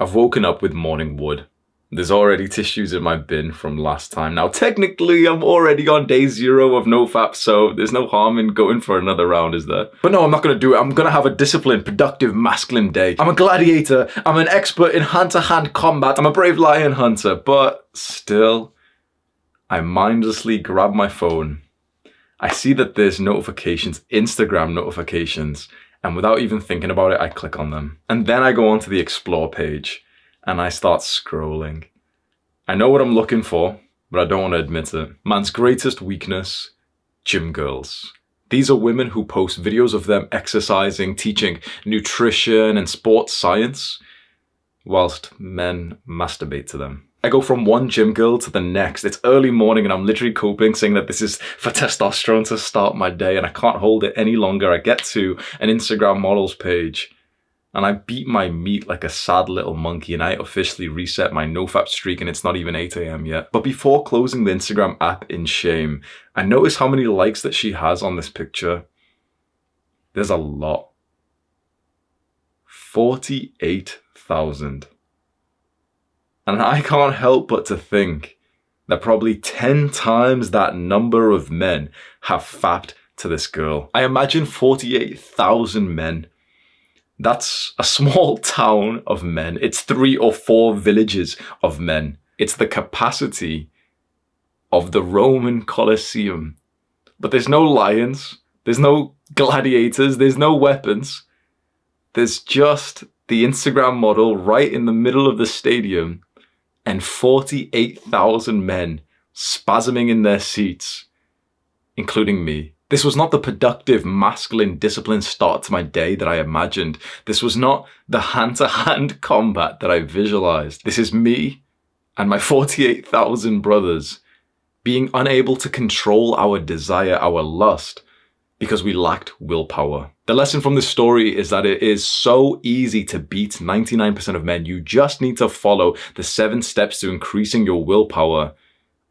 I've woken up with morning wood. There's already tissues in my bin from last time. Now, technically, I'm already on day 0 of NoFap, so there's no harm in going for another round, is there? But no, I'm not going to do it. I'm going to have a disciplined, productive, masculine day. I'm a gladiator. I'm an expert in hand-to-hand combat. I'm a brave lion hunter. But still, I mindlessly grab my phone. I see that there's notifications, Instagram notifications, and without even thinking about it, I click on them. And then I go onto the explore page and I start scrolling. I know what I'm looking for, but I don't want to admit it. Man's greatest weakness, gym girls. These are women who post videos of them exercising, teaching nutrition and sports science, whilst men masturbate to them. I go from one gym girl to the next. It's early morning and I'm literally coping, saying that this is for testosterone to start my day and I can't hold it any longer. I get to an Instagram models page and I beat my meat like a sad little monkey and I officially reset my NoFap streak and it's not even 8 a.m. yet. But before closing the Instagram app in shame, I notice how many likes that she has on this picture. There's a lot. 48,000. And I can't help but to think that probably 10 times that number of men have fapped to this girl. I imagine 48,000 men. That's a small town of men. It's 3 or 4 villages of men. It's the capacity of the Roman Colosseum. But there's no lions. There's no gladiators. There's no weapons. There's just the Instagram model right in the middle of the stadium and 48,000 men spasming in their seats, including me. This was not the productive, masculine, disciplined start to my day that I imagined. This was not the hand-to-hand combat that I visualized. This is me and my 48,000 brothers being unable to control our desire, our lust, because we lacked willpower. The lesson from this story is that it is so easy to beat 99% of men. You just need to follow the 7 steps to increasing your willpower.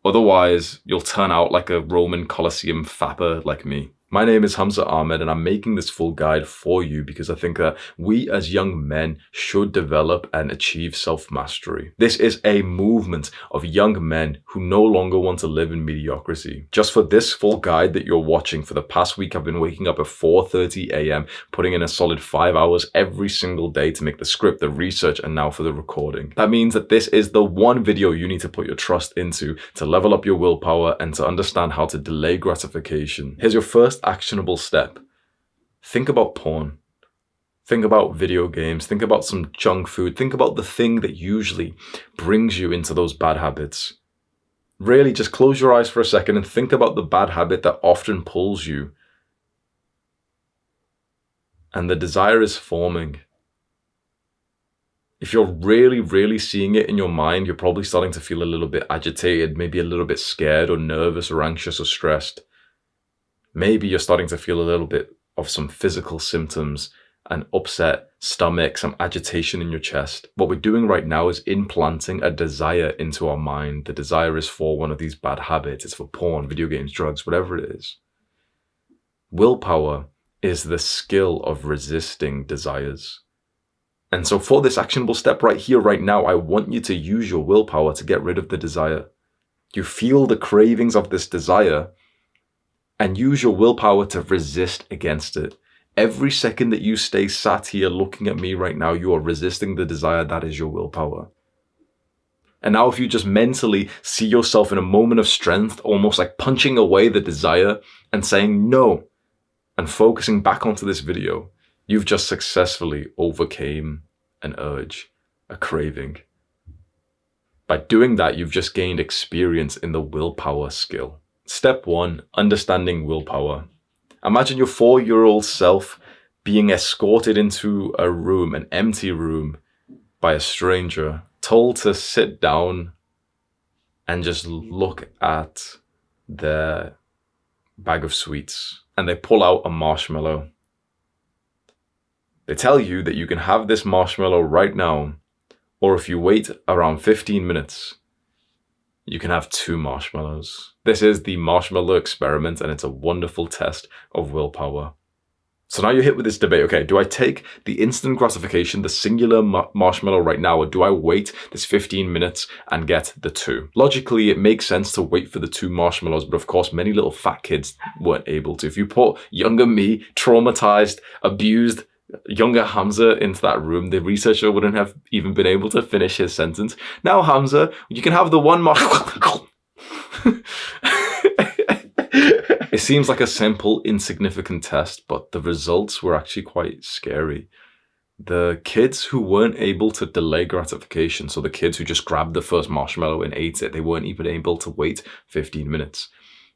Otherwise, you'll turn out like a Roman Colosseum fapper like me. My name is Hamza Ahmed and I'm making this full guide for you because I think that we as young men should develop and achieve self-mastery. This is a movement of young men who no longer want to live in mediocrity. Just for this full guide that you're watching, for the past week I've been waking up at 4:30 a.m, putting in a solid 5 hours every single day to make the script, the research, and now for the recording. That means that this is the one video you need to put your trust into to level up your willpower and to understand how to delay gratification. Here's your first actionable step. Think about porn. Think about video games. Think about some junk food. Think about the thing that usually brings you into those bad habits. Really, just close your eyes for a second and think about the bad habit that often pulls you. And the desire is forming. If you're really seeing it in your mind, you're probably starting to feel a little bit agitated, maybe a little bit scared or nervous or anxious or stressed. Maybe you're starting to feel a little bit of some physical symptoms, an upset stomach, some agitation in your chest. What we're doing right now is implanting a desire into our mind. The desire is for one of these bad habits. It's for porn, video games, drugs, whatever it is. Willpower is the skill of resisting desires. And so for this actionable step right here, right now, I want you to use your willpower to get rid of the desire. You feel the cravings of this desire and use your willpower to resist against it. Every second that you stay sat here looking at me right now, you are resisting the desire. That is your willpower. And now if you just mentally see yourself in a moment of strength, almost like punching away the desire and saying no, and focusing back onto this video, you've just successfully overcame an urge, a craving. By doing that, you've just gained experience in the willpower skill. Step 1, understanding willpower. Imagine your 4-year-old self being escorted into a room, an empty room, by a stranger, told to sit down and just look at their bag of sweets. And they pull out a marshmallow. They tell you that you can have this marshmallow right now, or if you wait around 15 minutes, you can have 2 marshmallows. This is the marshmallow experiment and it's a wonderful test of willpower. So now you're hit with this debate. Okay, do I take the instant gratification, the singular marshmallow right now, or do I wait this 15 minutes and get the 2? Logically, it makes sense to wait for the 2 marshmallows, but of course, many little fat kids weren't able to. If you put younger me, traumatized, abused, younger Hamza into that room, the researcher wouldn't have even been able to finish his sentence. Now, Hamza, you can have the 1 marshmallow. It seems like a simple, insignificant test, but the results were actually quite scary. The kids who weren't able to delay gratification, so the kids who just grabbed the first marshmallow and ate it, they weren't even able to wait 15 minutes.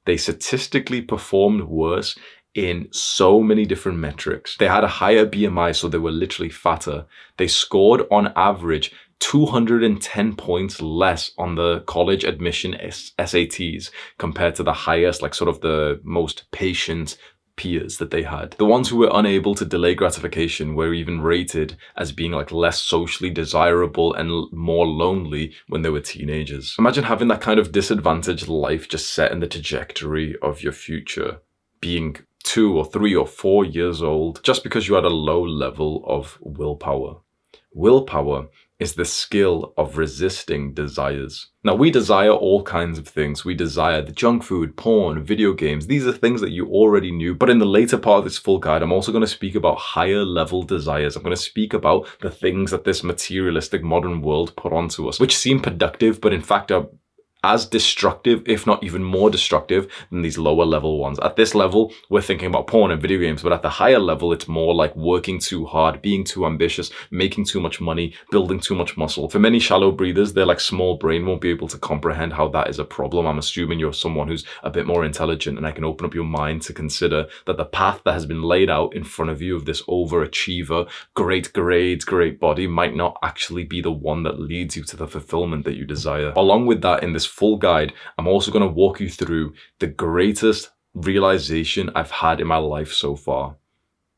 They statistically performed worse in so many different metrics. They had a higher BMI, so they were literally fatter. They scored on average 210 points less on the college admission SATs compared to the highest, like sort of the most patient peers that they had. The ones who were unable to delay gratification were even rated as being like less socially desirable and more lonely when they were teenagers. Imagine having that kind of disadvantaged life just set in the trajectory of your future, being 2 or 3 or 4 years old, just because you had a low level of willpower. Willpower is the skill of resisting desires. Now, we desire all kinds of things. We desire the junk food, porn, video games. These are things that you already knew. But in the later part of this full guide, I'm also going to speak about higher level desires. I'm going to speak about the things that this materialistic modern world put onto us, which seem productive, but in fact are as destructive, if not even more destructive than these lower level ones. At this level, we're thinking about porn and video games, but at the higher level, it's more like working too hard, being too ambitious, making too much money, building too much muscle. For many shallow breathers, their like small brain won't be able to comprehend how that is a problem. I'm assuming you're someone who's a bit more intelligent, and I can open up your mind to consider that the path that has been laid out in front of you of this overachiever, great grades, great body might not actually be the one that leads you to the fulfillment that you desire. Along with that, in this full guide, I'm also going to walk you through the greatest realization I've had in my life so far.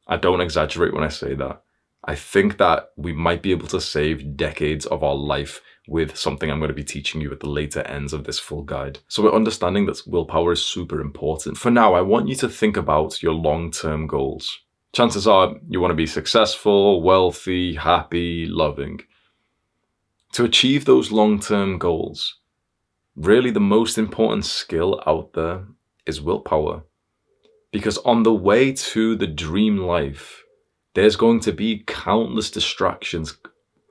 I don't exaggerate when I say that. I think that we might be able to save decades of our life with something I'm going to be teaching you at the later ends of this full guide. So we're understanding that willpower is super important. For now, I want you to think about your long-term goals. Chances are you want to be successful, wealthy, happy, loving. To achieve those long-term goals, really the most important skill out there is willpower. Because on the way to the dream life, there's going to be countless distractions,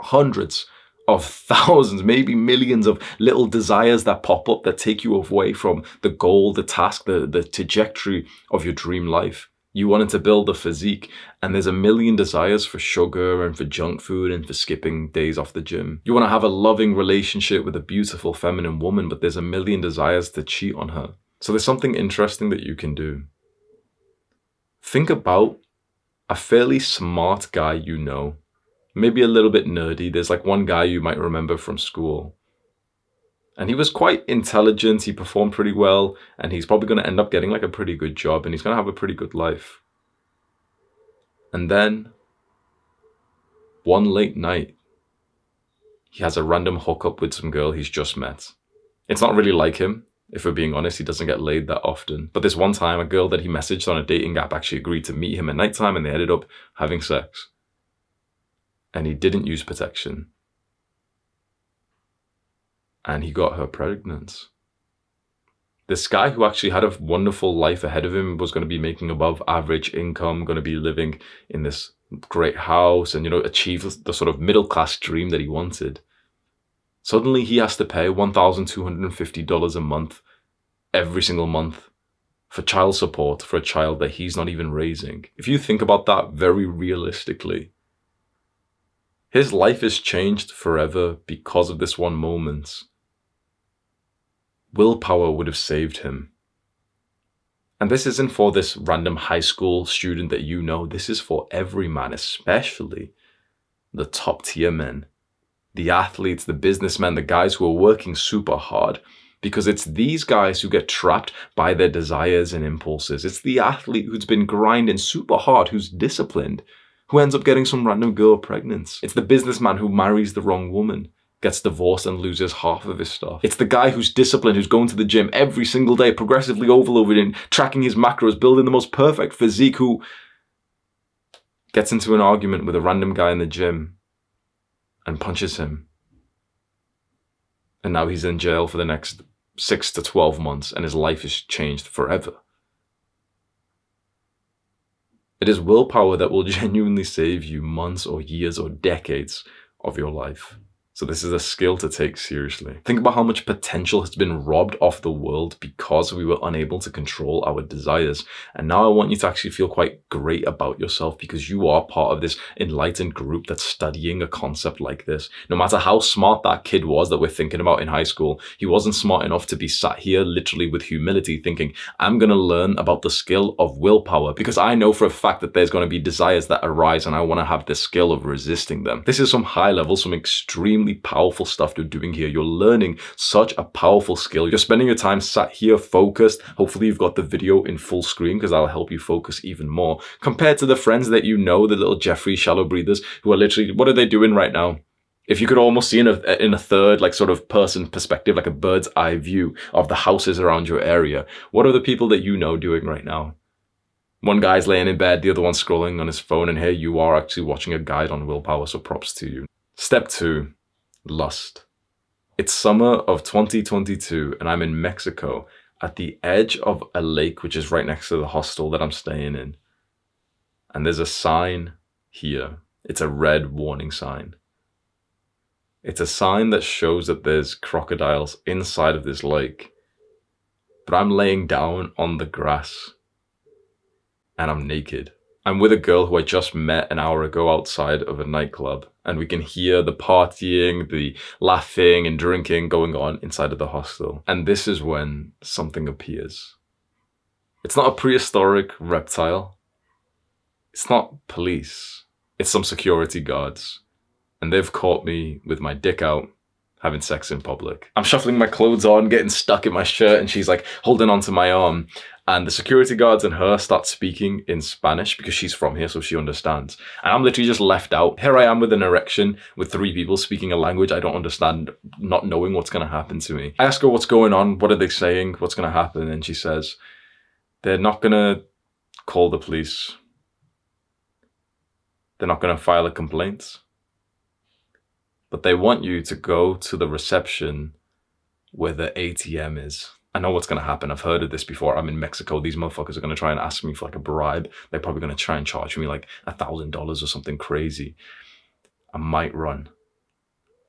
hundreds of thousands, maybe millions of little desires that pop up that take you away from the goal, the task, the trajectory of your dream life. You wanted to build a physique, and there's a million desires for sugar and for junk food and for skipping days off the gym. You want to have a loving relationship with a beautiful feminine woman, but there's a million desires to cheat on her. So there's something interesting that you can do. Think about a fairly smart guy you know, maybe a little bit nerdy. There's like one guy you might remember from school. And he was quite intelligent, he performed pretty well, and he's probably going to end up getting like a pretty good job, and he's going to have a pretty good life. And then, one late night, he has a random hookup with some girl he's just met. It's not really like him, if we're being honest, he doesn't get laid that often. But this one time, a girl that he messaged on a dating app actually agreed to meet him at nighttime, and they ended up having sex. And he didn't use protection. And he got her pregnant. This guy who actually had a wonderful life ahead of him, was going to be making above average income, going to be living in this great house and, achieve the sort of middle class dream that he wanted. Suddenly he has to pay $1,250 a month, every single month, for child support for a child that he's not even raising. If you think about that very realistically, his life is changed forever because of this one moment. Willpower would have saved him. And this isn't for this random high school student that you know. This is for every man, especially the top tier men, the athletes, the businessmen, the guys who are working super hard. Because it's these guys who get trapped by their desires and impulses. It's the athlete who's been grinding super hard, who's disciplined, who ends up getting some random girl pregnant. It's the businessman who marries the wrong woman, gets divorced and loses half of his stuff. It's the guy who's disciplined, who's going to the gym every single day, progressively overloading, tracking his macros, building the most perfect physique, who gets into an argument with a random guy in the gym and punches him. And now he's in jail for the next 6 to 12 months and his life is changed forever. It is willpower that will genuinely save you months or years or decades of your life. So this is a skill to take seriously. Think about how much potential has been robbed off the world because we were unable to control our desires. And now I want you to actually feel quite great about yourself because you are part of this enlightened group that's studying a concept like this. No matter how smart that kid was that we're thinking about in high school, he wasn't smart enough to be sat here literally with humility thinking, I'm going to learn about the skill of willpower because I know for a fact that there's going to be desires that arise and I want to have the skill of resisting them. This is some high level, some extremely powerful stuff you're doing here. You're learning such a powerful skill. You're spending your time sat here focused. Hopefully you've got the video in full screen because that'll help you focus even more compared to the friends that you know, the little Jeffrey shallow breathers who are literally, what are they doing right now? If you could almost see in a third like sort of person perspective, like a bird's eye view of the houses around your area, what are the people that you know doing right now? One guy's laying in bed, the other one's scrolling on his phone, and here you are actually watching a guide on willpower, so props to you. Step 2. Lust. It's summer of 2022 and I'm in Mexico at the edge of a lake which is right next to the hostel that I'm staying in. And there's a sign here. It's a red warning sign. It's a sign that shows that there's crocodiles inside of this lake. But I'm laying down on the grass and I'm naked. I'm with a girl who I just met an hour ago outside of a nightclub, and we can hear the partying, the laughing and drinking going on inside of the hostel. And this is when something appears. It's not a prehistoric reptile. It's not police. It's some security guards. And they've caught me with my dick out, having sex in public. I'm shuffling my clothes on, getting stuck in my shirt, and she's like holding onto my arm. And the security guards and her start speaking in Spanish because she's from here, so she understands. And I'm literally just left out. Here I am with an erection with 3 people speaking a language I don't understand, not knowing what's going to happen to me. I ask her what's going on, what are they saying, what's going to happen? And she says, they're not going to call the police. They're not going to file a complaint. But they want you to go to the reception where the ATM is. I know what's going to happen. I've heard of this before. I'm in Mexico. These motherfuckers are going to try and ask me for like a bribe. They're probably going to try and charge me like $1,000 or something crazy. I might run.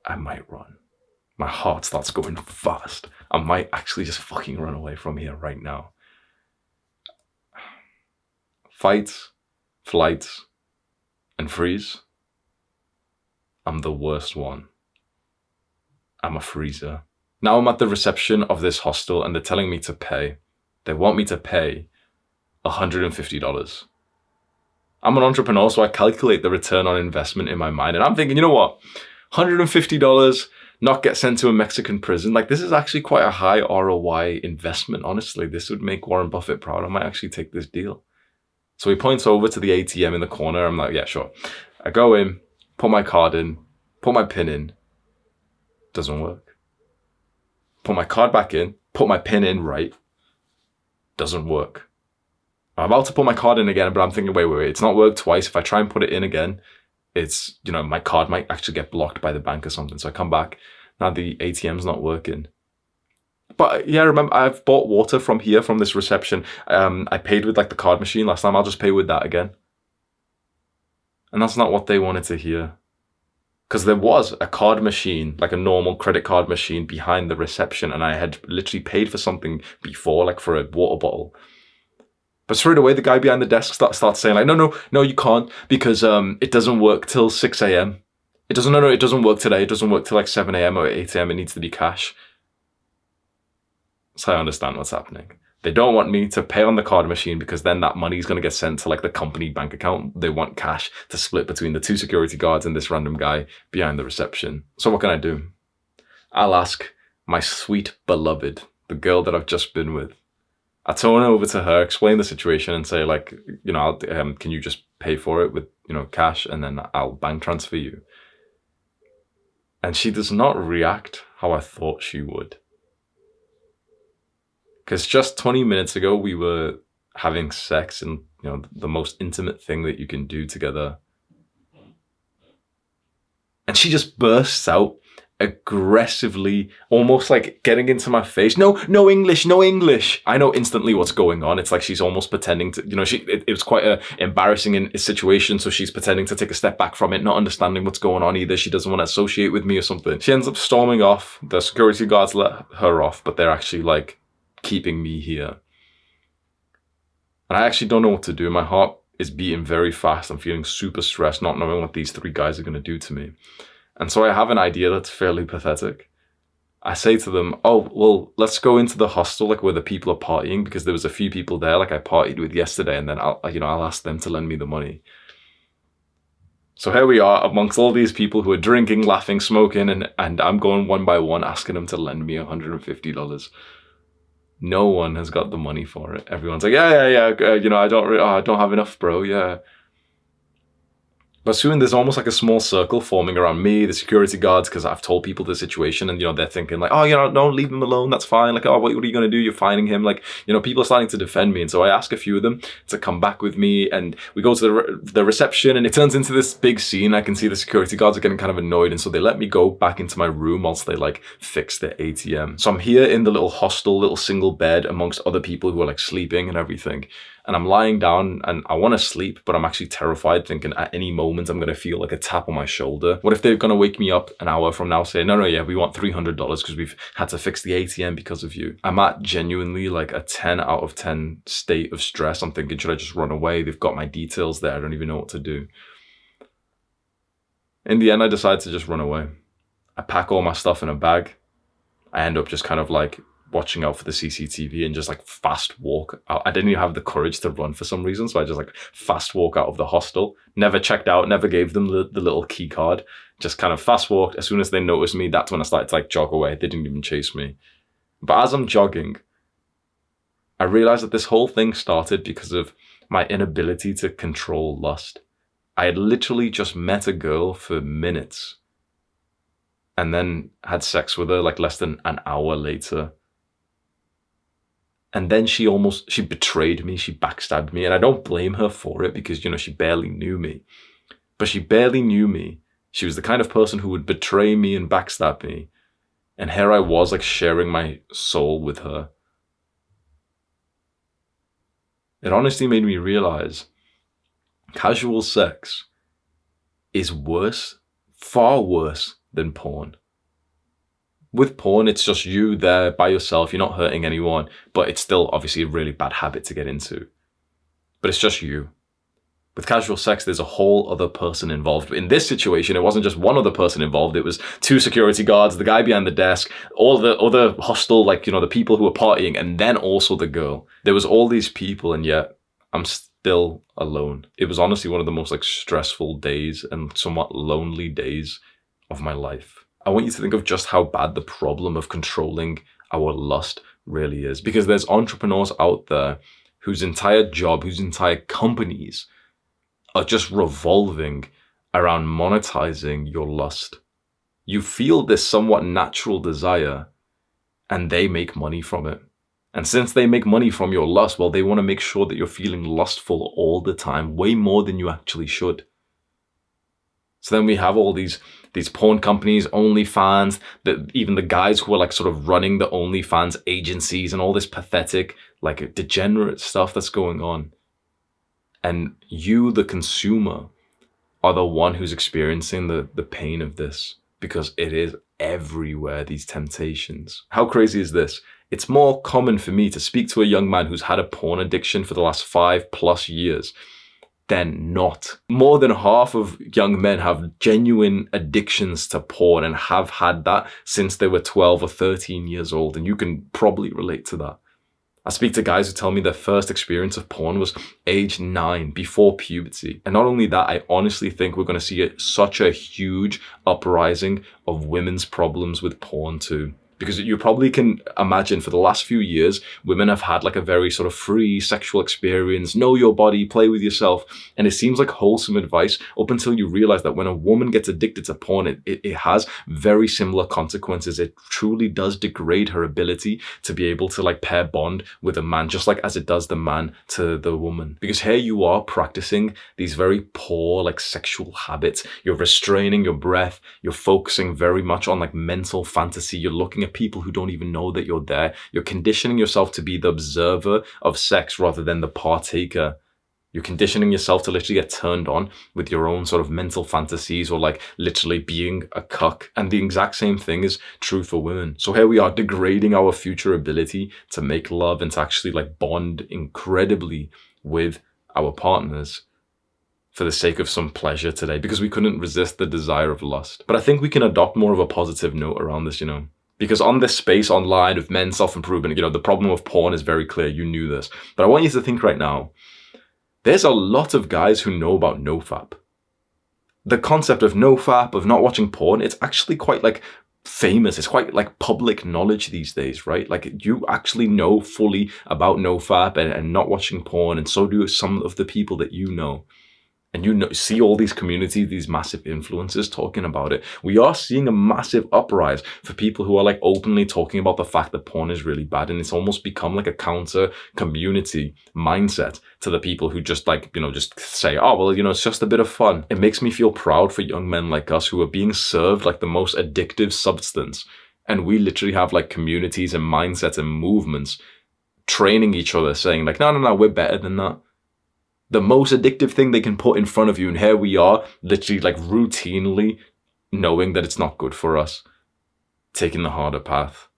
My heart starts going fast. I might actually just fucking run away from here right now. Fight, flight, and freeze. I'm the worst one. I'm a freezer. Now I'm at the reception of this hostel and they're telling me to pay. They want me to pay $150. I'm an entrepreneur, so I calculate the return on investment in my mind. And I'm thinking, you know what? $150, not get sent to a Mexican prison. Like, this is actually quite a high ROI investment, honestly. This would make Warren Buffett proud. I might actually take this deal. So he points over to the ATM in the corner. I'm like, yeah, sure. I go in, put my card in, put my PIN in. Doesn't work. Put my card back in, put my PIN in right. Doesn't work. I'm about to put my card in again, but I'm thinking, wait, it's not worked twice. If I try and put it in again, it's, my card might actually get blocked by the bank or something. So I come back, now the ATM's not working. But yeah, remember, I've bought water from here, from this reception. I paid with like the card machine last time. I'll just pay with that again. And that's not what they wanted to hear. Because there was a card machine, like a normal credit card machine behind the reception, and I had literally paid for something before, like for a water bottle. But straight away, the guy behind the desk starts saying like, no, you can't, because it doesn't work till 6 a.m. It doesn't work today. It doesn't work till like 7 a.m. or 8 a.m. It needs to be cash. So I understand what's happening. They don't want me to pay on the card machine because then that money is going to get sent to like the company bank account. They want cash to split between the 2 security guards and this random guy behind the reception. So what can I do? I'll ask my sweet beloved, the girl that I've just been with. I turn over to her, explain the situation and say like, can you just pay for it with, cash, and then I'll bank transfer you. And she does not react how I thought she would. Because just 20 minutes ago, we were having sex in you know, the most intimate thing that you can do together. And she just bursts out aggressively, almost like getting into my face. No English, no English. I know instantly what's going on. It's like she's almost pretending to, you know, it was quite a embarrassing situation. So she's pretending to take a step back from it, not understanding what's going on either. She doesn't want to associate with me or something. She ends up storming off. The security guards let her off, but they're actually like keeping me here. And I actually don't know what to do. My heart is beating very fast. I'm feeling super stressed, not knowing what these 3 guys are going to do to me. And so I have an idea that's fairly pathetic. I say to them, oh, well, let's go into the hostel, like where the people are partying, because there was a few people there, like I partied with yesterday, and then I'll ask them to lend me the money. So here we are amongst all these people who are drinking, laughing, smoking, and I'm going one by one, asking them to lend me $150. No one has got the money for it. Everyone's like, yeah. I don't have enough, bro. Yeah. But soon there's almost like a small circle forming around me, the security guards, because I've told people the situation, and, they're thinking like, oh, don't leave him alone. That's fine. Like, oh, what are you going to do? You're finding him. Like, people are starting to defend me. And so I ask a few of them to come back with me, and we go to the reception, and it turns into this big scene. I can see the security guards are getting kind of annoyed. And so they let me go back into my room whilst they like fix the ATM. So I'm here in the little hostel, little single bed amongst other people who are like sleeping and everything. And I'm lying down and I want to sleep, but I'm actually terrified, thinking at any moment I'm going to feel like a tap on my shoulder. What if they're going to wake me up an hour from now saying, no, yeah, we want $300 because we've had to fix the ATM because of you. I'm at genuinely like a 10 out of 10 state of stress. I'm thinking, should I just run away? They've got my details there. I don't even know what to do. In the end, I decide to just run away. I pack all my stuff in a bag. I end up just kind of like watching out for the CCTV and just like fast walk out. I didn't even have the courage to run for some reason, so I just like fast walk out of the hostel. Never checked out, never gave them the little key card. Just kind of fast walked. As soon as they noticed me, that's when I started to like jog away. They didn't even chase me. But as I'm jogging, I realized that this whole thing started because of my inability to control lust. I had literally just met a girl for minutes and then had sex with her like less than an hour later. And then she betrayed me, she backstabbed me, and I don't blame her for it because, she barely knew me. But she barely knew me. She was the kind of person who would betray me and backstab me. And here I was, like, sharing my soul with her. It honestly made me realize casual sex is worse, far worse than porn. With porn, it's just you there by yourself. You're not hurting anyone, but it's still obviously a really bad habit to get into. But it's just you. With casual sex, there's a whole other person involved. In this situation, it wasn't just one other person involved. It was 2 security guards, the guy behind the desk, all the other hostel, like, the people who were partying, and then also the girl. There was all these people, and yet I'm still alone. It was honestly one of the most like stressful days and somewhat lonely days of my life. I want you to think of just how bad the problem of controlling our lust really is. Because there's entrepreneurs out there whose entire job, whose entire companies are just revolving around monetizing your lust. You feel this somewhat natural desire and they make money from it. And since they make money from your lust, well, they want to make sure that you're feeling lustful all the time, way more than you actually should. So then we have all these porn companies, OnlyFans, that even the guys who are like sort of running the OnlyFans agencies and all this pathetic, like degenerate stuff that's going on. And you, the consumer, are the one who's experiencing the pain of this because it is everywhere, these temptations. How crazy is this? It's more common for me to speak to a young man who's had a porn addiction for the last 5+ years than not. More than half of young men have genuine addictions to porn and have had that since they were 12 or 13 years old. And you can probably relate to that. I speak to guys who tell me their first experience of porn was age 9, before puberty. And not only that, I honestly think we're going to see such a huge uprising of women's problems with porn too. Because you probably can imagine for the last few years, women have had like a very sort of free sexual experience, know your body, play with yourself. And it seems like wholesome advice up until you realize that when a woman gets addicted to porn, it has very similar consequences. It truly does degrade her ability to be able to like pair bond with a man, just like as it does the man to the woman. Because here you are practicing these very poor like sexual habits. You're restraining your breath. You're focusing very much on like mental fantasy. You're looking at people who don't even know that you're there. You're conditioning yourself to be the observer of sex rather than the partaker. You're conditioning yourself to literally get turned on with your own sort of mental fantasies or like literally being a cuck. And the exact same thing is true for women. So here we are degrading our future ability to make love and to actually like bond incredibly with our partners for the sake of some pleasure today because we couldn't resist the desire of lust. But I think we can adopt more of a positive note around this, because on this space online of men's self-improvement, the problem of porn is very clear. You knew this. But I want you to think right now, there's a lot of guys who know about nofap. The concept of nofap, of not watching porn, it's actually quite like famous. It's quite like public knowledge these days, right? Like you actually know fully about nofap and not watching porn, and so do some of the people that you know. And see all these communities, these massive influencers talking about it. We are seeing a massive uprise for people who are like openly talking about the fact that porn is really bad. And it's almost become like a counter community mindset to the people who just like, just say, oh, well, it's just a bit of fun. It makes me feel proud for young men like us who are being served like the most addictive substance. And we literally have like communities and mindsets and movements training each other saying like, no, we're better than that. The most addictive thing they can put in front of you. And here we are, literally like routinely knowing that it's not good for us, taking the harder path.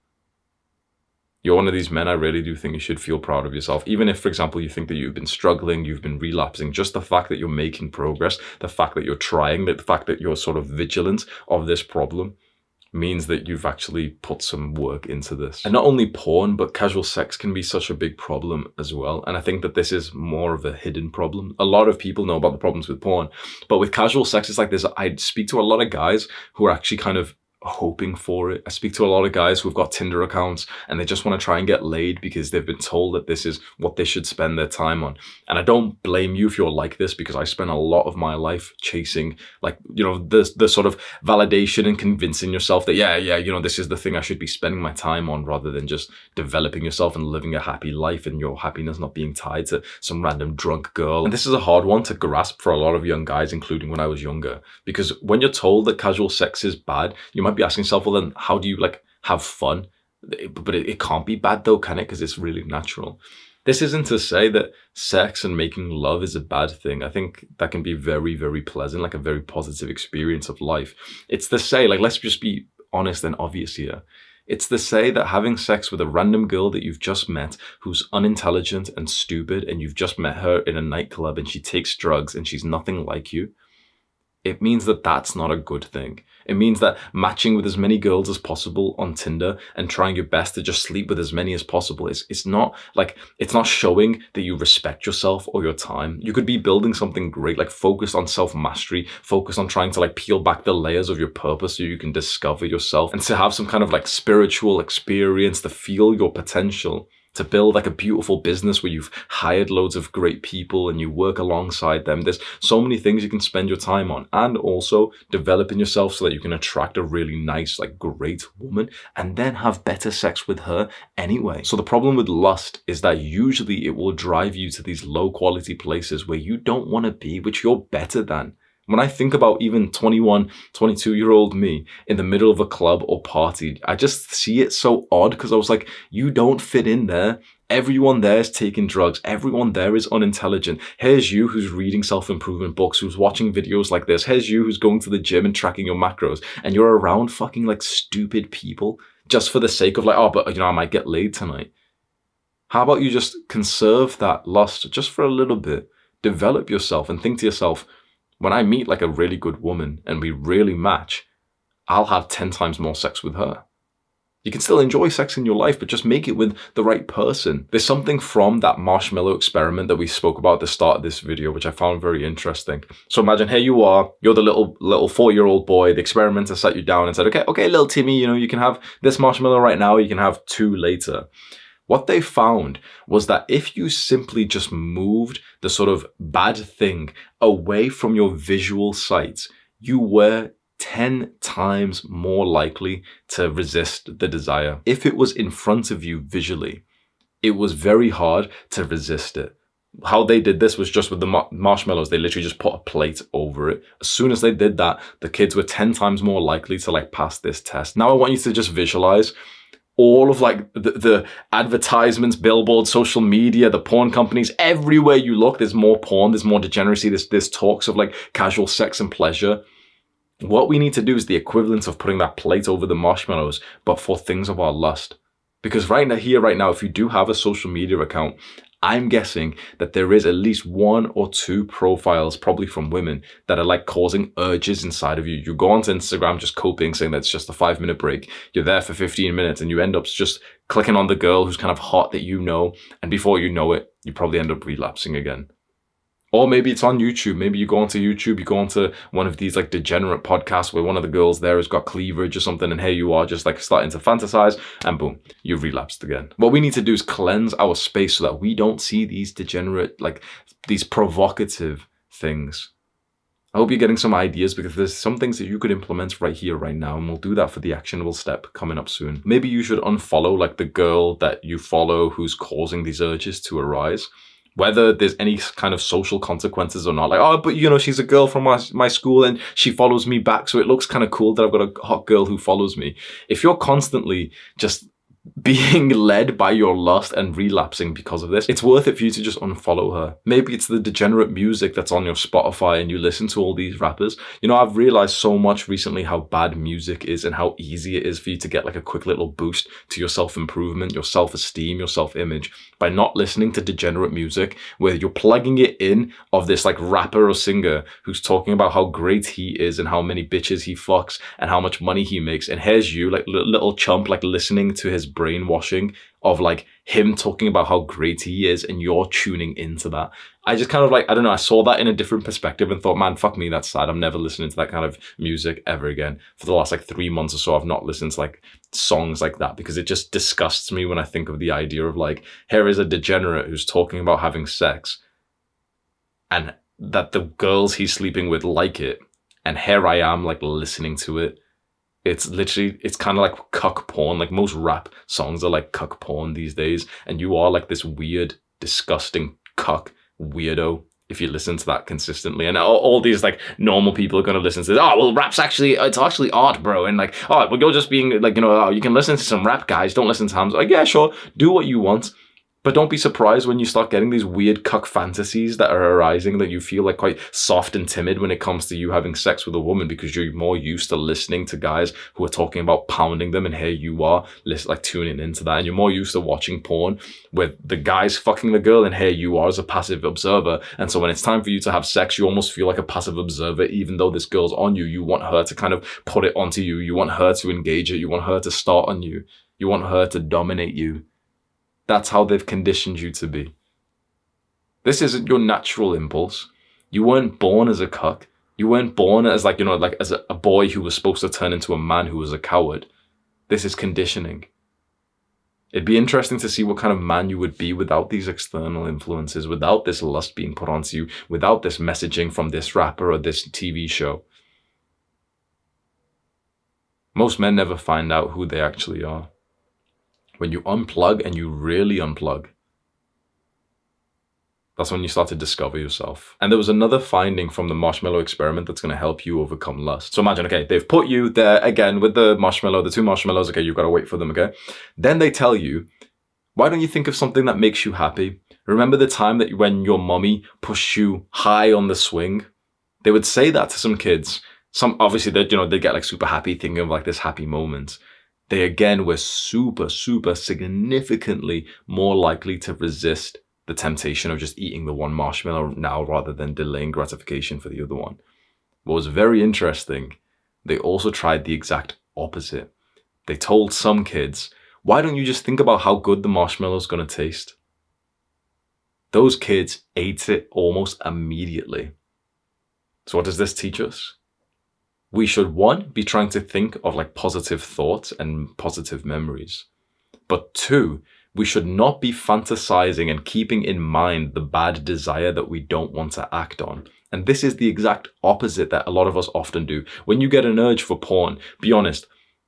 You're one of these men, I really do think you should feel proud of yourself. Even if, for example, you think that you've been struggling, you've been relapsing, just the fact that you're making progress, the fact that you're trying, the fact that you're sort of vigilant of this problem means that you've actually put some work into this. And not only porn, but casual sex can be such a big problem as well. And I think that this is more of a hidden problem. A lot of people know about the problems with porn, but with casual sex, it's like this. I speak to a lot of guys who are actually kind of hoping for it. I speak to a lot of guys who've got Tinder accounts and they just want to try and get laid because they've been told that this is what they should spend their time on. And I don't blame you if you're like this, because I spent a lot of my life chasing like, the sort of validation and convincing yourself that, this is the thing I should be spending my time on, rather than just developing yourself and living a happy life and your happiness not being tied to some random drunk girl. And this is a hard one to grasp for a lot of young guys, including when I was younger, because when you're told that casual sex is bad, you might be asking yourself, well, then how do you like have fun? But it can't be bad though, can it? Because it's really natural. This isn't to say that sex and making love is a bad thing. I think that can be very, very pleasant, like a very positive experience of life. It's to say, like, let's just be honest and obvious here. It's to say that having sex with a random girl that you've just met, who's unintelligent and stupid, and you've just met her in a nightclub and she takes drugs and she's nothing like you, it means that that's not a good thing. It means that matching with as many girls as possible on Tinder and trying your best to just sleep with as many as possible it's not showing that you respect yourself or your time. You could be building something great, like focused on self-mastery, focused on trying to like peel back the layers of your purpose so you can discover yourself and to have some kind of like spiritual experience, to feel your potential, to build like a beautiful business where you've hired loads of great people and you work alongside them. There's so many things you can spend your time on, and also developing yourself so that you can attract a really nice, like great woman and then have better sex with her anyway. So the problem with lust is that usually it will drive you to these low quality places where you don't want to be, which you're better than. When I think about even 21, 22-year-old me in the middle of a club or party, I just see it so odd, because I was like, you don't fit in there. Everyone there is taking drugs. Everyone there is unintelligent. Here's you who's reading self-improvement books, who's watching videos like this. Here's you who's going to the gym and tracking your macros. And you're around fucking like stupid people just for the sake of like, oh, but I might get laid tonight. How about you just conserve that lust just for a little bit? Develop yourself and think to yourself, when I meet like a really good woman and we really match, I'll have 10 times more sex with her. You can still enjoy sex in your life, but just make it with the right person. There's something from that marshmallow experiment that we spoke about at the start of this video, which I found very interesting. So imagine here you are, you're the little 4-year-old boy, the experimenter sat you down and said, okay, little Timmy, you can have this marshmallow right now, you can have 2 later. What they found was that if you simply just moved the sort of bad thing away from your visual sight, you were 10 times more likely to resist the desire. If it was in front of you visually, it was very hard to resist it. How they did this was just with the marshmallows. They literally just put a plate over it. As soon as they did that, the kids were 10 times more likely to pass this test. Now I want you to just visualize all of the advertisements, billboards, social media, the porn companies, everywhere you look, there's more porn, there's more degeneracy, there's talks of casual sex and pleasure. What we need to do is the equivalent of putting that plate over the marshmallows, but for things of our lust. Because right now, if you do have a social media account, I'm guessing that there is at least 1 or 2 profiles, probably from women, that are causing urges inside of you. You go onto Instagram just coping, saying that it's just a 5-minute break. You're there for 15 minutes and you end up just clicking on the girl who's kind of hot that you know. And before you know it, you probably end up relapsing again. Or maybe it's on YouTube. Maybe you go onto YouTube, you go onto one of these degenerate podcasts where one of the girls there has got cleavage or something, and here you are just starting to fantasize, and boom, you've relapsed again. What we need to do is cleanse our space so that we don't see these degenerate, these provocative things. I hope you're getting some ideas, because there's some things that you could implement right here, right now, and we'll do that for the actionable step coming up soon. Maybe you should unfollow the girl that you follow who's causing these urges to arise. Whether there's any kind of social consequences or not. Oh, but she's a girl from my school and she follows me back, so it looks kind of cool that I've got a hot girl who follows me. If you're constantly just being led by your lust and relapsing because of this, it's worth it for you to just unfollow her. Maybe it's the degenerate music that's on your Spotify and you listen to all these rappers. I've realized so much recently how bad music is and how easy it is for you to get a quick little boost to your self-improvement, your self-esteem, your self-image by not listening to degenerate music where you're plugging it in of this rapper or singer who's talking about how great he is and how many bitches he fucks and how much money he makes. And here's you, little chump, listening to his brainwashing of him talking about how great he is, and you're tuning into that. I just kind of I don't know, I saw that in a different perspective and thought, man, fuck me, that's sad. I'm never listening to that kind of music ever again. For the last 3 months or so, I've not listened to songs like that, because it just disgusts me when I think of the idea of here is a degenerate who's talking about having sex and that the girls he's sleeping with like it, and here I am listening to it. It's kind of cuck porn. Most rap songs are cuck porn these days. And you are this weird, disgusting cuck weirdo if you listen to that consistently. And all these normal people are going to listen to this. Oh, well, it's actually art, bro. And oh, well, you're just being oh, you can listen to some rap guys. Don't listen to Hamza. Yeah, sure. Do what you want. But don't be surprised when you start getting these weird cuck fantasies that are arising, that you feel quite soft and timid when it comes to you having sex with a woman, because you're more used to listening to guys who are talking about pounding them, and here you are tuning into that, and you're more used to watching porn with the guys fucking the girl, and here you are as a passive observer. And so when it's time for you to have sex, you almost feel like a passive observer, even though this girl's on you. You want her to kind of put it onto you. You want her to engage it. You want her to start on you. You want her to dominate you. That's how they've conditioned you to be. This isn't your natural impulse. You weren't born as a cuck. You weren't born as as a boy who was supposed to turn into a man who was a coward. This is conditioning. It'd be interesting to see what kind of man you would be without these external influences, without this lust being put onto you, without this messaging from this rapper or this TV show. Most men never find out who they actually are. When you unplug and you really unplug, that's when you start to discover yourself. And there was another finding from the marshmallow experiment that's going to help you overcome lust. So imagine, okay, they've put you there again with the marshmallow, the 2 marshmallows, okay, you've got to wait for them, okay? Then they tell you, why don't you think of something that makes you happy? Remember the time that when your mommy pushed you high on the swing? They would say that to some kids. Some, obviously, they get super happy thinking of this happy moment. They again were super significantly more likely to resist the temptation of just eating the one marshmallow now rather than delaying gratification for the other one. What was very interesting, they also tried the exact opposite. They told some kids, why don't you just think about how good the marshmallow's gonna taste? Those kids ate it almost immediately. So what does this teach us? We should, one, be trying to think of like positive thoughts and positive memories. But two, we should not be fantasizing and keeping in mind the bad desire that we don't want to act on. And this is the exact opposite that a lot of us often do. When you get an urge for porn, be honest,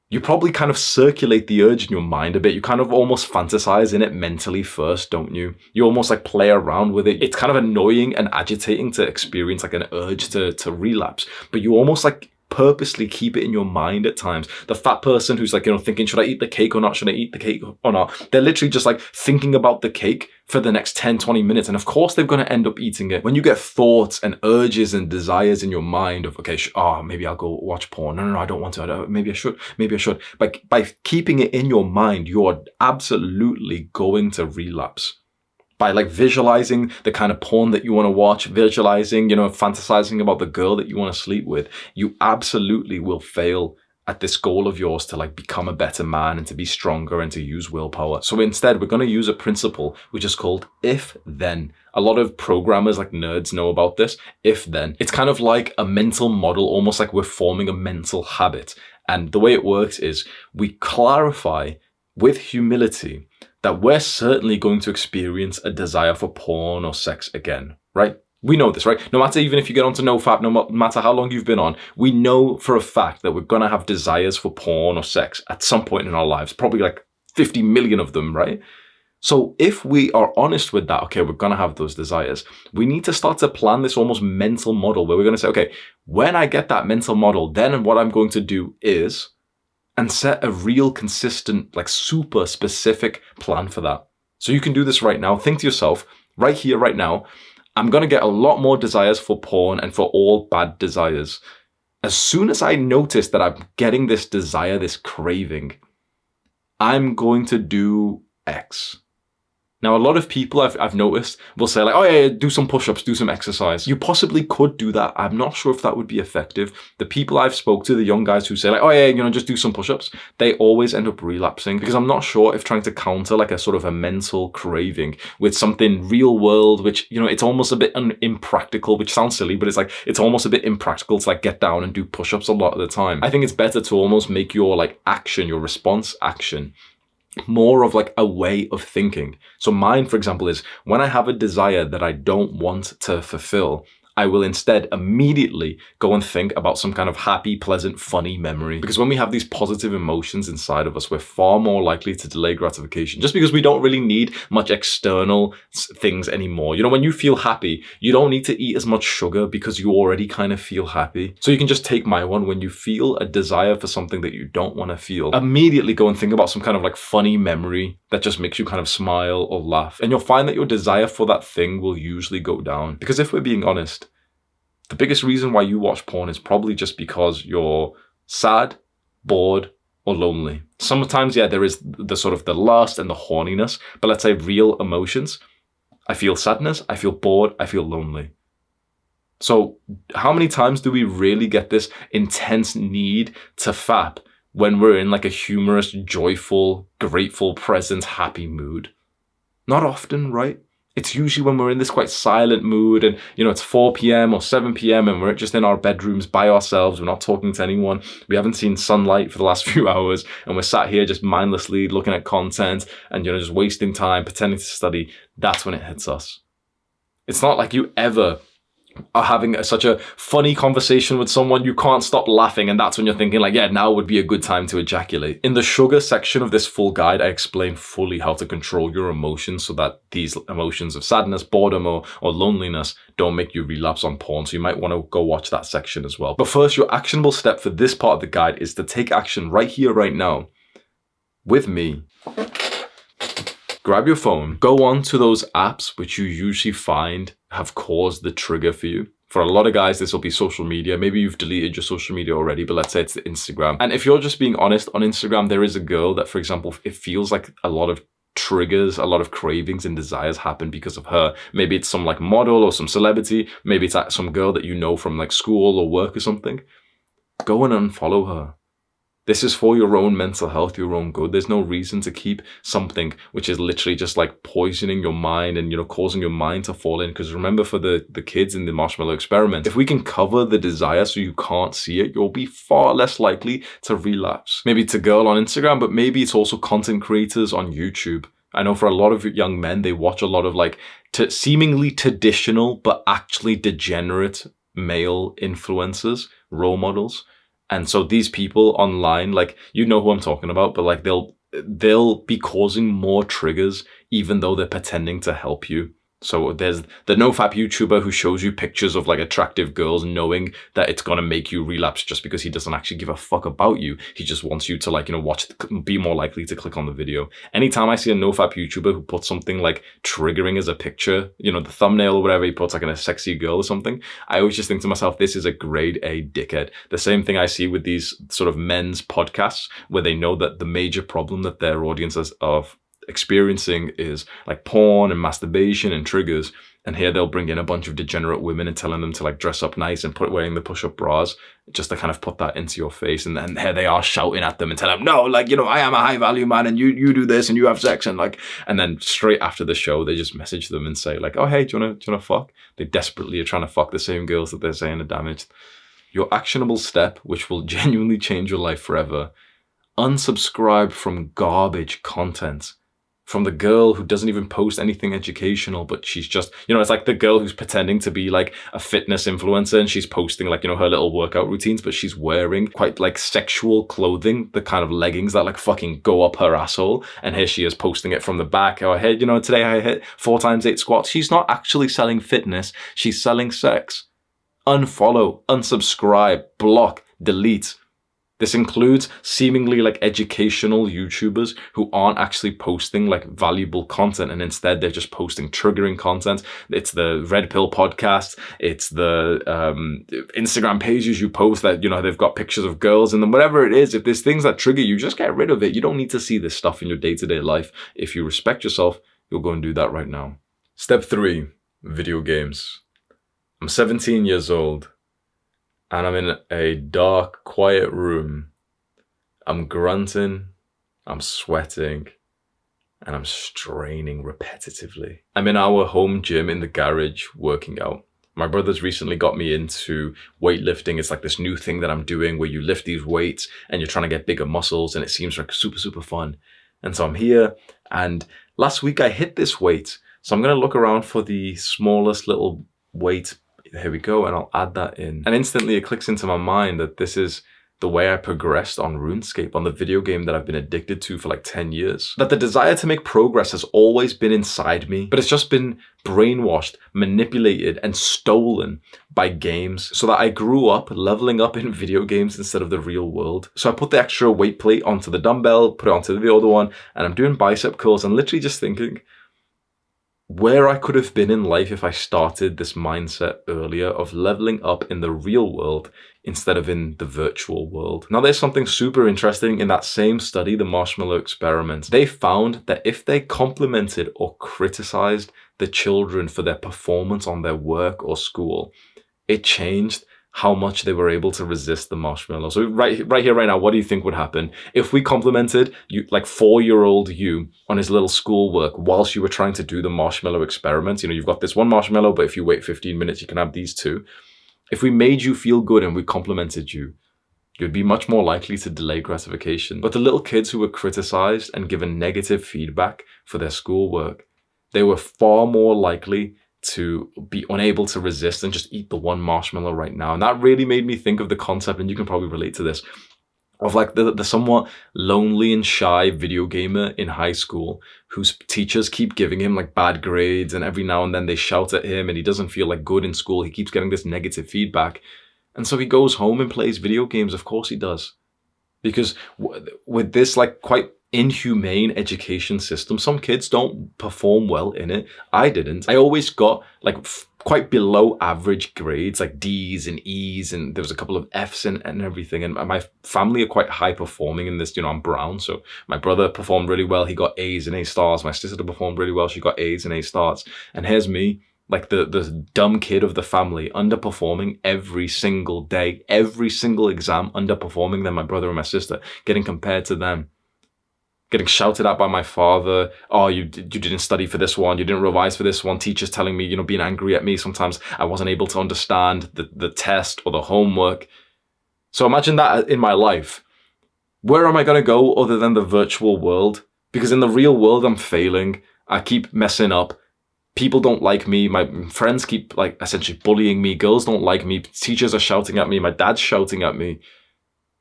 you probably kind of circulate the urge in your mind a bit. You kind of almost fantasize in it mentally first, don't you? You almost like play around with it. It's kind of annoying and agitating to experience like an urge to relapse, but you almost like purposely keep it in your mind at times. The fat person who's like, thinking, should I eat the cake or not? Should I eat the cake or not? They're literally just like thinking about the cake for the next 10, 20 minutes. And of course they're going to end up eating it. When you get thoughts and urges and desires in your mind of, okay, maybe I'll go watch porn. No, I don't want to. Maybe I should. By keeping it in your mind, you're absolutely going to relapse. By like visualizing the kind of porn that you want to watch, visualizing, fantasizing about the girl that you want to sleep with, you absolutely will fail at this goal of yours to like become a better man and to be stronger and to use willpower. So instead, we're going to use a principle which is called if-then. A lot of programmers like nerds know about this, if-then. It's kind of like a mental model, almost like we're forming a mental habit. And the way it works is we clarify with humility that we're certainly going to experience a desire for porn or sex again, right? We know this, right? No matter even if you get onto NoFap, no matter how long you've been on, we know for a fact that we're going to have desires for porn or sex at some point in our lives, probably like 50 million of them, right? So if we are honest with that, okay, we're going to have those desires, we need to start to plan this almost mental model where we're going to say, okay, when I get that mental model, then what I'm going to do is, and set a real consistent, like super specific plan for that. So you can do this right now. Think to yourself, right here, right now, I'm going to get a lot more desires for porn and for all bad desires. As soon as I notice that I'm getting this desire, this craving, I'm going to do X. Now, a lot of people I've noticed will say like, oh yeah, do some push-ups, do some exercise. You possibly could do that. I'm not sure if that would be effective. The people I've spoke to, the young guys who say like, oh yeah, just do some push-ups, they always end up relapsing because I'm not sure if trying to counter like a sort of a mental craving with something real world, which, it's almost a bit impractical, which sounds silly, but it's almost a bit impractical to like get down and do push-ups a lot of the time. I think it's better to almost make your like action, your response action, more of like a way of thinking. So mine, for example, is when I have a desire that I don't want to fulfill, I will instead immediately go and think about some kind of happy, pleasant, funny memory. Because when we have these positive emotions inside of us, we're far more likely to delay gratification just because we don't really need much external things anymore. When you feel happy, you don't need to eat as much sugar because you already kind of feel happy. So you can just take my one. When you feel a desire for something that you don't want to feel, immediately go and think about some kind of like funny memory that just makes you kind of smile or laugh. And you'll find that your desire for that thing will usually go down. Because if we're being honest, the biggest reason why you watch porn is probably just because you're sad, bored, or lonely. Sometimes, yeah, there is the sort of the lust and the horniness, but let's say real emotions. I feel sadness, I feel bored, I feel lonely. So how many times do we really get this intense need to fap when we're in like a humorous, joyful, grateful, present, happy mood? Not often, right? It's usually when we're in this quite silent mood and, it's 4 p.m. or 7 p.m. and we're just in our bedrooms by ourselves. We're not talking to anyone. We haven't seen sunlight for the last few hours and we're sat here just mindlessly looking at content and, just wasting time, pretending to study. That's when it hits us. It's not like you ever are having such a funny conversation with someone, you can't stop laughing, and that's when you're thinking like, yeah, now would be a good time to ejaculate. In the sugar section of this full guide, I explain fully how to control your emotions so that these emotions of sadness, boredom, or loneliness don't make you relapse on porn. So you might want to go watch that section as well. But first, your actionable step for this part of the guide is to take action right here, right now, with me. Grab your phone, go on to those apps which you usually find have caused the trigger for you. For a lot of guys, this will be social media. Maybe you've deleted your social media already, but let's say it's the Instagram. And if you're just being honest, on Instagram, there is a girl that, for example, it feels like a lot of triggers, a lot of cravings and desires happen because of her. Maybe it's some like model or some celebrity. Maybe it's some girl that you know from like school or work or something. Go and unfollow her. This is for your own mental health, your own good. There's no reason to keep something which is literally just like poisoning your mind and, causing your mind to fall in. Because remember, for the kids in the marshmallow experiment, if we can cover the desire so you can't see it, you'll be far less likely to relapse. Maybe it's a girl on Instagram, but maybe it's also content creators on YouTube. I know for a lot of young men, they watch a lot of like seemingly traditional, but actually degenerate male influencers, role models. And so these people online, like, who I'm talking about, but like they'll be causing more triggers even though they're pretending to help you. So there's the NoFap YouTuber who shows you pictures of like attractive girls, knowing that it's going to make you relapse just because he doesn't actually give a fuck about you. He just wants you to like, be more likely to click on the video. Anytime I see a NoFap YouTuber who puts something like triggering as a picture, the thumbnail or whatever he puts, like in a sexy girl or something, I always just think to myself, this is a grade A dickhead. The same thing I see with these sort of men's podcasts where they know that the major problem that their audiences of experiencing is like porn and masturbation and triggers, and here they'll bring in a bunch of degenerate women and telling them to like dress up nice and wearing the push-up bras just to kind of put that into your face, and then here they are shouting at them and telling them, no, like, I am a high value man and you do this and you have sex, and like, and then straight after the show they just message them and say like, oh hey, do you wanna fuck? They desperately are trying to fuck the same girls that they're saying are damaged. Your actionable step, which will genuinely change your life forever: unsubscribe from garbage content. From the girl who doesn't even post anything educational, but she's just, it's like the girl who's pretending to be like a fitness influencer and she's posting like, her little workout routines, but she's wearing quite like sexual clothing, the kind of leggings that like fucking go up her asshole. And here she is posting it from the back. Oh, hey, today I hit 4 times 8 squats. She's not actually selling fitness. She's selling sex. Unfollow, unsubscribe, block, delete. This includes seemingly like educational YouTubers who aren't actually posting like valuable content, and instead they're just posting triggering content. It's the Red Pill podcast. It's the Instagram pages you post that, they've got pictures of girls in them, whatever it is. If there's things that trigger you, just get rid of it. You don't need to see this stuff in your day-to-day life. If you respect yourself, you'll go and do that right now. Step 3, video games. I'm 17 years old. And I'm in a dark, quiet room. I'm grunting, I'm sweating, and I'm straining repetitively. I'm in our home gym in the garage working out. My brother's recently got me into weightlifting. It's like this new thing that I'm doing where you lift these weights and you're trying to get bigger muscles, and it seems like super, super fun. And so I'm here, and last week I hit this weight. So I'm going to look around for the smallest little weight. Here we go, and I'll add that in. And instantly it clicks into my mind that this is the way I progressed on RuneScape, on the video game that I've been addicted to for like 10 years. That the desire to make progress has always been inside me, but it's just been brainwashed, manipulated, and stolen by games, so that I grew up leveling up in video games instead of the real world. So I put the extra weight plate onto the dumbbell, put it onto the other one, and I'm doing bicep curls and literally just thinking, where I could have been in life if I started this mindset earlier of leveling up in the real world instead of in the virtual world. Now, there's something super interesting in that same study, the marshmallow experiment. They found that if they complimented or criticized the children for their performance on their work or school, it changed how much they were able to resist the marshmallow. So right here, right now, what do you think would happen if we complimented you, like 4-year-old you, on his little schoolwork whilst you were trying to do the marshmallow experiment? You've got this one marshmallow, but if you wait 15 minutes, you can have these 2. If we made you feel good and we complimented you, you'd be much more likely to delay gratification. But the little kids who were criticized and given negative feedback for their schoolwork, they were far more likely to be unable to resist and just eat the one marshmallow right now. And that really made me think of the concept, and you can probably relate to this, of like the somewhat lonely and shy video gamer in high school whose teachers keep giving him like bad grades, and every now and then they shout at him and he doesn't feel like good in school. He keeps getting this negative feedback. And so he goes home and plays video games. Of course he does. Because with this like quite inhumane education system, some kids don't perform well in it. I didn't. I always got like quite below average grades, like D's and E's, and there was a couple of F's and everything. And my family are quite high performing in this. I'm brown, so my brother performed really well. He got A's and A stars. My sister performed really well. She got A's and A stars. And here's me Like the dumb kid of the family, underperforming every single day, every single exam, underperforming than my brother and my sister, getting compared to them, getting shouted at by my father. Oh, you didn't study for this one, you didn't revise for this one. Teachers telling me, being angry at me. Sometimes I wasn't able to understand the test or the homework. So imagine that in my life. Where am I going to go other than the virtual world? Because in the real world, I'm failing. I keep messing up. People don't like me. My friends keep essentially bullying me. Girls don't like me. Teachers are shouting at me. My dad's shouting at me.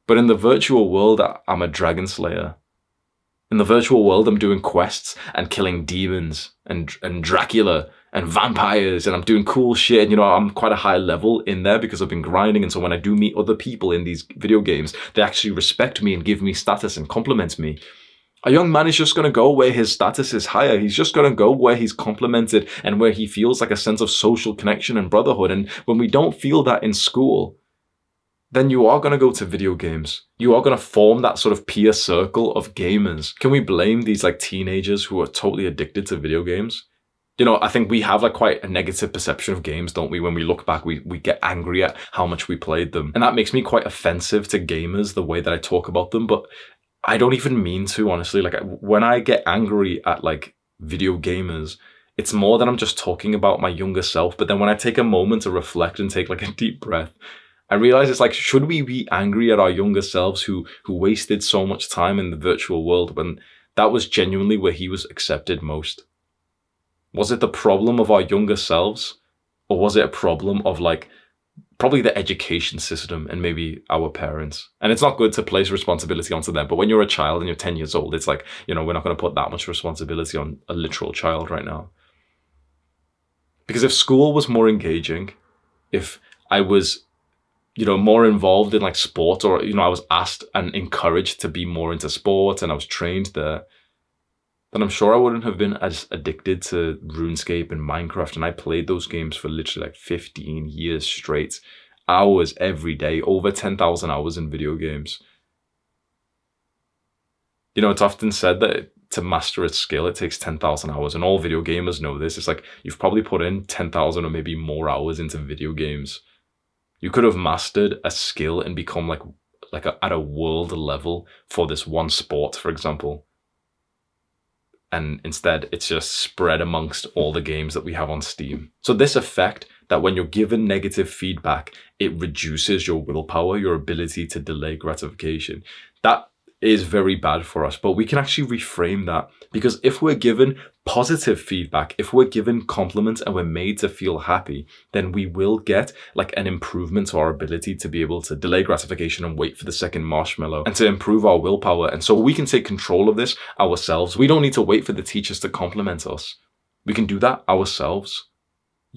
But in the virtual world, I'm a dragon slayer. In the virtual world, I'm doing quests and killing demons and Dracula and vampires, and I'm doing cool shit. And, I'm quite a high level in there because I've been grinding. And so when I do meet other people in these video games, they actually respect me and give me status and compliment me. A young man is just going to go where his status is higher. He's just going to go where he's complimented and where he feels like a sense of social connection and brotherhood. And when we don't feel that in school, then you are going to go to video games. You are going to form that sort of peer circle of gamers. Can we blame these teenagers who are totally addicted to video games? I think we have quite a negative perception of games, don't we? When we look back, we get angry at how much we played them. And that makes me quite offensive to gamers, the way that I talk about them. But I don't even mean to, honestly. When I get angry at video gamers, it's more that I'm just talking about my younger self. But then when I take a moment to reflect and take a deep breath, I realize it's should we be angry at our younger selves who wasted so much time in the virtual world when that was genuinely where he was accepted most? Was it the problem of our younger selves, or was it a problem of probably the education system and maybe our parents? And it's not good to place responsibility onto them, but when you're a child and you're 10 years old, it's we're not going to put that much responsibility on a literal child right now. Because if school was more engaging, if I was, more involved in sport, or, I was asked and encouraged to be more into sport and I was trained there, then I'm sure I wouldn't have been as addicted to RuneScape and Minecraft. And I played those games for literally 15 years straight. Hours every day, over 10,000 hours in video games. It's often said that to master a skill, it takes 10,000 hours. And all video gamers know this. It's you've probably put in 10,000 or maybe more hours into video games. You could have mastered a skill and become at a world level for this one sport, for example. And instead, it's just spread amongst all the games that we have on Steam. So this effect that when you're given negative feedback, it reduces your willpower, your ability to delay gratification. That is very bad for us, but we can actually reframe that, because if we're given positive feedback, if we're given compliments and we're made to feel happy, then we will get an improvement to our ability to be able to delay gratification and wait for the second marshmallow, and to improve our willpower. And so we can take control of this ourselves. We don't need to wait for the teachers to compliment us. We can do that ourselves.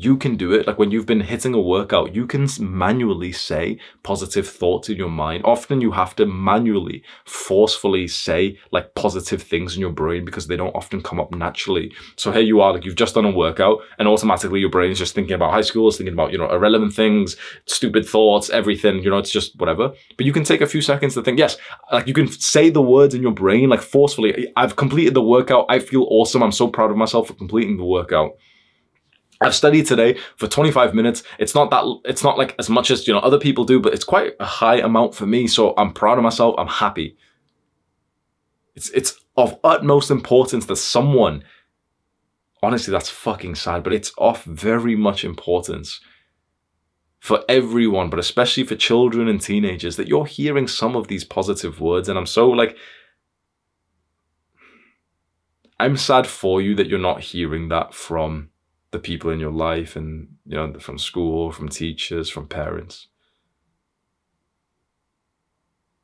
You can do it. When you've been hitting a workout, you can manually say positive thoughts in your mind. Often you have to manually, forcefully say positive things in your brain because they don't often come up naturally. So here you are, you've just done a workout and automatically your brain is just thinking about high school, it's thinking about, irrelevant things, stupid thoughts, everything, it's just whatever. But you can take a few seconds to think, yes, you can say the words in your brain, forcefully. I've completed the workout. I feel awesome. I'm so proud of myself for completing the workout. I've studied today for 25 minutes. It's not as much as, other people do, but it's quite a high amount for me. So I'm proud of myself. I'm happy. It's of utmost importance that someone, honestly, that's fucking sad, but it's of very much importance for everyone, but especially for children and teenagers, that you're hearing some of these positive words. And I'm so I'm sad for you that you're not hearing that from the people in your life, and from school, from teachers, from parents.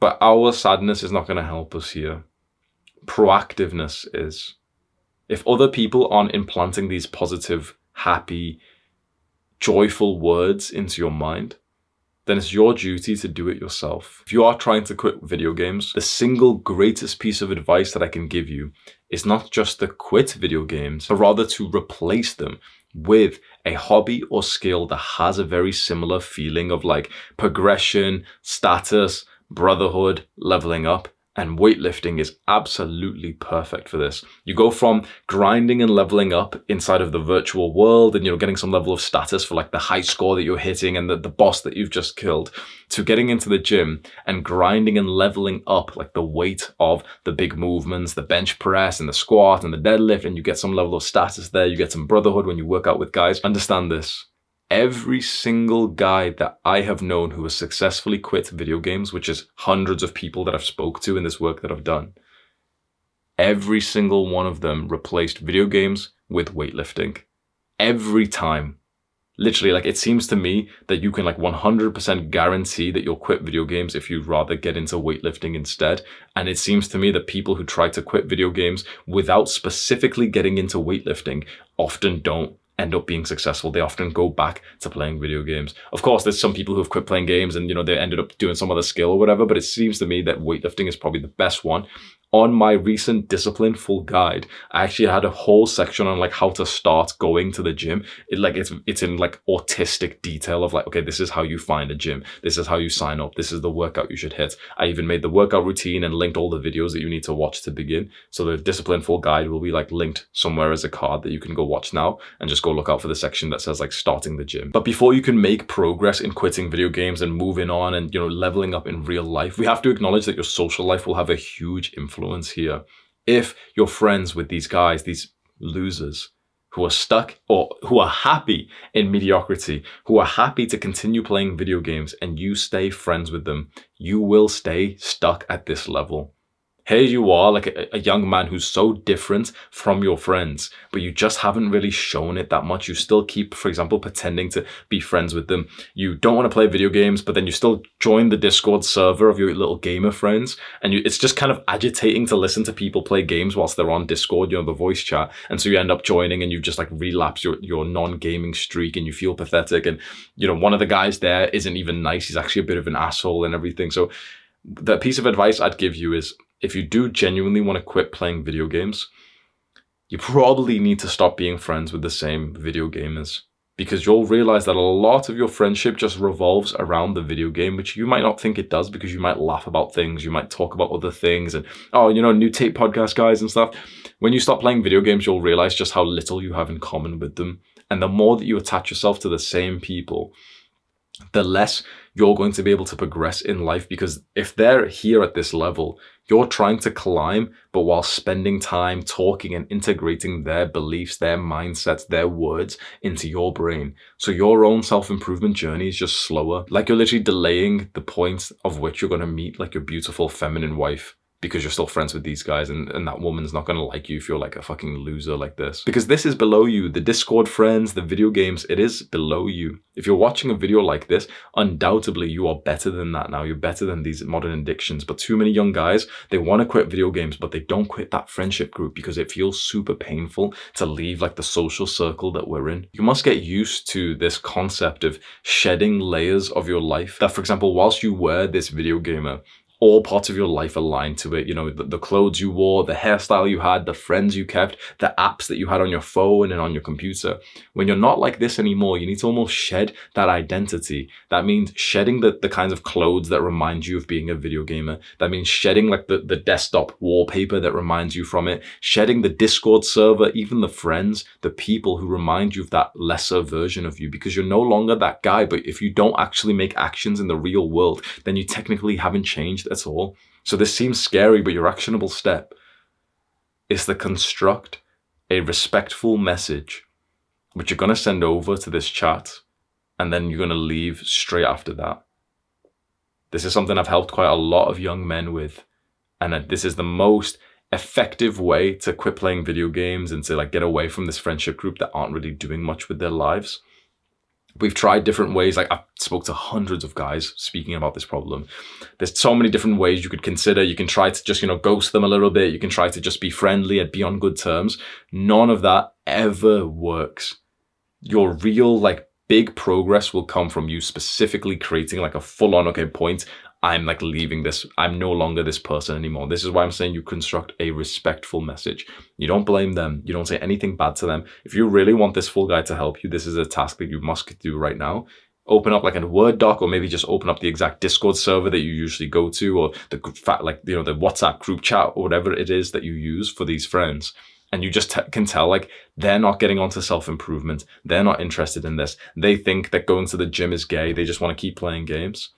But our sadness is not going to help us here. Proactiveness is. If other people aren't implanting these positive, happy, joyful words into your mind, then it's your duty to do it yourself. If you are trying to quit video games, the single greatest piece of advice that I can give you is not just to quit video games, but rather to replace them with a hobby or skill that has a very similar feeling of progression, status, brotherhood, leveling up. And weightlifting is absolutely perfect for this. You go from grinding and leveling up inside of the virtual world and, getting some level of status for like the high score that you're hitting and the boss that you've just killed, to getting into the gym and grinding and leveling up like the weight of the big movements, the bench press and the squat and the deadlift, and you get some level of status there. You get some brotherhood when you work out with guys. Understand this. Every single guy that I have known who has successfully quit video games, which is hundreds of people that I've spoke to in this work that I've done, every single one of them replaced video games with weightlifting. Every time. Literally, like, it seems to me that you can like 100% guarantee that you'll quit video games if you'd rather get into weightlifting instead. And it seems to me that people who try to quit video games without specifically getting into weightlifting often don't end up being successful. They often go back to playing video games. Of course, there's some people who have quit playing games and, they ended up doing some other skill or whatever, but it seems to me that weightlifting is probably the best one. On my recent discipline full guide, I actually had a whole section on like how to start going to the gym. It's in like autistic detail of like, okay, this is how you find a gym. This is how you sign up. This is the workout you should hit. I even made the workout routine and linked all the videos that you need to watch to begin. So the discipline full guide will be like linked somewhere as a card that you can go watch now, and just go look out for the section that says like starting the gym. But before you can make progress in quitting video games and moving on and, leveling up in real life, we have to acknowledge that your social life will have a huge influence here. If you're friends with these guys, these losers who are stuck or who are happy in mediocrity, who are happy to continue playing video games, and you stay friends with them, you will stay stuck at this level. Here you are, like a young man who's so different from your friends, but you just haven't really shown it that much. You still keep, for example, pretending to be friends with them. You don't want to play video games, but then you still join the Discord server of your little gamer friends. And it's just kind of agitating to listen to people play games whilst they're on Discord, the voice chat. And so you end up joining and you've just like relapsed your non-gaming streak, and you feel pathetic. And, one of the guys there isn't even nice. He's actually a bit of an asshole and everything. So the piece of advice I'd give you is, if you do genuinely want to quit playing video games, you probably need to stop being friends with the same video gamers, because you'll realize that a lot of your friendship just revolves around the video game, which you might not think it does, because you might laugh about things, you might talk about other things, and, new tape podcast guys and stuff. When you stop playing video games, you'll realize just how little you have in common with them. And the more that you attach yourself to the same people, the less you're going to be able to progress in life, because if they're here at this level, you're trying to climb, but while spending time talking and integrating their beliefs, their mindsets, their words into your brain. So your own self-improvement journey is just slower. Like, you're literally delaying the point of which you're going to meet like your beautiful feminine wife, because you're still friends with these guys, and that woman's not going to like you if you're like a fucking loser like this. Because this is below you. The Discord friends, the video games, it is below you. If you're watching a video like this, undoubtedly you are better than that now. You're better than these modern addictions. But too many young guys, they want to quit video games, but they don't quit that friendship group because it feels super painful to leave like the social circle that we're in. You must get used to this concept of shedding layers of your life. That, for example, whilst you wear this video gamer, all parts of your life aligned to it. The clothes you wore, the hairstyle you had, the friends you kept, the apps that you had on your phone and on your computer. When you're not like this anymore, you need to almost shed that identity. That means shedding the kinds of clothes that remind you of being a video gamer. That means shedding like the desktop wallpaper that reminds you from it, shedding the Discord server, even the friends, the people who remind you of that lesser version of you, because you're no longer that guy. But if you don't actually make actions in the real world, then you technically haven't changed at all. So this seems scary, but your actionable step is to construct a respectful message, which you're going to send over to this chat, and then you're going to leave straight after that. This is something I've helped quite a lot of young men with, and this is the most effective way to quit playing video games and to like get away from this friendship group that aren't really doing much with their lives. We've tried different ways. Like, I spoke to hundreds of guys speaking about this problem. There's so many different ways you could consider. You can try to just, ghost them a little bit. You can try to just be friendly and be on good terms. None of that ever works. Your real, like, big progress will come from you specifically creating like a full-on, okay, point. I'm like leaving this. I'm no longer this person anymore. This is why I'm saying you construct a respectful message. You don't blame them. You don't say anything bad to them. If you really want this full guide to help you, this is a task that you must do right now. open up like a Word doc, or maybe just open up the exact Discord server that you usually go to, or the the WhatsApp group chat, or whatever it is that you use for these friends. And you just can tell, like, they're not getting onto self-improvement. They're not interested in this. They think that going to the gym is gay. They just want to keep playing games.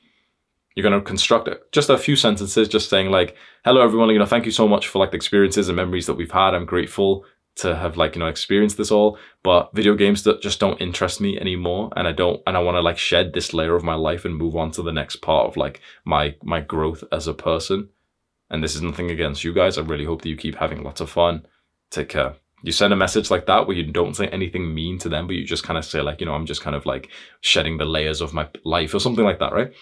You're going to construct just a few sentences just saying like, hello, everyone, thank you so much for like the experiences and memories that we've had. I'm grateful to have like, experienced this all, but video games that just don't interest me anymore. And I want to like shed this layer of my life and move on to the next part of like my growth as a person. And this is nothing against you guys. I really hope that you keep having lots of fun. Take care. You send a message like that where you don't say anything mean to them, but you just kind of say like, I'm just kind of like shedding the layers of my life or something like that, right?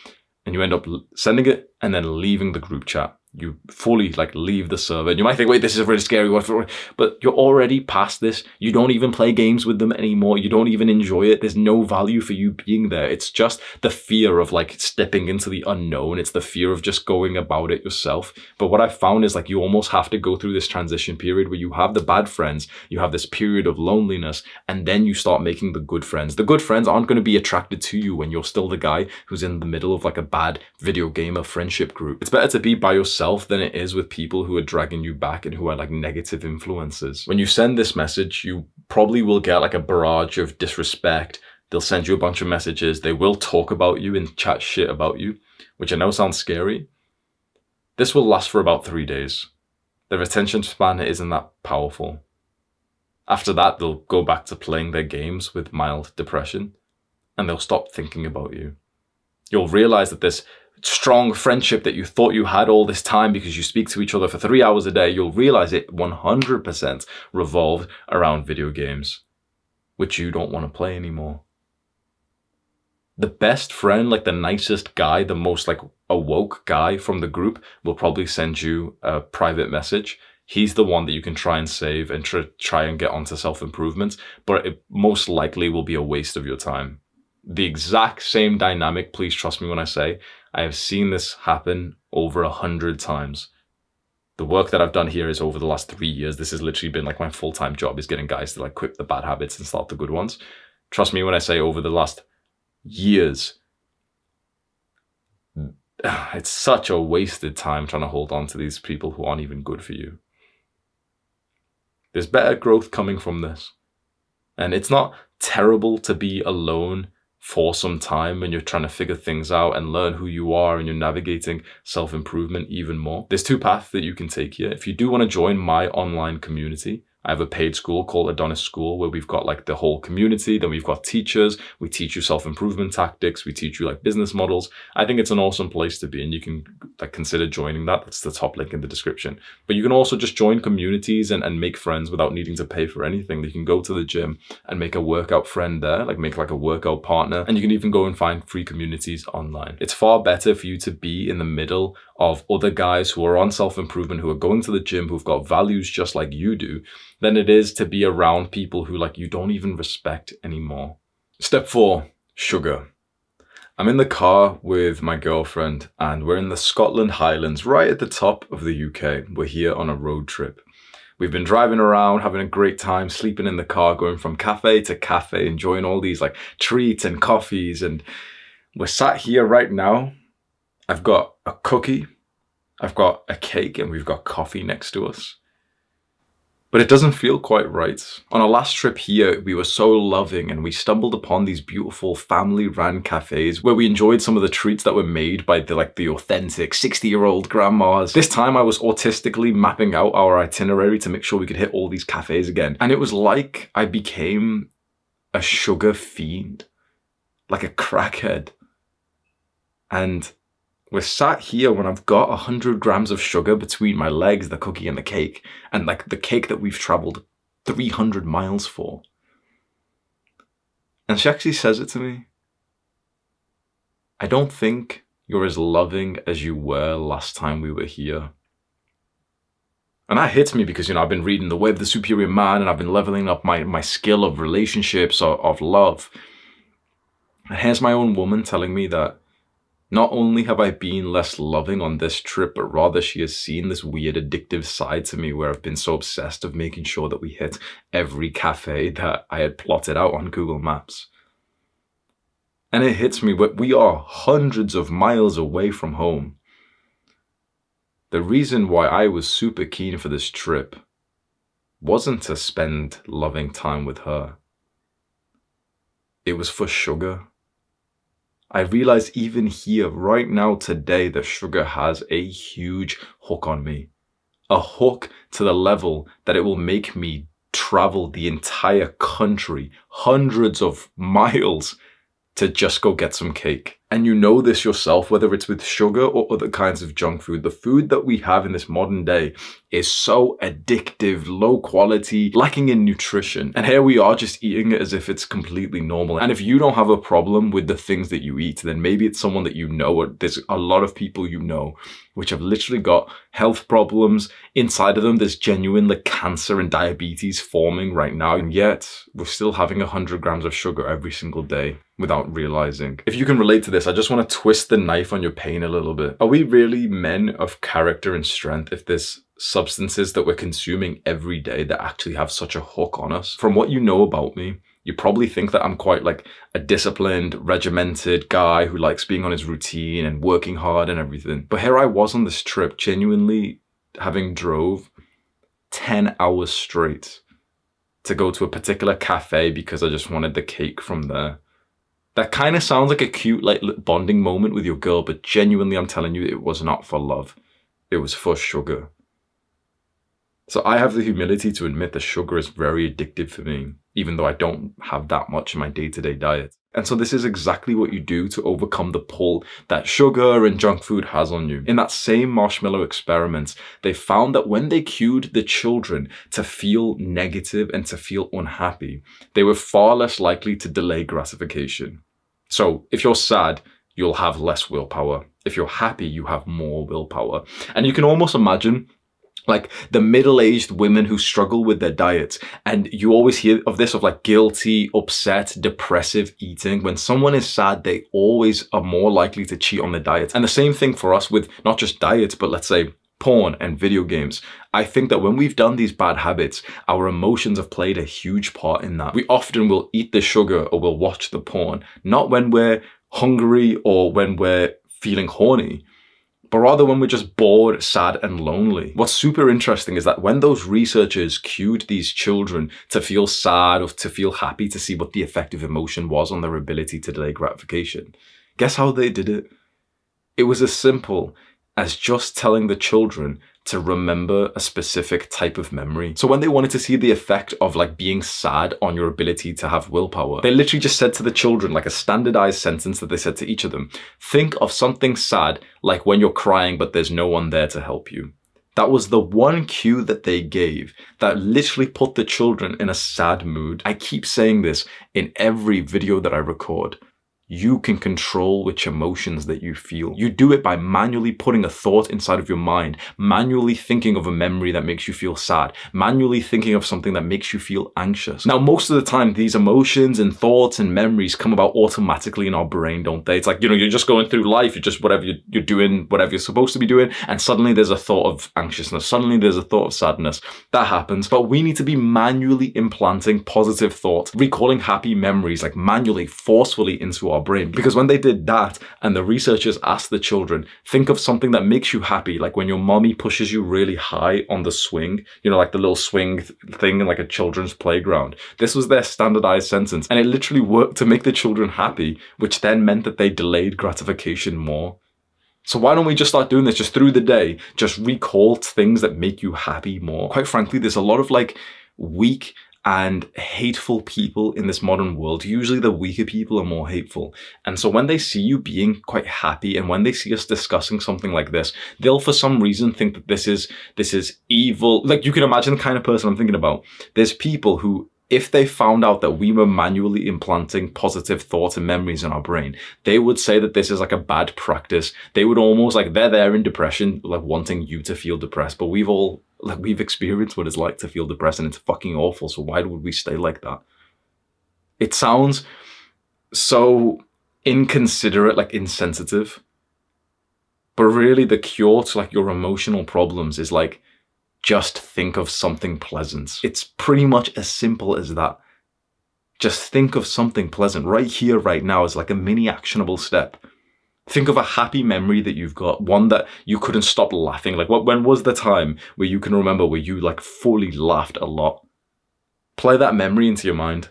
And you end up sending it and then leaving the group chat. You fully like leave the server. And you might think, wait, this is a really scary one, but you're already past this. You don't even play games with them anymore. You don't even enjoy it. There's no value for you being there. It's just the fear of like stepping into the unknown. It's the fear of just going about it yourself. But what I've found is like you almost have to go through this transition period where you have the bad friends, you have this period of loneliness, and then you start making the good friends. The good friends aren't going to be attracted to you when you're still the guy who's in the middle of like a bad video gamer friendship group. It's better to be by yourself than it is with people who are dragging you back and who are like negative influences. When you send this message, you probably will get like a barrage of disrespect. They'll send you a bunch of messages. They will talk about you and chat shit about you, which I know sounds scary. This will last for about 3 days. Their attention span isn't that powerful. After that, they'll go back to playing their games with mild depression, and they'll stop thinking about you. You'll realize that this strong friendship that you thought you had all this time because you speak to each other for 3 hours a day, you'll realize it 100% revolved around video games, which you don't want to play anymore. The best friend, like the nicest guy, the most like awoke guy from the group will probably send you a private message. He's the one that you can try and save and try and get onto self-improvement, but it most likely will be a waste of your time. The exact same dynamic, please trust me when I say, I have seen this happen over 100 times. The work that I've done here is over the last 3 years. This has literally been like my full-time job, is getting guys to like quit the bad habits and start the good ones. Trust me when I say over the last years, it's such a wasted time trying to hold on to these people who aren't even good for you. There's better growth coming from this. And it's not terrible to be alone for some time when you're trying to figure things out and learn who you are and you're navigating self-improvement even more. There's 2 paths that you can take here. If you do want to join my online community, I have a paid school called Adonis School where we've got like the whole community. Then we've got teachers. We teach you self-improvement tactics. We teach you like business models. I think it's an awesome place to be, and you can like consider joining that. That's the top link in the description. But you can also just join communities and make friends without needing to pay for anything. You can go to the gym and make a workout friend there, like make like a workout partner. And you can even go and find free communities online. It's far better for you to be in the middle of other guys who are on self-improvement, who are going to the gym, who've got values just like you do, than it is to be around people who like you don't even respect anymore. Step 4, sugar. I'm in the car with my girlfriend and we're in the Scotland Highlands, right at the top of the UK. We're here on a road trip. We've been driving around, having a great time, sleeping in the car, going from cafe to cafe, enjoying all these like treats and coffees. And we're sat here right now. I've got a cookie, I've got a cake, and we've got coffee next to us. But it doesn't feel quite right. On our last trip here, we were so loving and we stumbled upon these beautiful family-run cafes where we enjoyed some of the treats that were made by the authentic 60-year-old grandmas. This time I was autistically mapping out our itinerary to make sure we could hit all these cafes again. And it was like I became a sugar fiend, like a crackhead. And we're sat here when I've got 100 grams of sugar between my legs, the cookie and the cake, and like the cake that we've traveled 300 miles for. And she actually says it to me. I don't think you're as loving as you were last time we were here. And that hits me because, I've been reading The Way of the Superior Man and I've been leveling up my skill of relationships, of love. And here's my own woman telling me that not only have I been less loving on this trip, but rather she has seen this weird addictive side to me where I've been so obsessed of making sure that we hit every cafe that I had plotted out on Google Maps. And it hits me, we are hundreds of miles away from home. The reason why I was super keen for this trip wasn't to spend loving time with her. It was for sugar. I realize even here, right now, today, that sugar has a huge hook on me. A hook to the level that it will make me travel the entire country, hundreds of miles, to just go get some cake. And you know this yourself, whether it's with sugar or other kinds of junk food. The food that we have in this modern day is so addictive, low quality, lacking in nutrition. And here we are just eating it as if it's completely normal. And if you don't have a problem with the things that you eat, then maybe it's someone that you know, or there's a lot of people you know which have literally got health problems. Inside of them, there's genuine cancer and diabetes forming right now. And yet we're still having 100 grams of sugar every single day without realizing. If you can relate to this, I just want to twist the knife on your pain a little bit. Are we really men of character and strength if there's substances that we're consuming every day that actually have such a hook on us? From what you know about me, you probably think that I'm quite a disciplined, regimented guy who likes being on his routine and working hard and everything. But here I was on this trip, genuinely having drove 10 hours straight to go to a particular cafe because I just wanted the cake from there. That kind of sounds like a cute bonding moment with your girl, but genuinely I'm telling you, it was not for love. It was for sugar. So I have the humility to admit that sugar is very addictive for me, even though I don't have that much in my day-to-day diet. And so this is exactly what you do to overcome the pull that sugar and junk food has on you. In that same marshmallow experiment, they found that when they cued the children to feel negative and to feel unhappy, they were far less likely to delay gratification. So if you're sad, you'll have less willpower. If you're happy, you have more willpower. And you can almost imagine the middle-aged women who struggle with their diets. And you always hear of this, of guilty, upset, depressive eating. When someone is sad, they always are more likely to cheat on their diet. And the same thing for us with not just diets, but let's say porn and video games. I think that when we've done these bad habits, our emotions have played a huge part in that. We often will eat the sugar or we'll watch the porn, not when we're hungry or when we're feeling horny, but rather when we're just bored, sad, and lonely. What's super interesting is that when those researchers cued these children to feel sad or to feel happy, to see what the effective emotion was on their ability to delay gratification, guess how they did it? It was as simple as just telling the children to remember a specific type of memory. So when they wanted to see the effect of being sad on your ability to have willpower, they literally just said to the children, a standardized sentence that they said to each of them, think of something sad, like when you're crying but there's no one there to help you. That was the one cue that they gave that literally put the children in a sad mood. I keep saying this in every video that I record. You can control which emotions that you feel. You do it by manually putting a thought inside of your mind, manually thinking of a memory that makes you feel sad, manually thinking of something that makes you feel anxious. Now, most of the time, these emotions and thoughts and memories come about automatically in our brain, don't they? It's you're just going through life, you're just you're doing whatever you're supposed to be doing, and suddenly there's a thought of anxiousness, suddenly there's a thought of sadness. That happens, but we need to be manually implanting positive thoughts, recalling happy memories, manually, forcefully into our brain. Because when they did that and the researchers asked the children, think of something that makes you happy, like when your mommy pushes you really high on the swing, the little swing thing in a children's playground. This was their standardized sentence, and it literally worked to make the children happy, which then meant that they delayed gratification more. So why don't we just start doing this just through the day? Just recall things that make you happy more. Quite frankly, there's a lot of weak and hateful people in this modern world. Usually the weaker people are more hateful. And so when they see you being quite happy and when they see us discussing something like this, they'll for some reason think that this is evil. You can imagine the kind of person I'm thinking about. There's people who, if they found out that we were manually implanting positive thoughts and memories in our brain, they would say that this is a bad practice. They would almost they're there in depression, wanting you to feel depressed. But we've experienced what it's like to feel depressed, and it's fucking awful. So why would we stay like that? It sounds so inconsiderate, insensitive. But really the cure to your emotional problems is just think of something pleasant. It's pretty much as simple as that. Just think of something pleasant right here, right now, as like a mini actionable step. Think of a happy memory that you've got, one that you couldn't stop laughing. Like, when was the time where you can remember where you like fully laughed a lot? Play that memory into your mind.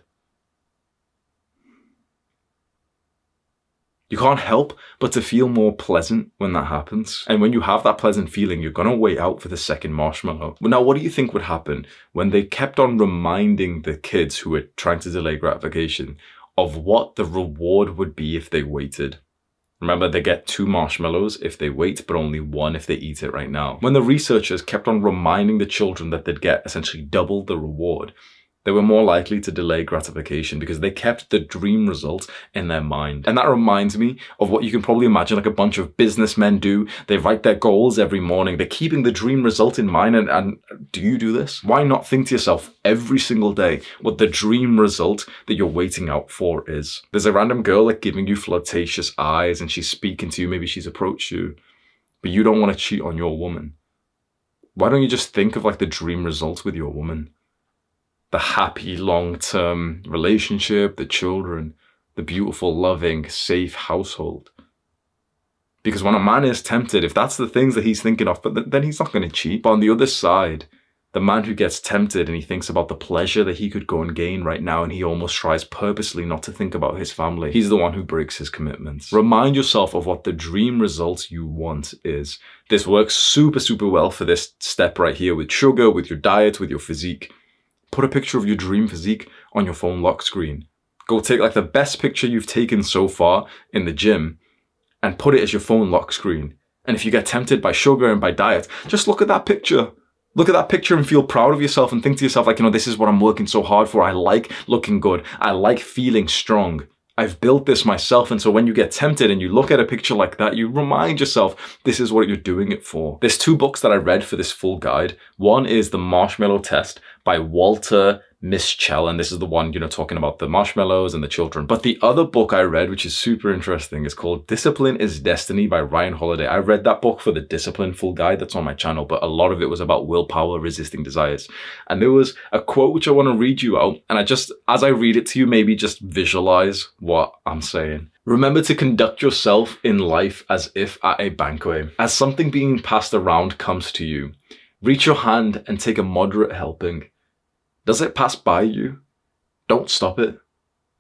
You can't help but to feel more pleasant when that happens. And when you have that pleasant feeling, you're going to wait out for the second marshmallow. Now, what do you think would happen when they kept on reminding the kids who were trying to delay gratification of what the reward would be if they waited? Remember, they get 2 marshmallows if they wait, but only 1 if they eat it right now. When the researchers kept on reminding the children that they'd get essentially double the reward, they were more likely to delay gratification because they kept the dream result in their mind. And that reminds me of what you can probably imagine like a bunch of businessmen do. They write their goals every morning. They're keeping the dream result in mind. And do you do this? Why not think to yourself every single day what the dream result that you're waiting out for is? There's a random girl like giving you flirtatious eyes and she's speaking to you. Maybe she's approached you, but you don't want to cheat on your woman. Why don't you just think of like the dream result with your woman? The happy long-term relationship, the children, the beautiful, loving, safe household. Because when a man is tempted, if that's the things that he's thinking of, but then he's not going to cheat. But on the other side, the man who gets tempted and he thinks about the pleasure that he could go and gain right now, and he almost tries purposely not to think about his family, he's the one who breaks his commitments. Remind yourself of what the dream result you want is. This works super, super well for this step right here with sugar, with your diet, with your physique. Put a picture of your dream physique on your phone lock screen. Go take like the best picture you've taken so far in the gym and put it as your phone lock screen. And if you get tempted by sugar and by diet, just look at that picture. Look at that picture and feel proud of yourself and think to yourself like, this is what I'm working so hard for. I like looking good. I like feeling strong. I've built this myself. And so when you get tempted and you look at a picture like that, you remind yourself, this is what you're doing it for. There's 2 books that I read for this full guide. One is The Marshmallow Test by Walter Mischel, and this is the one, talking about the marshmallows and the children. But the other book I read, which is super interesting, is called Discipline is Destiny by Ryan Holiday. I read that book for the Discipline full guide that's on my channel, but a lot of it was about willpower, resisting desires. And there was a quote which I want to read you out, and as I read it to you, maybe just visualize what I'm saying. Remember to conduct yourself in life as if at a banquet. As something being passed around comes to you, reach your hand and take a moderate helping. Does it pass by you? Don't stop it.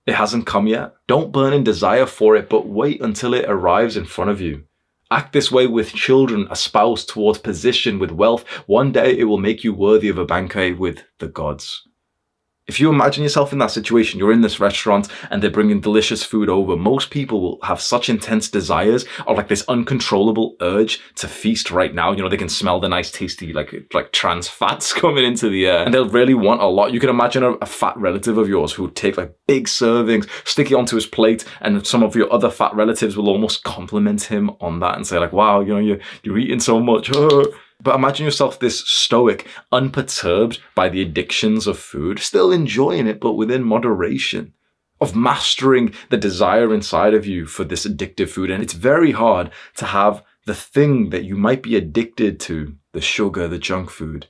It hasn't come yet. Don't burn in desire for it, but wait until it arrives in front of you. Act this way with children, a spouse, towards position, with wealth. One day it will make you worthy of a banquet with the gods. If you imagine yourself in that situation, you're in this restaurant and they're bringing delicious food over. Most people will have such intense desires or like this uncontrollable urge to feast right now. They can smell the nice tasty like trans fats coming into the air and they'll really want a lot. You can imagine a fat relative of yours who would take like big servings, stick it onto his plate, and some of your other fat relatives will almost compliment him on that and say like, wow, you're eating so much. But imagine yourself this stoic, unperturbed by the addictions of food, still enjoying it, but within moderation, of mastering the desire inside of you for this addictive food. And it's very hard to have the thing that you might be addicted to, the sugar, the junk food,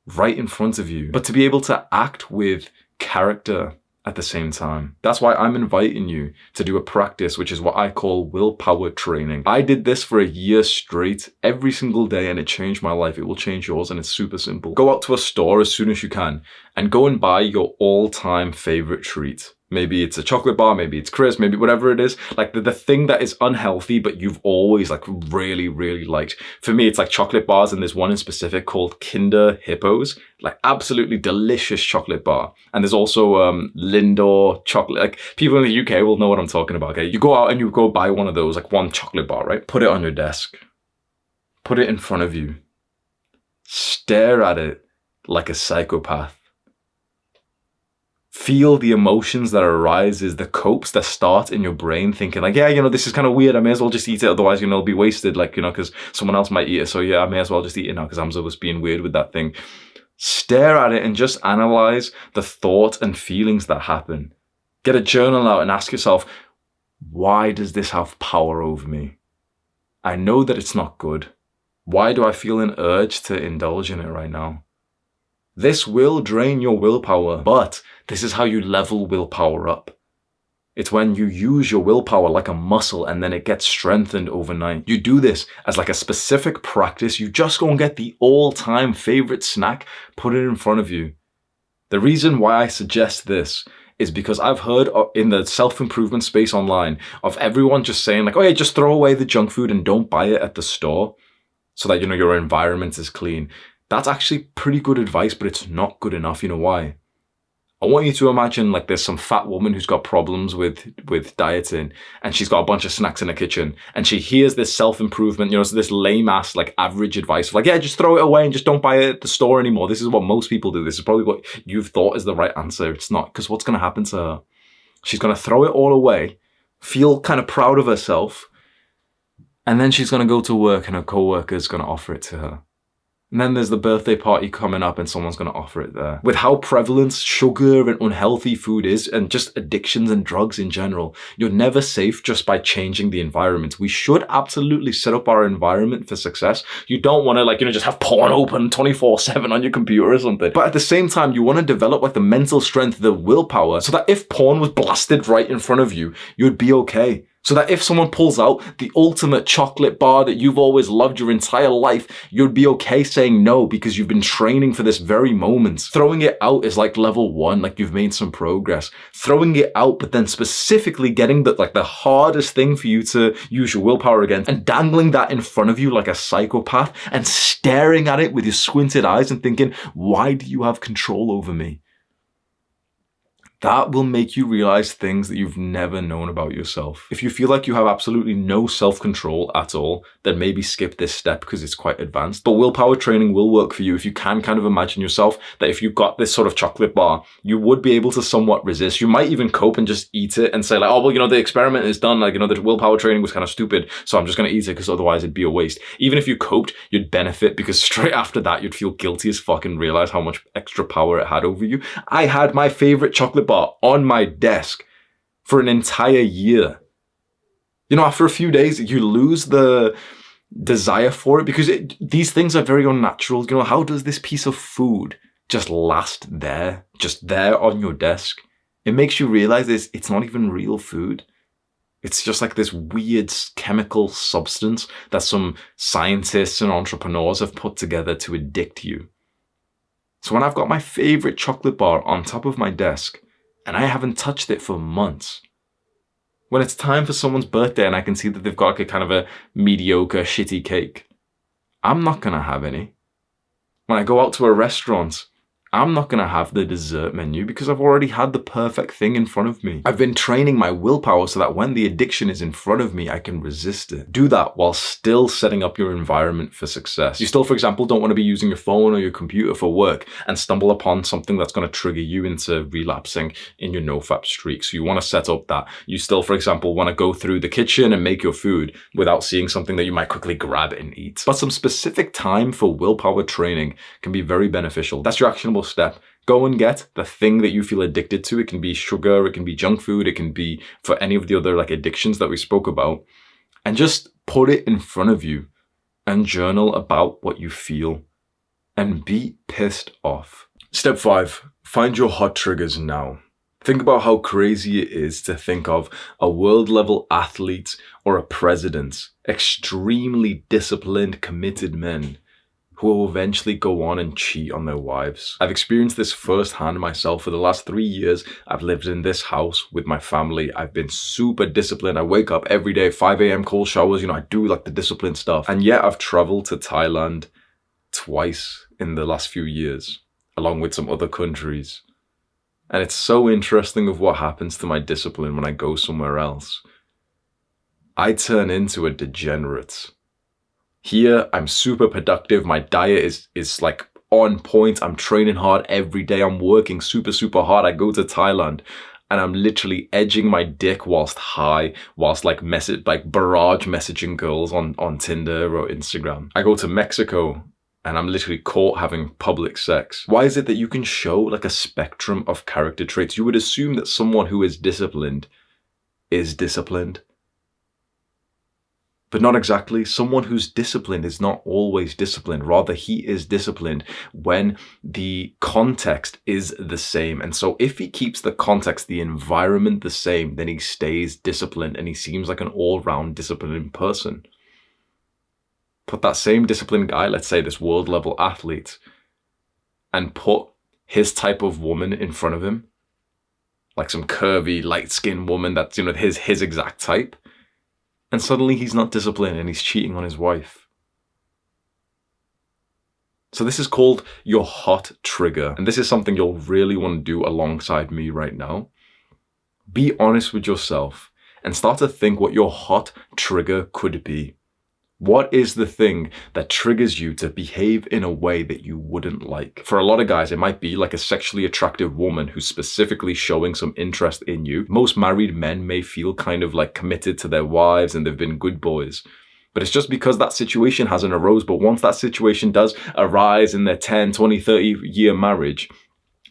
right in front of you, but to be able to act with character at the same time. That's why I'm inviting you to do a practice, which is what I call willpower training. I did this for a year straight, every single day, and it changed my life. It will change yours, and it's super simple. Go out to a store as soon as you can and go and buy your all-time favorite treat. Maybe it's a chocolate bar, maybe it's crisp, maybe whatever it is. Like the thing that is unhealthy, but you've always like really, really liked. For me, it's like chocolate bars, and there's one in specific called Kinder Hippos, like absolutely delicious chocolate bar. And there's also Lindor chocolate. Like people in the UK will know what I'm talking about. Okay, you go out and you go buy one of those, like one chocolate bar, right? Put it on your desk. Put it in front of you. Stare at it like a psychopath. Feel the emotions that arises, the copes that start in your brain thinking like, yeah, this is kind of weird. I may as well just eat it. Otherwise, it'll be wasted. Like, because someone else might eat it. So yeah, I may as well just eat it now because Hamza was being weird with that thing. Stare at it and just analyze the thought and feelings that happen. Get a journal out and ask yourself, why does this have power over me? I know that it's not good. Why do I feel an urge to indulge in it right now? This will drain your willpower, but this is how you level willpower up. It's when you use your willpower like a muscle and then it gets strengthened overnight. You do this as like a specific practice. You just go and get the all-time favorite snack, put it in front of you. The reason why I suggest this is because I've heard in the self-improvement space online of everyone just saying like, oh yeah, just throw away the junk food and don't buy it at the store so that, your environment is clean. That's actually pretty good advice, but it's not good enough. You know why? I want you to imagine like there's some fat woman who's got problems with dieting and she's got a bunch of snacks in her kitchen and she hears this self-improvement, so this lame ass like average advice of like, yeah, just throw it away and just don't buy it at the store anymore. This is what most people do. This is probably what you've thought is the right answer. It's not, because what's going to happen to her? She's going to throw it all away, feel kind of proud of herself, and then she's going to go to work and her co-worker's going to offer it to her. And then there's the birthday party coming up and someone's going to offer it there. With how prevalent sugar and unhealthy food is and just addictions and drugs in general, you're never safe just by changing the environment. We should absolutely set up our environment for success. You don't want to just have porn open 24/7 on your computer or something. But at the same time, you want to develop like the mental strength, the willpower, so that if porn was blasted right in front of you, you'd be okay. So that if someone pulls out the ultimate chocolate bar that you've always loved your entire life, you'd be okay saying no because you've been training for this very moment. Throwing it out is like level 1, like you've made some progress. Throwing it out, but then specifically getting the hardest thing for you to use your willpower against and dangling that in front of you like a psychopath and staring at it with your squinted eyes and thinking, why do you have control over me? That will make you realize things that you've never known about yourself. If you feel like you have absolutely no self-control at all, then maybe skip this step because it's quite advanced. But willpower training will work for you if you can kind of imagine yourself that if you've got this sort of chocolate bar, you would be able to somewhat resist. You might even cope and just eat it and say like, oh, well, the experiment is done. The willpower training was kind of stupid, so I'm just going to eat it because otherwise it'd be a waste. Even if you coped, you'd benefit because straight after that, you'd feel guilty as fuck and realize how much extra power it had over you. I had my favorite chocolate bar on my desk for an entire year. After a few days, you lose the desire for it because these things are very unnatural. How does this piece of food just last there, just there on your desk? It makes you realize it's not even real food. It's just like this weird chemical substance that some scientists and entrepreneurs have put together to addict you. So when I've got my favorite chocolate bar on top of my desk, and I haven't touched it for months, when it's time for someone's birthday and I can see that they've got like a kind of a mediocre, shitty cake, I'm not going to have any. When I go out to a restaurant, I'm not going to have the dessert menu because I've already had the perfect thing in front of me. I've been training my willpower so that when the addiction is in front of me, I can resist it. Do that while still setting up your environment for success. You still, for example, don't want to be using your phone or your computer for work and stumble upon something that's going to trigger you into relapsing in your nofap streak. So you want to set up that. You still, for example, want to go through the kitchen and make your food without seeing something that you might quickly grab and eat. But some specific time for willpower training can be very beneficial. That's your actionable step. Go and get the thing that you feel addicted to. It can be sugar, it can be junk food, it can be for any of the other addictions that we spoke about, and just put it in front of you and journal about what you feel and be pissed off. Step 5, find your hot triggers now. Think about how crazy it is to think of a world level athlete or a president, extremely disciplined, committed men who will eventually go on and cheat on their wives. I've experienced this firsthand myself. For the last 3 years, I've lived in this house with my family. I've been super disciplined. I wake up every day, 5 a.m. cold showers. I do the disciplined stuff. And yet I've traveled to Thailand twice in the last few years, along with some other countries. And it's so interesting of what happens to my discipline when I go somewhere else. I turn into a degenerate. Here, I'm super productive. My diet is on point. I'm training hard every day. I'm working super, super hard. I go to Thailand and I'm literally edging my dick whilst high, whilst barrage messaging girls on Tinder or Instagram. I go to Mexico and I'm literally caught having public sex. Why is it that you can show a spectrum of character traits? You would assume that someone who is disciplined is disciplined. But not exactly. Someone who's disciplined is not always disciplined. Rather, he is disciplined when the context is the same. And so if he keeps the context, the environment the same, then he stays disciplined and he seems like an all-round disciplined person. Put that same disciplined guy, let's say this world level athlete, and put his type of woman in front of him, like some curvy, light-skinned woman that's, his exact type. And suddenly he's not disciplined and he's cheating on his wife. So this is called your hot trigger. And this is something you'll really want to do alongside me right now. Be honest with yourself and start to think what your hot trigger could be. What is the thing that triggers you to behave in a way that you wouldn't like? For a lot of guys, it might be like a sexually attractive woman who's specifically showing some interest in you. Most married men may feel kind of like committed to their wives and they've been good boys. But it's just because that situation hasn't arose. But once that situation does arise in their 10, 20, 30-year marriage,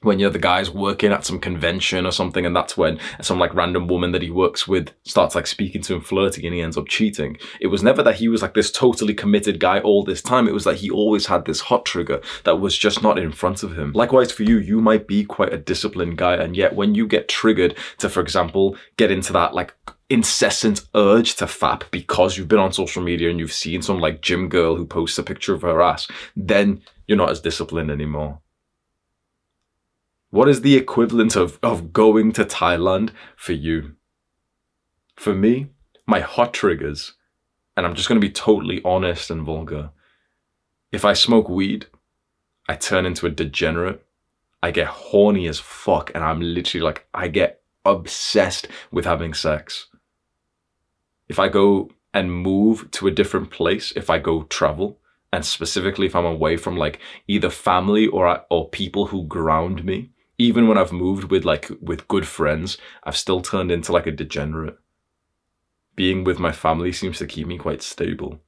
when the guy's working at some convention or something, and that's when some like random woman that he works with starts like speaking to him, flirting, and he ends up cheating. It was never that he was like this totally committed guy all this time. It was that he always had this hot trigger that was just not in front of him. Likewise for you, you might be quite a disciplined guy, and yet when you get triggered to, for example, get into that like incessant urge to fap because you've been on social media and you've seen some like gym girl who posts a picture of her ass, then you're not as disciplined anymore. What is the equivalent of going to Thailand for you? For me, my hot triggers, and I'm just going to be totally honest and vulgar. If I smoke weed, I turn into a degenerate. I get horny as fuck, and I'm literally like, I get obsessed with having sex. If I go and move to a different place, if I go travel, and specifically if I'm away from like either family or people who ground me, even when I've moved with good friends, I've still turned into like a degenerate. Being with my family seems to keep me quite stable,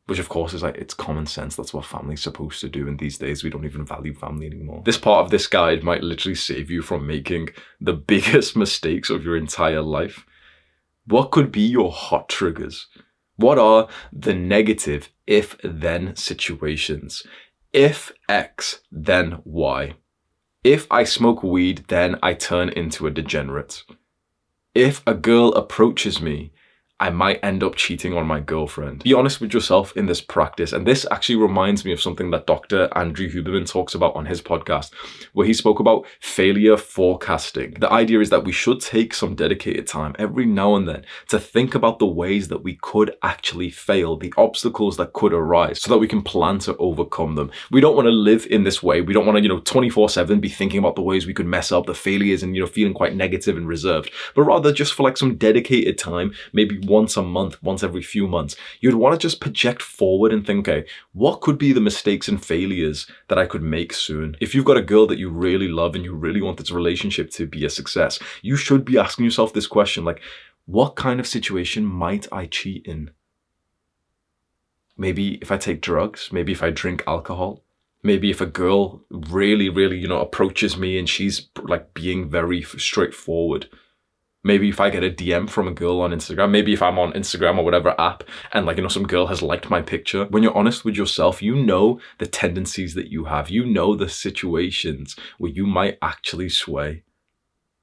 which of course is like, it's common sense. That's what family's supposed to do. And these days we don't even value family anymore. This part of this guide might literally save you from making the biggest mistakes of your entire life. What could be your hot triggers? What are the negative if-then situations? If X, then Y. If I smoke weed, then I turn into a degenerate. If a girl approaches me, I might end up cheating on my girlfriend. Be honest with yourself in this practice. And this actually reminds me of something that Dr. Andrew Huberman talks about on his podcast, where he spoke about failure forecasting. The idea is that we should take some dedicated time every now and then to think about the ways that we could actually fail, the obstacles that could arise, so that we can plan to overcome them. We don't want to live in this way. We don't want to, 24/7 be thinking about the ways we could mess up, the failures, and, feeling quite negative and reserved, but rather just for like some dedicated time, maybe once a month, once every few months, you'd want to just project forward and think, okay, what could be the mistakes and failures that I could make soon? If you've got a girl that you really love and you really want this relationship to be a success, you should be asking yourself this question, like, what kind of situation might I cheat in? Maybe if I take drugs, maybe if I drink alcohol, maybe if a girl really, approaches me and she's like being very straightforward. Maybe if I get a DM from a girl on Instagram, maybe if I'm on Instagram or whatever app and some girl has liked my picture. When you're honest with yourself, you know the tendencies that you have. You know the situations where you might actually sway.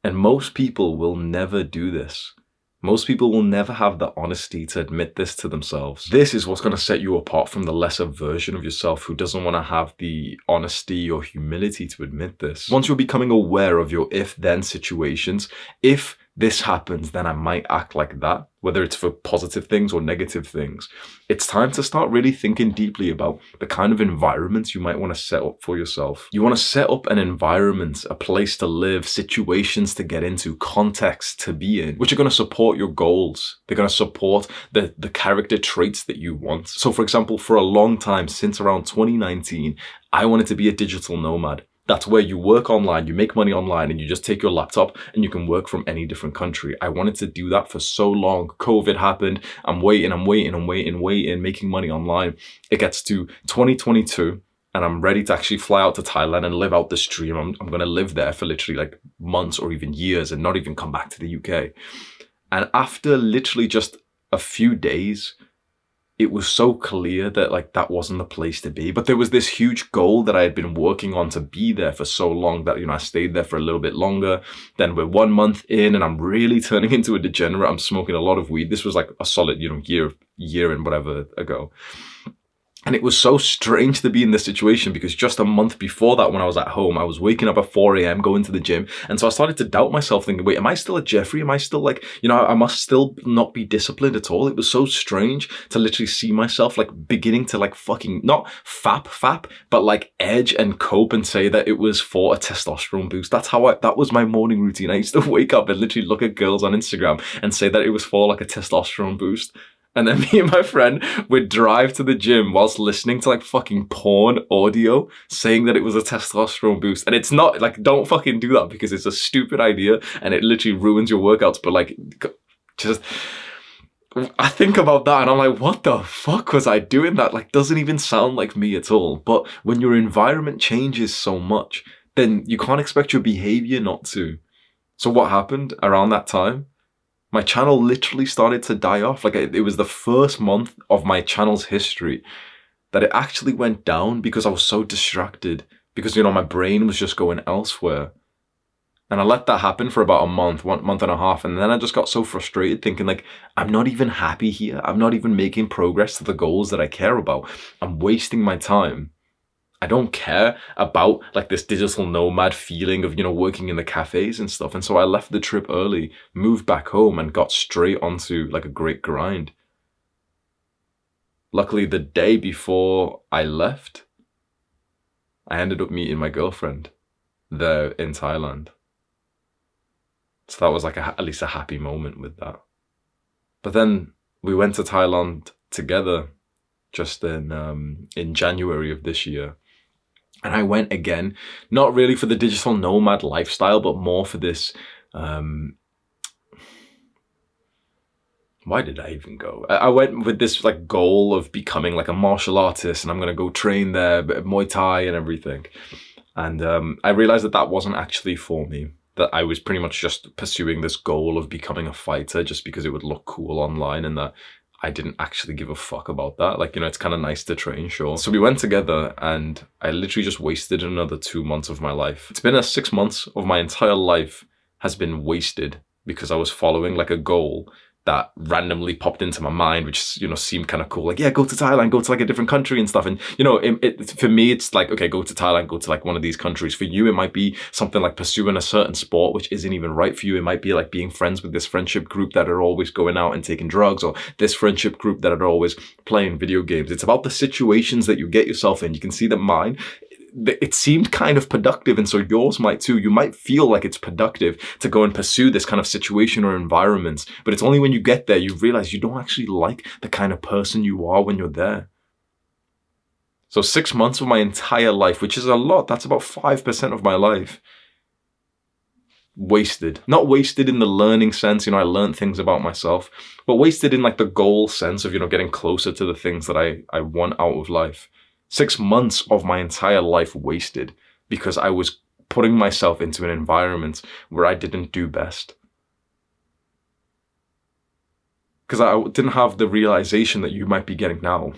And most people will never do this. Most people will never have the honesty to admit this to themselves. This is what's going to set you apart from the lesser version of yourself who doesn't want to have the honesty or humility to admit this. Once you're becoming aware of your if-then situations, if this happens, then I might act like that, whether it's for positive things or negative things. It's time to start really thinking deeply about the kind of environments you might want to set up for yourself. You want to set up an environment, a place to live, situations to get into, context to be in, which are going to support your goals. They're going to support the character traits that you want. So for example, for a long time, since around 2019, I wanted to be a digital nomad. That's where you work online, you make money online, and you just take your laptop and you can work from any different country. I wanted to do that for so long. COVID happened. I'm waiting, making money online. It gets to 2022 and I'm ready to actually fly out to Thailand and live out this dream. I'm going to live there for literally like months or even years and not even come back to the UK. And after literally just a few days, it was so clear that like that wasn't the place to be. But there was this huge goal that I had been working on to be there for so long that, I stayed there for a little bit longer. Then we're 1 month in and I'm really turning into a degenerate. I'm smoking a lot of weed. This was like a solid, year and whatever ago. And it was so strange to be in this situation because just a month before that, when I was at home, I was waking up at 4 a.m. going to the gym. And so I started to doubt myself thinking, wait, am I still a Jeffrey? Am I still like, I must still not be disciplined at all. It was so strange to literally see myself like beginning to like fucking not fap, but like edge and cope and say that it was for a testosterone boost. That was my morning routine. I used to wake up and literally look at girls on Instagram and say that it was for like a testosterone boost. And then me and my friend would drive to the gym whilst listening to like fucking porn audio saying that it was a testosterone boost. And it's not, like, don't fucking do that because it's a stupid idea and it literally ruins your workouts. But like, just, I think about that and I'm like, what the fuck was I doing that? Like, doesn't even sound like me at all. But when your environment changes so much, then you can't expect your behavior not to. So what happened around that time? My channel literally started to die off. Like it was the first month of my channel's history that it actually went down because I was so distracted because, my brain was just going elsewhere. And I let that happen for about 1 month and a half. And then I just got so frustrated thinking like, I'm not even happy here. I'm not even making progress to the goals that I care about. I'm wasting my time. I don't care about like this digital nomad feeling of, working in the cafes and stuff. And so I left the trip early, moved back home and got straight onto like a great grind. Luckily, the day before I left, I ended up meeting my girlfriend there in Thailand. So that was like at least a happy moment with that. But then we went to Thailand together just in January of this year. And I went again, not really for the digital nomad lifestyle, but more for this, why did I even go? I went with this like goal of becoming like a martial artist and I'm going to go train there, Muay Thai and everything. And I realized that wasn't actually for me, that I was pretty much just pursuing this goal of becoming a fighter just because it would look cool online and that I didn't actually give a fuck about that. Like, it's kind of nice to train, sure. So we went together and I literally just wasted another 2 months of my life. It's been 6 months of my entire life has been wasted because I was following like a goal that randomly popped into my mind, which, seemed kind of cool. Like, yeah, go to Thailand, go to like a different country and stuff. And, for me, it's like, okay, go to Thailand, go to like one of these countries. For you, it might be something like pursuing a certain sport, which isn't even right for you. It might be like being friends with this friendship group that are always going out and taking drugs, or this friendship group that are always playing video games. It's about the situations that you get yourself in. You can see that mine, it seemed kind of productive, and so yours might too. You might feel like it's productive to go and pursue this kind of situation or environments, but it's only when you get there you realize you don't actually like the kind of person you are when you're there. So 6 months of my entire life, which is a lot, that's about 5% of my life, wasted. Not wasted in the learning sense, I learned things about myself, but wasted in like the goal sense of, getting closer to the things that I want out of life. 6 months of my entire life wasted because I was putting myself into an environment where I didn't do best. Because I didn't have the realization that you might be getting now,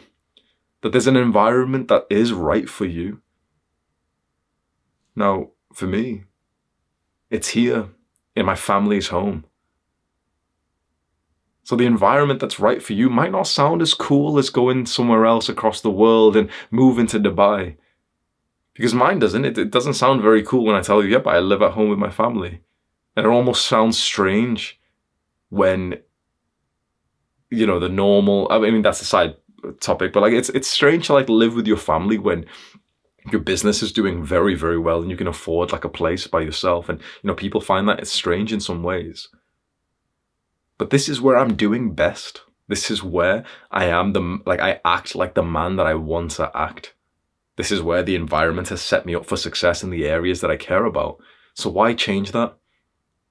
that there's an environment that is right for you. Now, for me, it's here in my family's home. So the environment that's right for you might not sound as cool as going somewhere else across the world and moving to Dubai. Because mine doesn't. It doesn't sound very cool when I tell you, yep, I live at home with my family. And it almost sounds strange when, the normal, I mean, that's a side topic, but like it's strange to like live with your family when your business is doing very, very well and you can afford like a place by yourself. And, people find that it's strange in some ways. But this is where I'm doing best. This is where I am I act like the man that I want to act. This is where the environment has set me up for success in the areas that I care about. So why change that?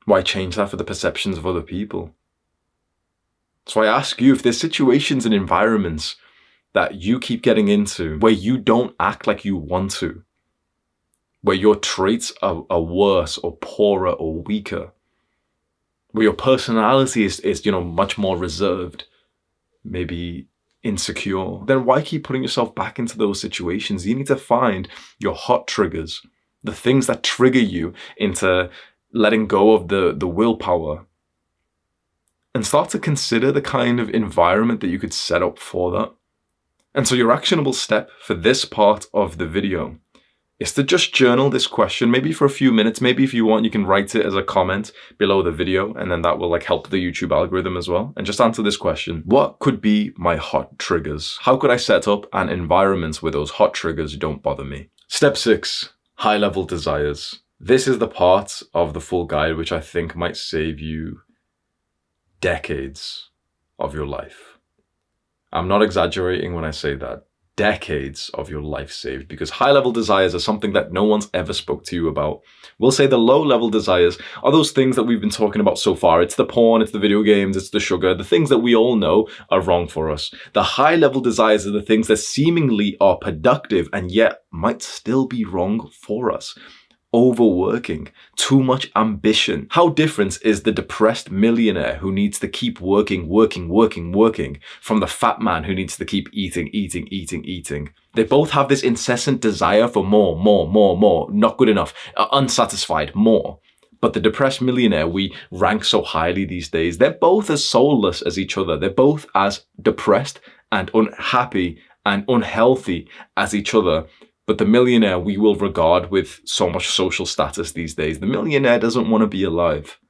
Why change that for the perceptions of other people? So I ask you, if there's situations and environments that you keep getting into where you don't act like you want to, where your traits are worse or poorer or weaker, where your personality is much more reserved, maybe insecure, then why keep putting yourself back into those situations? You need to find your hot triggers, the things that trigger you into letting go of the willpower, and start to consider the kind of environment that you could set up for that. And so your actionable step for this part of the video is to just journal this question, maybe for a few minutes. Maybe if you want, you can write it as a comment below the video, and then that will help the YouTube algorithm as well. And just answer this question: what could be my hot triggers? How could I set up an environment where those hot triggers don't bother me? Step 6, high-level desires. This is the part of the full guide which I think might save you decades of your life. I'm not exaggerating when I say that. Decades of your life saved, because high-level desires are something that no one's ever spoke to you about. We'll say the low-level desires are those things that we've been talking about so far. It's the porn, it's the video games, it's the sugar, the things that we all know are wrong for us. The high-level desires are the things that seemingly are productive and yet might still be wrong for us. Overworking, too much ambition. How different is the depressed millionaire who needs to keep working from the fat man who needs to keep eating? They both have this incessant desire for more, not good enough, unsatisfied, more. But the depressed millionaire we rank so highly these days, they're both as soulless as each other. They're both as depressed and unhappy and unhealthy as each other. But the millionaire we will regard with so much social status these days, the millionaire doesn't want to be alive.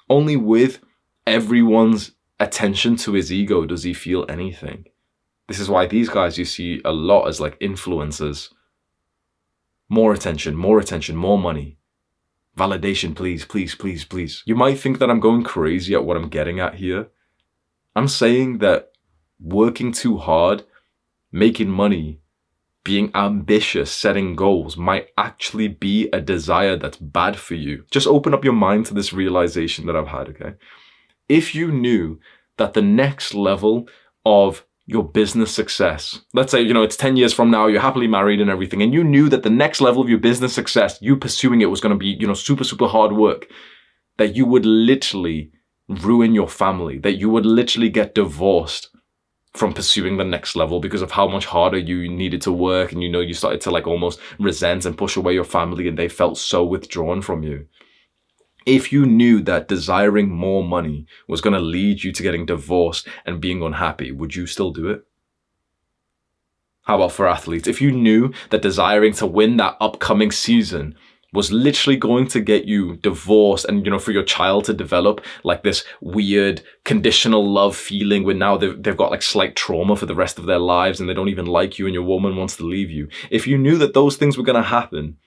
Only with everyone's attention to his ego does he feel anything. This is why these guys you see a lot as influencers. More attention, more money. Validation, please. You might think that I'm going crazy at what I'm getting at here. I'm saying that working too hard, making money, being ambitious, setting goals might actually be a desire that's bad for you. Just open up your mind to this realization that I've had, okay? If you knew that the next level of your business success, let's say, it's 10 years from now, you're happily married and everything, and you knew that the next level of your business success, you pursuing it was going to be, super hard work, that you would literally ruin your family, that you would literally get divorced from pursuing the next level because of how much harder you needed to work, and you started to almost resent and push away your family, and they felt so withdrawn from you. If you knew that desiring more money was going to lead you to getting divorced and being unhappy, would you still do it? How about for athletes? If you knew that desiring to win that upcoming season was literally going to get you divorced and, for your child to develop this weird conditional love feeling where now they've got slight trauma for the rest of their lives and they don't even like you and your woman wants to leave you. If you knew that those things were going to happen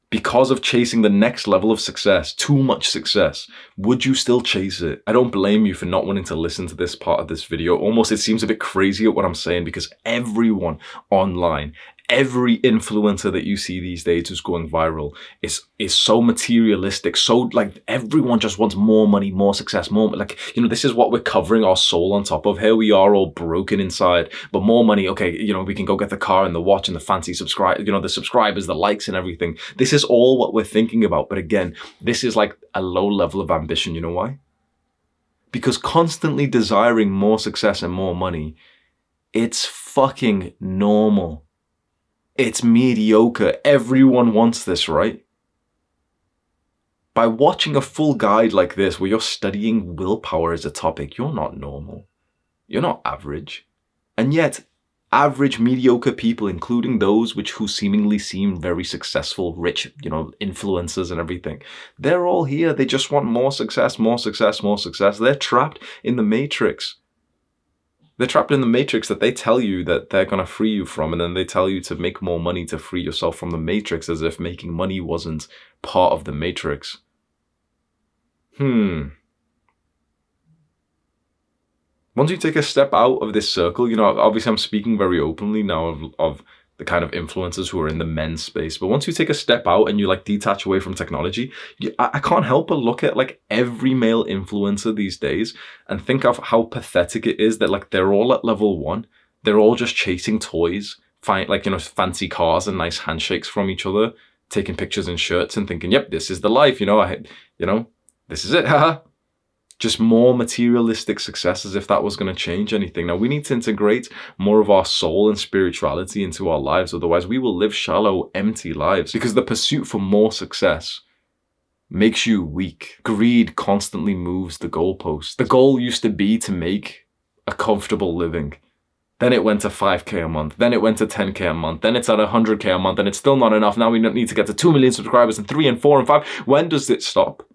because of chasing the next level of success, too much success, would you still chase it? I don't blame you for not wanting to listen to this part of this video. Almost it seems a bit crazy at what I'm saying because everyone online, every influencer that you see these days who's going viral is so materialistic. So everyone just wants more money, more success, more this is what we're covering our soul on top of. Here we are all broken inside, but more money. Okay, we can go get the car and the watch and the fancy the subscribers, the likes and everything. This is all what we're thinking about. But again, this is a low level of ambition. You know why? Because constantly desiring more success and more money, it's fucking normal. It's mediocre. Everyone wants this, right? By watching a full guide like this, where you're studying willpower as a topic, you're not normal. You're not average. And yet, average, mediocre people, including those who seemingly seem very successful, rich, influencers and everything, they're all here. They just want more success. They're trapped in the matrix. They're trapped in the matrix that they tell you that they're going to free you from, and then they tell you to make more money to free yourself from the matrix, as if making money wasn't part of the matrix. Once you take a step out of this circle, obviously I'm speaking very openly now of the kind of influencers who are in the men's space. But once you take a step out and you detach away from technology, I can't help but look at every male influencer these days and think of how pathetic it is that they're all at level 1. They're all just chasing toys, fancy cars and nice handshakes from each other, taking pictures in shirts and thinking, yep, this is the life, this is it, haha. Just more materialistic success, as if that was going to change anything. Now, we need to integrate more of our soul and spirituality into our lives. Otherwise, we will live shallow, empty lives, because the pursuit for more success makes you weak. Greed constantly moves the goalpost. The goal used to be to make a comfortable living. Then it went to 5K a month. Then it went to 10K a month. Then it's at 100K a month, and it's still not enough. Now we need to get to 2 million subscribers and 3 and 4 and 5. When does it stop?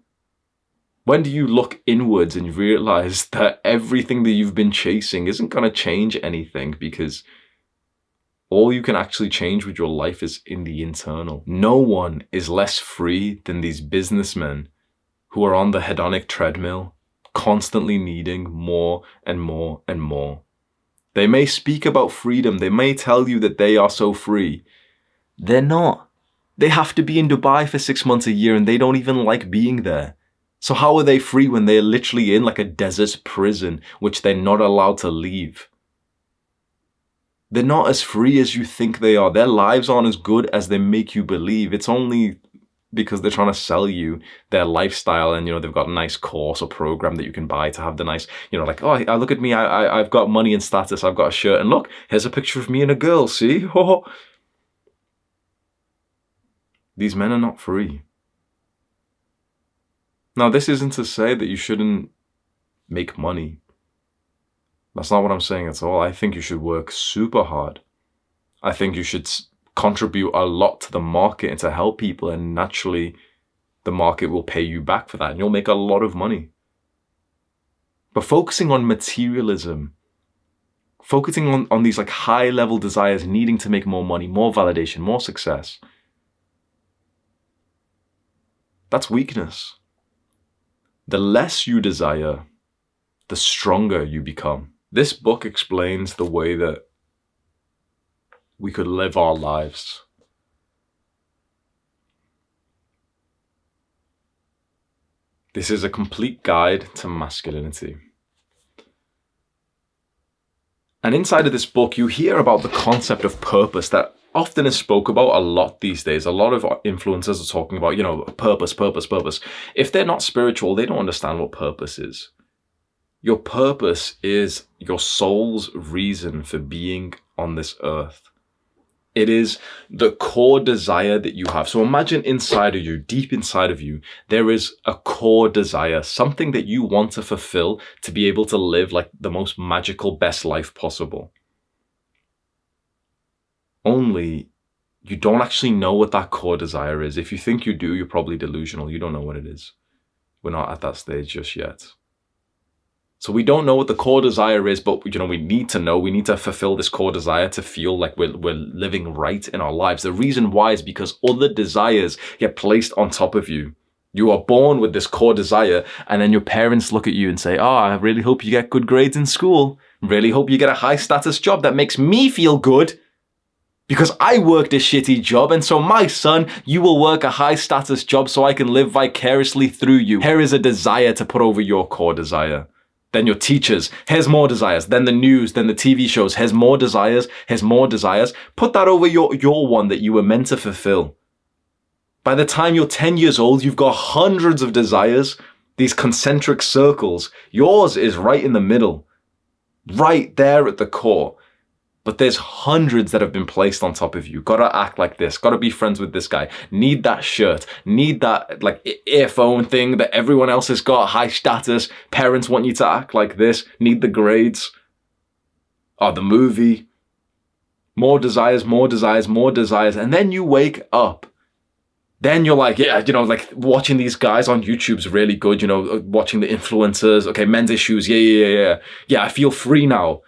When do you look inwards and realize that everything that you've been chasing isn't going to change anything, because all you can actually change with your life is in the internal? No one is less free than these businessmen who are on the hedonic treadmill, constantly needing more and more and more. They may speak about freedom. They may tell you that they are so free. They're not. They have to be in Dubai for 6 months a year, and they don't even like being there. So how are they free when they're literally in like a desert prison, which they're not allowed to leave? They're not as free as you think they are. Their lives aren't as good as they make you believe. It's only because they're trying to sell you their lifestyle, and they've got a nice course or program that you can buy to have the nice, like, oh, look at me, I've got money and status, I've got a shirt, and look, here's a picture of me and a girl, see? These men are not free. Now, this isn't to say that you shouldn't make money. That's not what I'm saying at all. I think you should work super hard. I think you should contribute a lot to the market and to help people, and naturally the market will pay you back for that, and you'll make a lot of money. But focusing on materialism, focusing on these like high level desires, needing to make more money, more validation, more success, that's weakness. The less you desire, the stronger you become. This book explains the way that we could live our lives. This is a complete guide to masculinity. And inside of this book, you hear about the concept of purpose that often is spoke about a lot these days. A lot of influencers are talking about, purpose, purpose, purpose. If they're not spiritual, they don't understand what purpose is. Your purpose is your soul's reason for being on this earth. It is the core desire that you have. So imagine inside of you, deep inside of you, there is a core desire, something that you want to fulfill to be able to live like the most magical, best life possible. Only you don't actually know what that core desire is. If you think you do, you're probably delusional. You don't know what it is. We're not at that stage just yet. So we don't know what the core desire is, but we need to know. We need to fulfill this core desire to feel like we're living right in our lives. The reason why is because other desires get placed on top of you. You are born with this core desire, and then your parents look at you and say, oh, I really hope you get good grades in school. Really hope you get a high status job that makes me feel good, because I worked a shitty job, and so my son, you will work a high status job so I can live vicariously through you. Here is a desire to put over your core desire. Then your teachers, here's more desires. Then the news, then the TV shows, here's more desires, here's more desires. Put that over your one that you were meant to fulfill. By the time you're 10 years old, you've got hundreds of desires, these concentric circles. Yours is right in the middle, right there at the core. But there's hundreds that have been placed on top of you. Gotta act like this. Gotta be friends with this guy. Need that shirt. Need that like earphone thing that everyone else has got. High status. Parents want you to act like this. Need the grades. Oh, the movie. More desires, more desires, more desires. And then you wake up. Then you're like, yeah, like watching these guys on YouTube's really good. Watching the influencers. Okay, men's issues. Yeah. Yeah, I feel free now.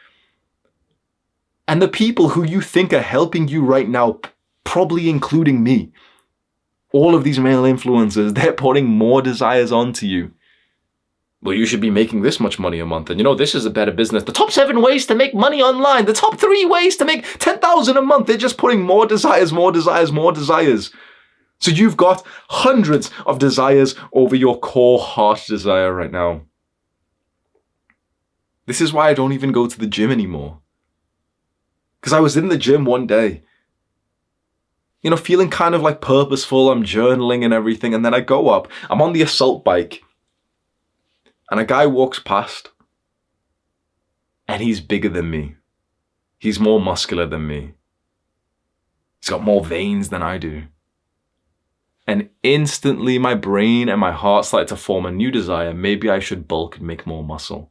And the people who you think are helping you right now, probably including me, all of these male influencers, they're putting more desires onto you. Well, you should be making this much money a month. And this is a better business. The top 7 ways to make money online. The top 3 ways to make 10,000 a month. They're just putting more desires, more desires, more desires. So you've got hundreds of desires over your core heart desire right now. This is why I don't even go to the gym anymore. Because I was in the gym one day, feeling kind of like purposeful. I'm journaling and everything. And then I go up, I'm on the assault bike. and a guy walks past and he's bigger than me. He's more muscular than me. He's got more veins than I do. And instantly my brain and my heart started to form a new desire. Maybe I should bulk and make more muscle.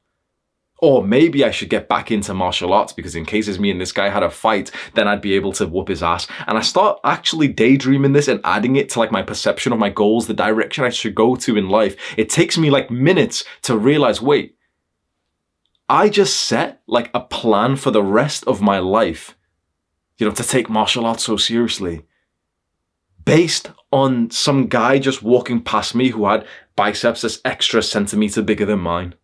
Or maybe I should get back into martial arts because in cases me and this guy had a fight, then I'd be able to whoop his ass. And I start actually daydreaming this and adding it to like my perception of my goals, the direction I should go to in life. It takes me like minutes to realize, wait, I just set like a plan for the rest of my life, to take martial arts so seriously, based on some guy just walking past me who had biceps that's extra centimeter bigger than mine.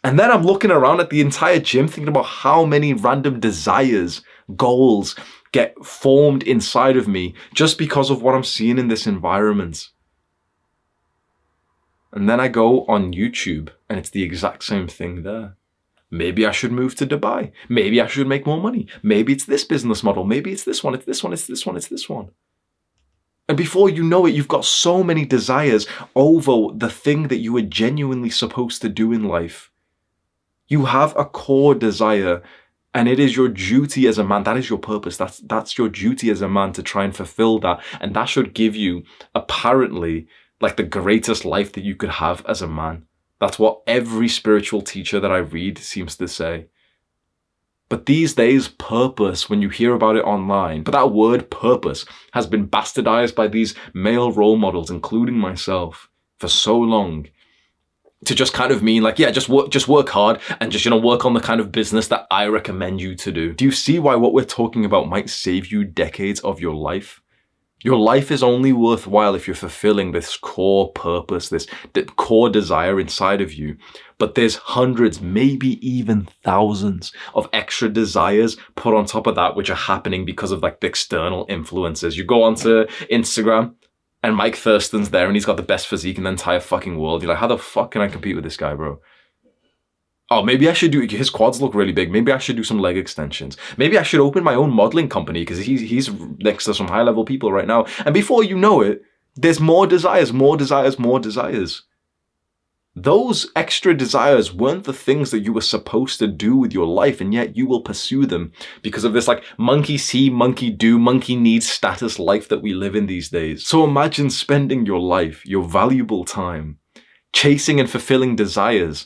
And then I'm looking around at the entire gym thinking about how many random desires, goals get formed inside of me just because of what I'm seeing in this environment. And then I go on YouTube and it's the exact same thing there. Maybe I should move to Dubai. Maybe I should make more money. Maybe it's this business model. Maybe it's this one. It's this one. It's this one. It's this one. And before you know it, you've got so many desires over the thing that you were genuinely supposed to do in life. You have a core desire, and it is your duty as a man. That is your purpose. That's your duty as a man to try and fulfill that. And that should give you, apparently, like the greatest life that you could have as a man. That's what every spiritual teacher that I read seems to say. But these days, purpose, when you hear about it online, but that word purpose has been bastardized by these male role models, including myself, for so long, to just kind of mean like, yeah, just work hard and just, work on the kind of business that I recommend you to do. Do you see why what we're talking about might save you decades of your life? Your life is only worthwhile if you're fulfilling this core purpose, this core desire inside of you. But there's hundreds, maybe even thousands of extra desires put on top of that, which are happening because of like the external influences. You go onto Instagram and Mike Thurston's there and he's got the best physique in the entire fucking world. You're like, how the fuck can I compete with this guy, bro? Oh, maybe I should do, his quads look really big. Maybe I should do some leg extensions. Maybe I should open my own modeling company because he's next to some high level people right now. And before you know it, there's more desires, more desires, more desires. Those extra desires weren't the things that you were supposed to do with your life, and yet you will pursue them because of this like monkey see, monkey do, monkey needs status life that we live in these days. So imagine spending your life, your valuable time, chasing and fulfilling desires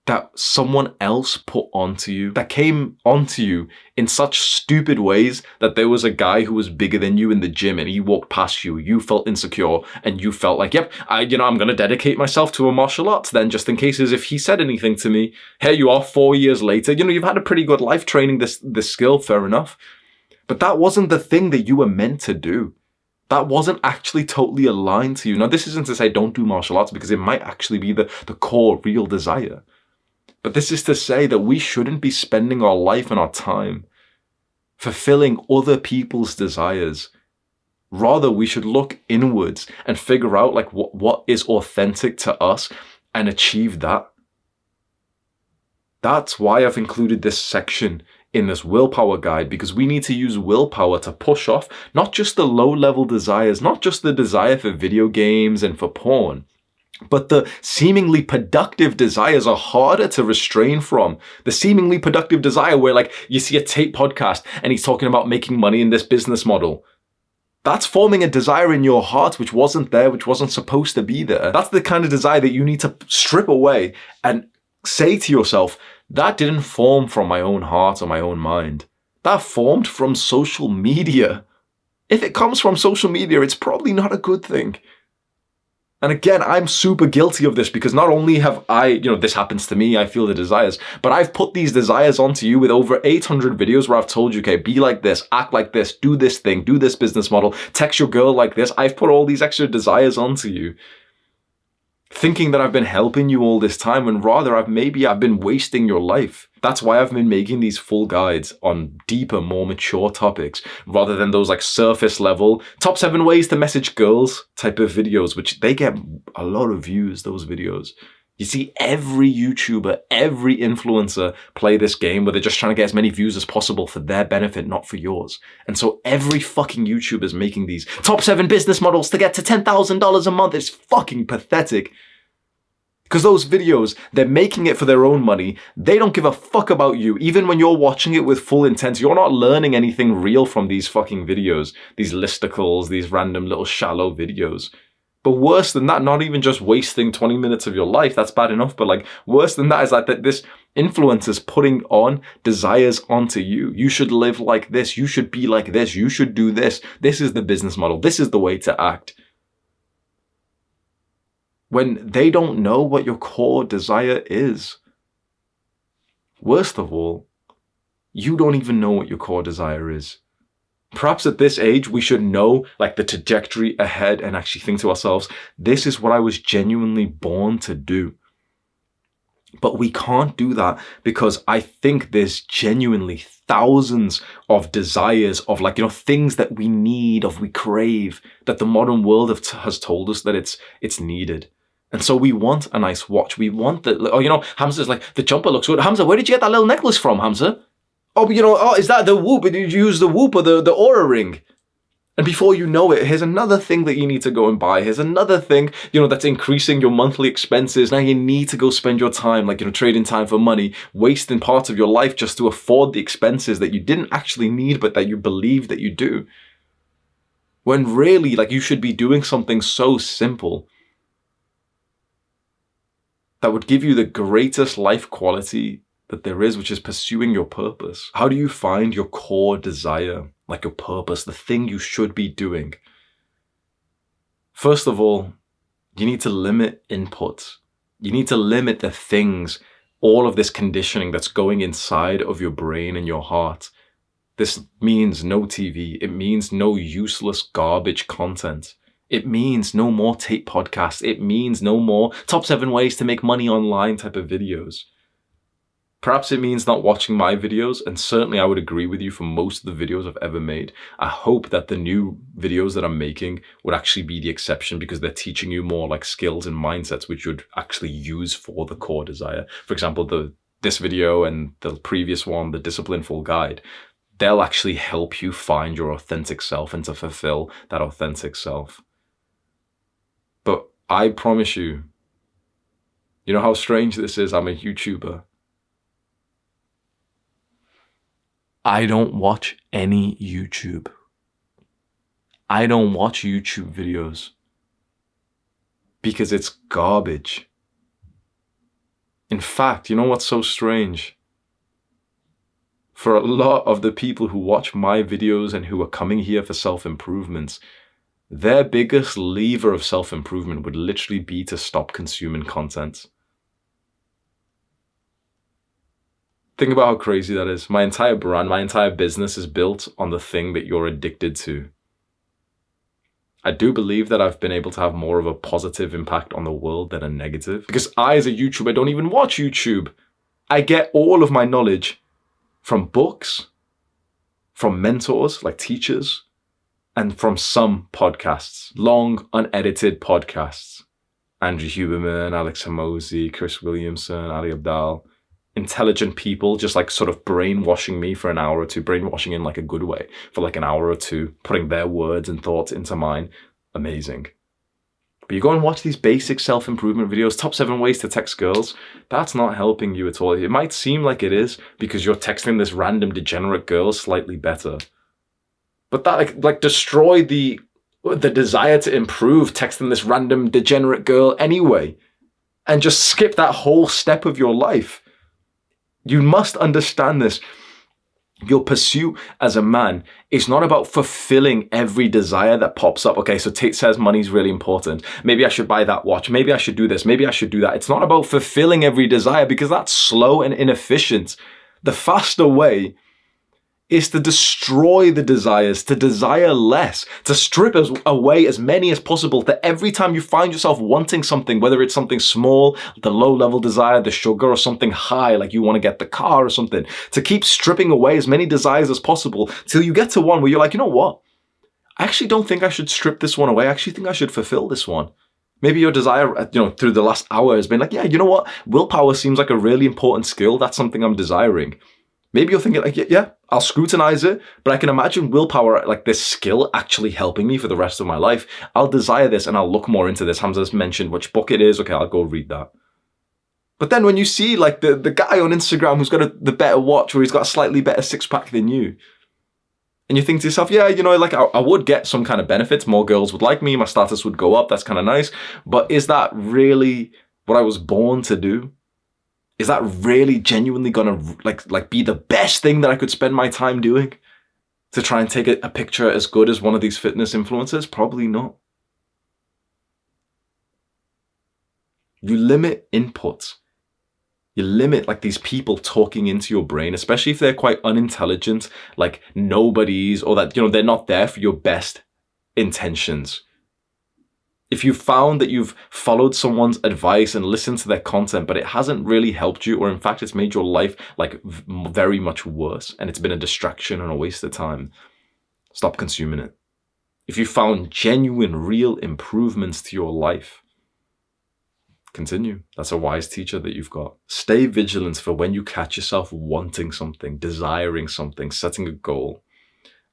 that someone else put onto you, that came onto you in such stupid ways that there was a guy who was bigger than you in the gym and he walked past you, you felt insecure and you felt like, yep, I'm going to dedicate myself to a martial arts then just in case as if he said anything to me. Here you are 4 years later, you've had a pretty good life training this skill, fair enough. But that wasn't the thing that you were meant to do. That wasn't actually totally aligned to you. Now, this isn't to say don't do martial arts because it might actually be the core real desire. But this is to say that we shouldn't be spending our life and our time fulfilling other people's desires. Rather, we should look inwards and figure out like what is authentic to us and achieve that. That's why I've included this section in this willpower guide, because we need to use willpower to push off not just the low-level desires, not just the desire for video games and for porn, but the seemingly productive desires are harder to restrain from. The seemingly productive desire where like you see a tape podcast and he's talking about making money in this business model. That's forming a desire in your heart which wasn't there, which wasn't supposed to be there. That's the kind of desire that you need to strip away and say to yourself, that didn't form from my own heart or my own mind. That formed from social media. If it comes from social media, it's probably not a good thing. And again, I'm super guilty of this because not only have I, this happens to me, I feel the desires, but I've put these desires onto you with over 800 videos where I've told you, okay, be like this, act like this, do this thing, do this business model, text your girl like this. I've put all these extra desires onto you, thinking that I've been helping you all this time when rather I've been wasting your life. That's why I've been making these full guides on deeper, more mature topics rather than those like surface level top 7 ways to message girls type of videos, which they get a lot of views, those videos. You see every YouTuber, every influencer play this game where they're just trying to get as many views as possible for their benefit, not for yours. And so every fucking YouTuber is making these top 7 business models to get to $10,000 a month. It's fucking pathetic. Because those videos, they're making it for their own money. They don't give a fuck about you. Even when you're watching it with full intent, you're not learning anything real from these fucking videos. These listicles, these random little shallow videos. But worse than that, not even just wasting 20 minutes of your life, that's bad enough, but like worse than that is that this influencer's putting on desires onto you. You should live like this. You should be like this. You should do this. This is the business model. This is the way to act. When they don't know what your core desire is. Worst of all, you don't even know what your core desire is. Perhaps at this age, we should know like the trajectory ahead and actually think to ourselves, this is what I was genuinely born to do. But we can't do that because I think there's genuinely thousands of desires of like, things that we need, we crave, that the modern world has told us that it's needed. And so we want a nice watch. We want Hamza's like, the jumper looks good. Hamza, where did you get that little necklace from, Hamza? Oh, is that the Whoop? Did you use the Whoop or the Aura ring? And before you know it, here's another thing that you need to go and buy. Here's another thing, that's increasing your monthly expenses. Now you need to go spend your time, trading time for money, wasting parts of your life just to afford the expenses that you didn't actually need, but that you believe that you do. When really, you should be doing something so simple that would give you the greatest life quality that there is, which is pursuing your purpose. How do you find your core desire, like your purpose, the thing you should be doing? First of all, you need to limit input. You need to limit the things, all of this conditioning that's going inside of your brain and your heart. This means no TV. It means no useless garbage content. It means no more tape podcasts. It means no more top 7 ways to make money online type of videos. Perhaps it means not watching my videos, and certainly I would agree with you for most of the videos I've ever made. I hope that the new videos that I'm making would actually be the exception because they're teaching you more like skills and mindsets which you'd actually use for the core desire. For example, this video and the previous one, the Disciplineful Guide, they'll actually help you find your authentic self and to fulfill that authentic self. But I promise you, you know how strange this is? I'm a YouTuber. I don't watch any YouTube. I don't watch YouTube videos because it's garbage. In fact, you know what's so strange? For a lot of the people who watch my videos and who are coming here for self-improvements, their biggest lever of self-improvement would literally be to stop consuming content. Think about how crazy that is. My entire brand, my entire business is built on the thing that you're addicted to. I do believe that I've been able to have more of a positive impact on the world than a negative. Because I, as a YouTuber, don't even watch YouTube. I get all of my knowledge from books, from mentors, like teachers, and from some podcasts. Long, unedited podcasts. Andrew Huberman, Alex Hormozi, Chris Williamson, Ali Abdaal. Intelligent people just sort of brainwashing me for an hour or two, brainwashing in a good way for an hour or two, putting their words and thoughts into mine. Amazing. But you go and watch these basic self-improvement videos, top 7 ways to text girls. That's not helping you at all. It might seem like it is because you're texting this random degenerate girl slightly better. But that destroy the desire to improve texting this random degenerate girl anyway. And just skip that whole step of your life. You must understand this. Your pursuit as a man is not about fulfilling every desire that pops up. Okay, so Tate says money's really important. Maybe I should buy that watch. Maybe I should do this. Maybe I should do that. It's not about fulfilling every desire because that's slow and inefficient. The faster way is to destroy the desires, to desire less, to strip away as many as possible, that every time you find yourself wanting something, whether it's something small, the low-level desire, the sugar, or something high, like you want to get the car or something, to keep stripping away as many desires as possible till you get to one where you're like, you know what? I actually don't think I should strip this one away. I actually think I should fulfill this one. Maybe your desire, through the last hour has been like, yeah, you know what? Willpower seems like a really important skill. That's something I'm desiring. Maybe you're thinking yeah, I'll scrutinize it, but I can imagine willpower, this skill, actually helping me for the rest of my life. I'll desire this and I'll look more into this. Hamza's mentioned which book it is. Okay, I'll go read that. But then when you see like the guy on Instagram who's got the better watch, or he's got a slightly better six-pack than you, and you think to yourself, yeah, you know, like I would get some kind of benefits. More girls would like me. My status would go up. That's kind of nice. But is that really what I was born to do? Is that really genuinely gonna like be the best thing that I could spend my time doing? To try and take a picture as good as one of these fitness influencers? Probably not. You limit inputs. You limit like these people talking into your brain, especially if they're quite unintelligent, like nobodies, or that, you know, they're not there for your best intentions. If you've found that you've followed someone's advice and listened to their content, but it hasn't really helped you, or in fact, it's made your life like very much worse, and it's been a distraction and a waste of time, stop consuming it. If you found genuine, real improvements to your life, continue. That's a wise teacher that you've got. Stay vigilant for when you catch yourself wanting something, desiring something, setting a goal,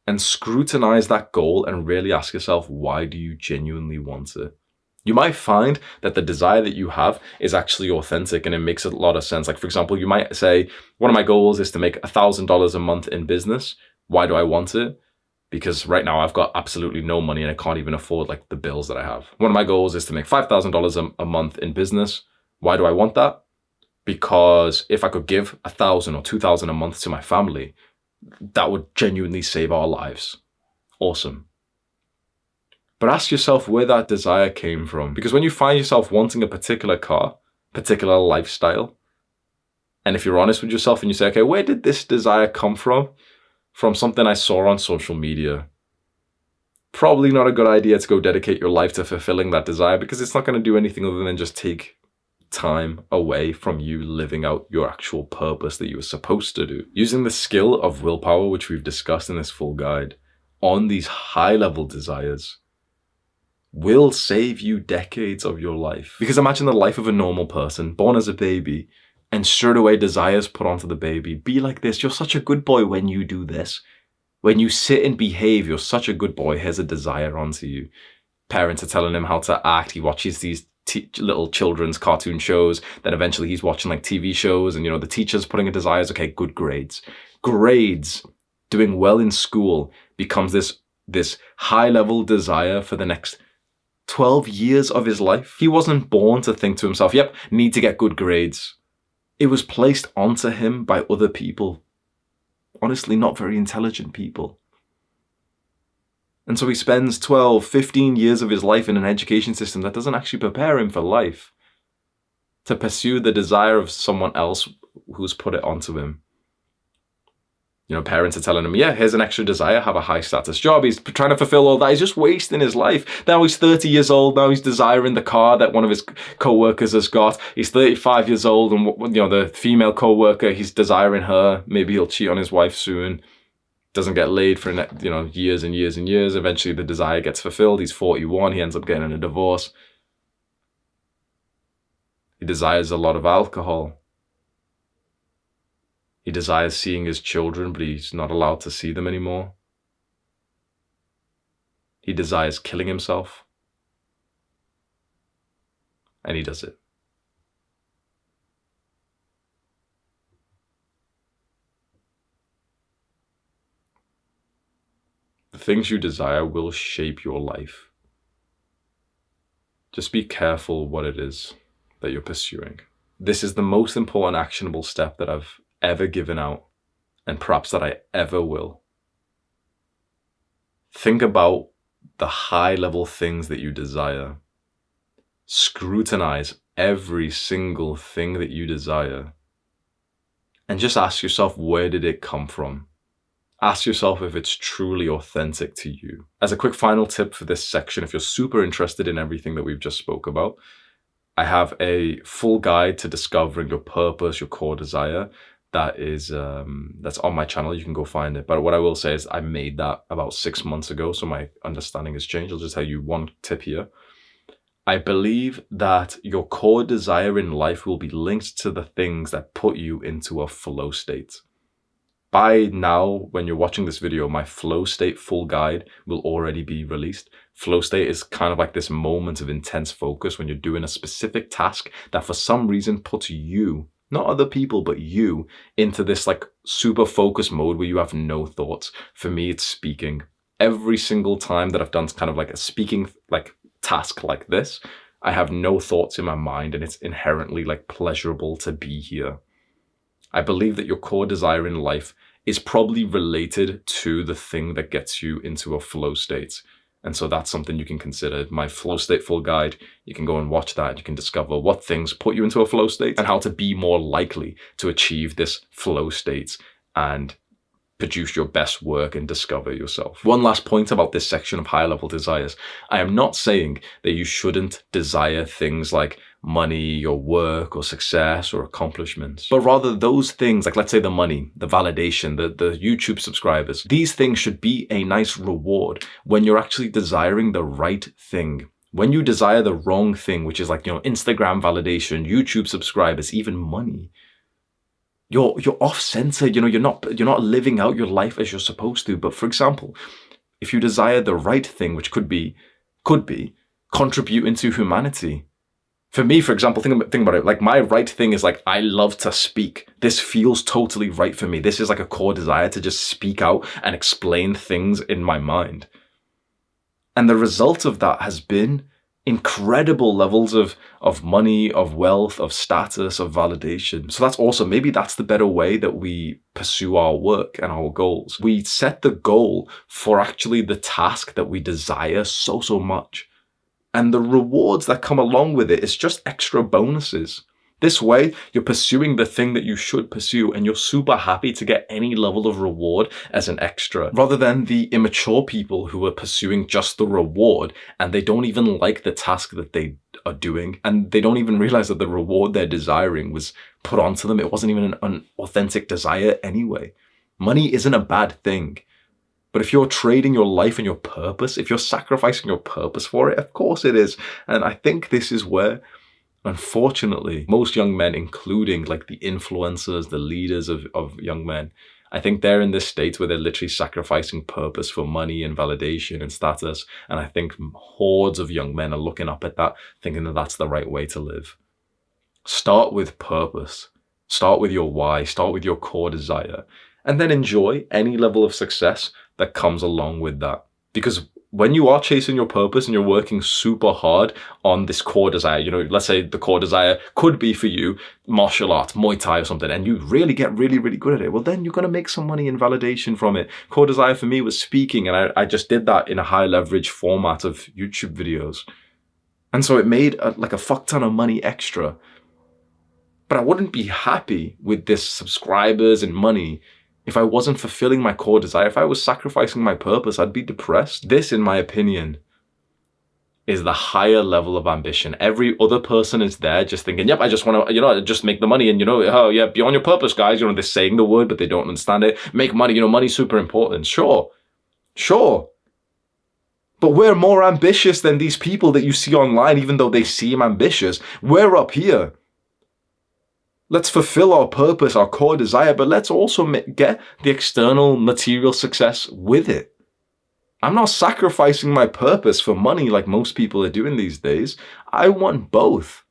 and scrutinize that goal and really ask yourself, why do you genuinely want it? You might find that the desire that you have is actually authentic and it makes a lot of sense. Like, for example, you might say, one of my goals is to make $1,000 a month in business. Why do I want it? Because right now I've got absolutely no money and I can't even afford like the bills that I have. One of my goals is to make $5,000 a month in business. Why do I want that? Because if I could give $1,000 or $2,000 a month to my family, that would genuinely save our lives. Awesome. But ask yourself where that desire came from. Because when you find yourself wanting a particular car, particular lifestyle, and if you're honest with yourself and you say, okay, where did this desire come from? From something I saw on social media. Probably not a good idea to go dedicate your life to fulfilling that desire, because it's not going to do anything other than just take time away from you living out your actual purpose that you were supposed to do. Using the skill of willpower, which we've discussed in this full guide, on these high-level desires will save you decades of your life. Because imagine the life of a normal person, born as a baby, and straight away desires put onto the baby. Be like this. You're such a good boy when you do this. When you sit and behave, you're such a good boy. Here's a desire onto you. Parents are telling him how to act. He watches these little children's cartoon shows. Then eventually he's watching like TV shows, and you know, the teacher's putting a desire. Okay, good grades. Grades, doing well in school becomes this high-level desire for the next 12 years of his life. He wasn't born to think to himself, yep, need to get good grades. It was placed onto him by other people. Honestly, not very intelligent people. And so he spends 12, 15 years of his life in an education system that doesn't actually prepare him for life, to pursue the desire of someone else who's put it onto him. You know, parents are telling him, yeah, here's an extra desire, have a high status job. He's trying to fulfill all that. He's just wasting his life. Now he's 30 years old. Now he's desiring the car that one of his co-workers has got. He's 35 years old, and you know, the female co-worker, he's desiring her. Maybe he'll cheat on his wife soon. Doesn't get laid for, you know, years and years and years. Eventually the desire gets fulfilled. He's 41. He ends up getting a divorce. He desires a lot of alcohol. He desires seeing his children, but he's not allowed to see them anymore. He desires killing himself. And he does it. The things you desire will shape your life. Just be careful what it is that you're pursuing. This is the most important actionable step that I've ever given out, and perhaps that I ever will. Think about the high-level things that you desire. Scrutinize every single thing that you desire. And just ask yourself, where did it come from? Ask yourself if it's truly authentic to you. As a quick final tip for this section, if you're super interested in everything that we've just spoke about, I have a full guide to discovering your purpose, your core desire. That is, that's on my channel. You can go find it. But what I will say is I made that about 6 months ago, so my understanding has changed. I'll just tell you one tip here. I believe that your core desire in life will be linked to the things that put you into a flow state. By now, when you're watching this video, my flow state full guide will already be released. Flow state is kind of like this moment of intense focus when you're doing a specific task that for some reason puts you, not other people, but you, into this like super focused mode where you have no thoughts. For me, it's speaking. Every single time that I've done kind of like a speaking like task like this, I have no thoughts in my mind, and it's inherently like pleasurable to be here. I believe that your core desire in life is probably related to the thing that gets you into a flow state. And so that's something you can consider. My flow state full guide, you can go and watch that. You can discover what things put you into a flow state and how to be more likely to achieve this flow state and produce your best work and discover yourself. One last point about this section of higher level desires. I am not saying that you shouldn't desire things like money or work or success or accomplishments, but rather those things, like let's say the money, the validation, the YouTube subscribers, these things should be a nice reward when you're actually desiring the right thing. When you desire the wrong thing, which is like, Instagram validation, YouTube subscribers, even money, you're off center. You're not living out your life as you're supposed to. But for example, if you desire the right thing, which could be contributing to humanity. For me, for example, think about it. Like my right thing is like, I love to speak. This feels totally right for me. This is like a core desire to just speak out and explain things in my mind. And the result of that has been incredible levels of money, of wealth, of status, of validation. So that's awesome. Maybe that's the better way that we pursue our work and our goals. We set the goal for actually the task that we desire so much. And the rewards that come along with it is just extra bonuses. This way, you're pursuing the thing that you should pursue, and you're super happy to get any level of reward as an extra, rather than the immature people who are pursuing just the reward and they don't even like the task that they are doing, and they don't even realize that the reward they're desiring was put onto them. It wasn't even an authentic desire anyway. Money isn't a bad thing. But if you're trading your life and your purpose, if you're sacrificing your purpose for it, of course it is. And I think this is where, unfortunately, most young men, including like the influencers, the leaders of young men, I think they're in this state where they're literally sacrificing purpose for money and validation and status. And I think hordes of young men are looking up at that, thinking that that's the right way to live. Start with purpose. Start with your why. Start with your core desire. And then enjoy any level of success that comes along with that. Because when you are chasing your purpose and you're working super hard on this core desire, let's say the core desire could be for you martial arts, Muay Thai or something, and you really get really good at it, well, then you're going to make some money and validation from it. Core desire for me was speaking, and I just did that in a high leverage format of YouTube videos. And so it made a fuck ton of money extra. But I wouldn't be happy with this subscribers and money if I wasn't fulfilling my core desire. If I was sacrificing my purpose, I'd be depressed. This, in my opinion, is the higher level of ambition. Every other person is there just thinking, yep, I just want to, just make the money. And, oh yeah, be on your purpose, guys. They're saying the word, but they don't understand it. Make money, money's super important. Sure. But we're more ambitious than these people that you see online, even though they seem ambitious. We're up here. Let's fulfill our purpose, our core desire, but let's also get the external material success with it. I'm not sacrificing my purpose for money like most people are doing these days. I want both.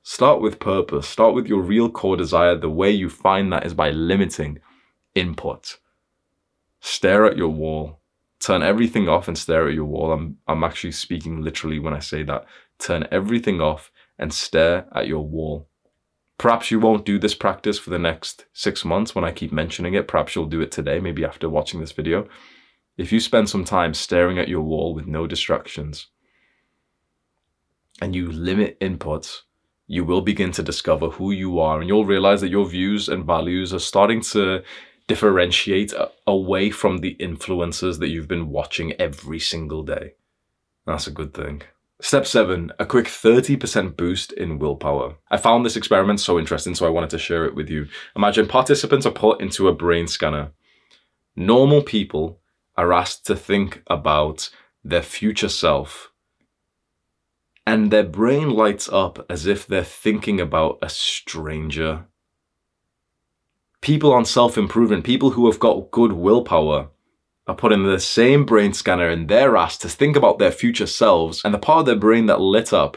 Start with purpose. Start with your real core desire. The way you find that is by limiting input. Stare at your wall. Turn everything off and stare at your wall. I'm actually speaking literally when I say that. Turn everything off and stare at your wall. Perhaps you won't do this practice for the next 6 months when I keep mentioning it. Perhaps you'll do it today, maybe after watching this video. If you spend some time staring at your wall with no distractions and you limit inputs, you will begin to discover who you are, and you'll realize that your views and values are starting to differentiate away from the influencers that you've been watching every single day. That's a good thing. Step 7, a quick 30% boost in willpower. I found this experiment so interesting, so I wanted to share it with you. Imagine participants are put into a brain scanner. Normal people are asked to think about their future self, and their brain lights up as if they're thinking about a stranger. People on self-improvement, people who have got good willpower, are putting the same brain scanner in their ass to think about their future selves, and the part of their brain that lit up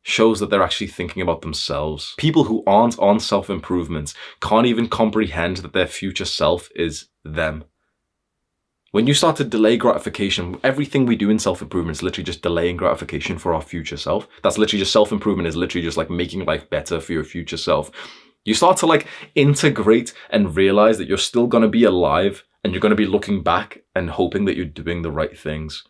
shows that they're actually thinking about themselves. People who aren't on self-improvement can't even comprehend that their future self is them. When you start to delay gratification, everything we do in self-improvement is literally just delaying gratification for our future self. That's literally just self-improvement is literally just like making life better for your future self. You start to like integrate and realize that you're still going to be alive and you're going to be looking back and hoping that you're doing the right things.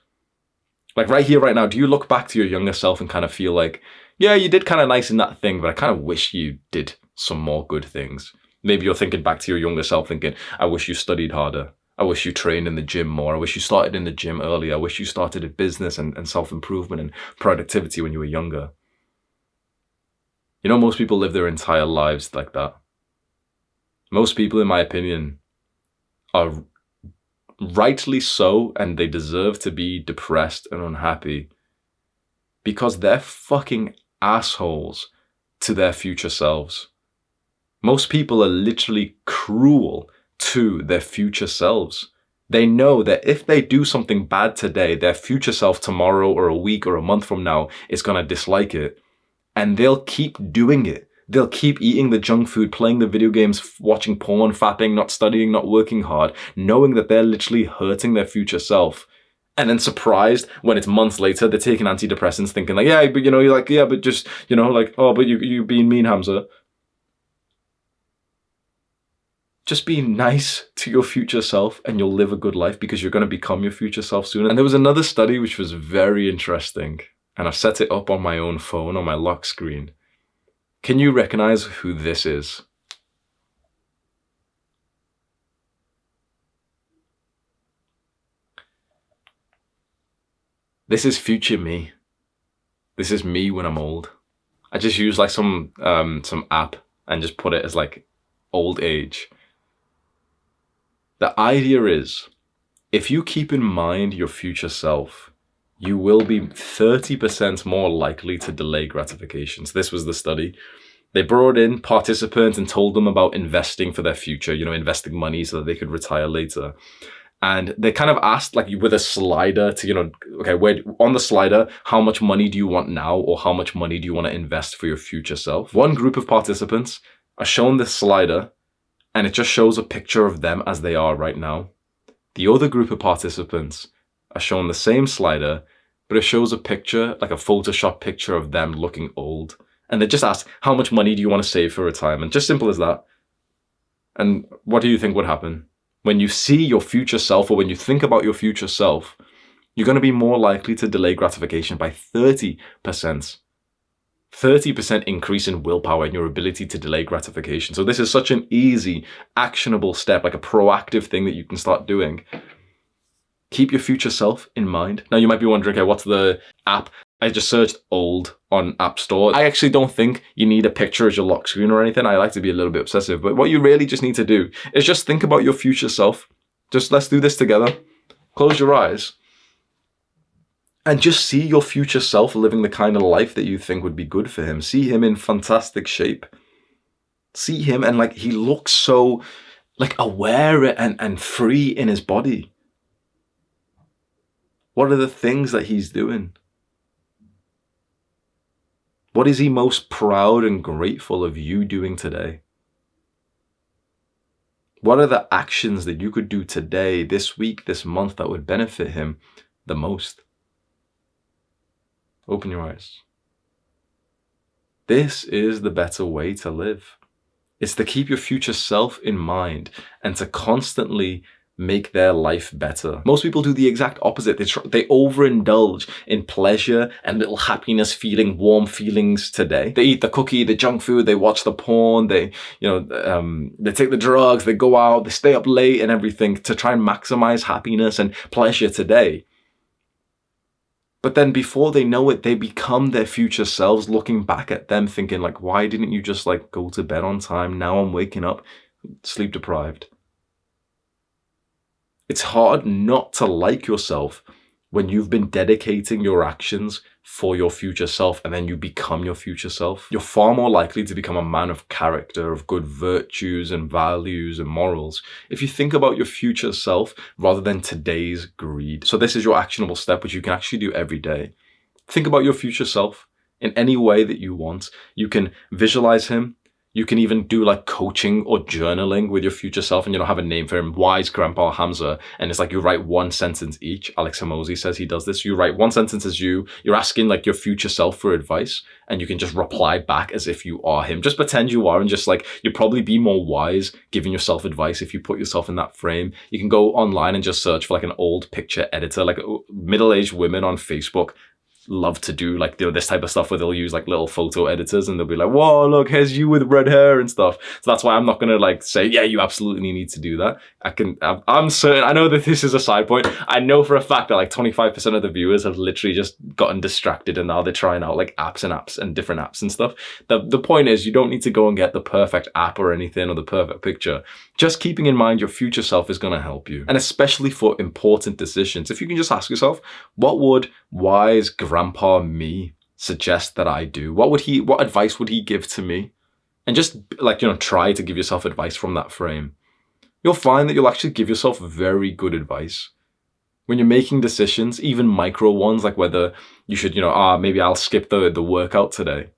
Like right here, right now, do you look back to your younger self and kind of feel like, yeah, you did kind of nice in that thing, but I kind of wish you did some more good things. Maybe you're thinking back to your younger self thinking, I wish you studied harder. I wish you trained in the gym more. I wish you started in the gym earlier. I wish you started a business and self-improvement and productivity when you were younger. You know, most people live their entire lives like that. Most people, in my opinion, are rightly so, and they deserve to be depressed and unhappy because they're fucking assholes to their future selves. Most people are literally cruel to their future selves. They know that if they do something bad today, their future self tomorrow or a week or a month from now is going to dislike it. And they'll keep doing it. They'll keep eating the junk food, playing the video games, watching porn, fapping, not studying, not working hard, knowing that they're literally hurting their future self. And then surprised when it's months later, they're taking antidepressants thinking like, yeah, but you know, you're like, yeah, but just, you know, like, oh, but you being mean, Hamza. Just be nice to your future self and you'll live a good life because you're going to become your future self soon. And there was another study which was very interesting. And I've set it up on my own phone, on my lock screen. Can you recognize who this is? This is future me. This is me when I'm old. I just use like some app and just put it as like old age. The idea is, if you keep in mind your future self, you will be 30% more likely to delay gratification. So this was the study. They brought in participants and told them about investing for their future, you know, investing money so that they could retire later. And they kind of asked, like, with a slider to, you know, okay, where on the slider, how much money do you want now, or how much money do you want to invest for your future self? One group of participants are shown this slider, and it just shows a picture of them as they are right now. The other group of participants are shown the same slider, but it shows a picture, like a Photoshop picture of them looking old. And they just asked, how much money do you want to save for retirement? Just simple as that. And what do you think would happen? When you see your future self, or when you think about your future self, you're going to be more likely to delay gratification by 30%. 30% increase in willpower and your ability to delay gratification. So this is such an easy, actionable step, like a proactive thing that you can start doing. Keep your future self in mind. Now you might be wondering, okay, what's the app? I just searched old on App Store. I actually don't think you need a picture as your lock screen or anything. I like to be a little bit obsessive, but what you really just need to do is just think about your future self. Just let's do this together. Close your eyes. And just see your future self living the kind of life that you think would be good for him. See him in fantastic shape. See him and like he looks so like aware and free in his body. What are the things that he's doing? What is he most proud and grateful of you doing today? What are the actions that you could do today, this week, this month that would benefit him the most? Open your eyes. This is the better way to live. It's to keep your future self in mind and to constantly make their life better. Most people do the exact opposite. They overindulge in pleasure and little happiness feeling, warm feelings today. They eat the cookie, the junk food, they watch the porn, they take the drugs, they go out, they stay up late and everything to try and maximize happiness and pleasure today. But then before they know it, they become their future selves, looking back at them thinking like, why didn't you just like go to bed on time? Now I'm waking up sleep deprived. It's hard not to like yourself when you've been dedicating your actions for your future self and then you become your future self, you're far more likely to become a man of character, of good virtues and values and morals if you think about your future self rather than today's greed. So this is your actionable step, which you can actually do every day. Think about your future self in any way that you want. You can visualize him. You can even do like coaching or journaling with your future self, and have a name for him, Wise Grandpa Hamza. And it's like you write one sentence each. Alex Hormozi says he does this. You write one sentence as you're asking like your future self for advice, and you can just reply back as if you are him. Just pretend you are, and just like you'll probably be more wise giving yourself advice if you put yourself in that frame. You can go online and just search for like an old picture editor, like middle-aged women on Facebook love to do like this type of stuff where they'll use like little photo editors and they'll be like, whoa, look, here's you with red hair and stuff. So that's why I'm not gonna like say, yeah, you absolutely need to do that. I'm certain, I know that this is a side point. I know for a fact that like 25% of the viewers have literally just gotten distracted and now they're trying out like apps and different apps and stuff. The point is, you don't need to go and get the perfect app or anything or the perfect picture. Just keeping in mind your future self is gonna help you. And especially for important decisions, if you can just ask yourself, what would wise grandpa me suggest that I do? What advice would he give to me? And just like, try to give yourself advice from that frame. You'll find that you'll actually give yourself very good advice. When you're making decisions, even micro ones, like whether you should, maybe I'll skip the workout today.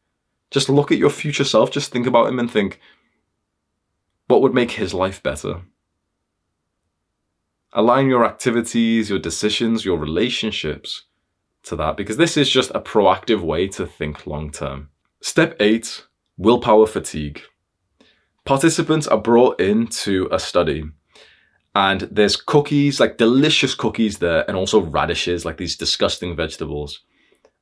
Just look at your future self, just think about him and think, what would make his life better? Align your activities, your decisions, your relationships to that, because this is just a proactive way to think long term. Step 8, willpower fatigue. Participants are brought into a study and there's cookies, like delicious cookies there, and also radishes, like these disgusting vegetables.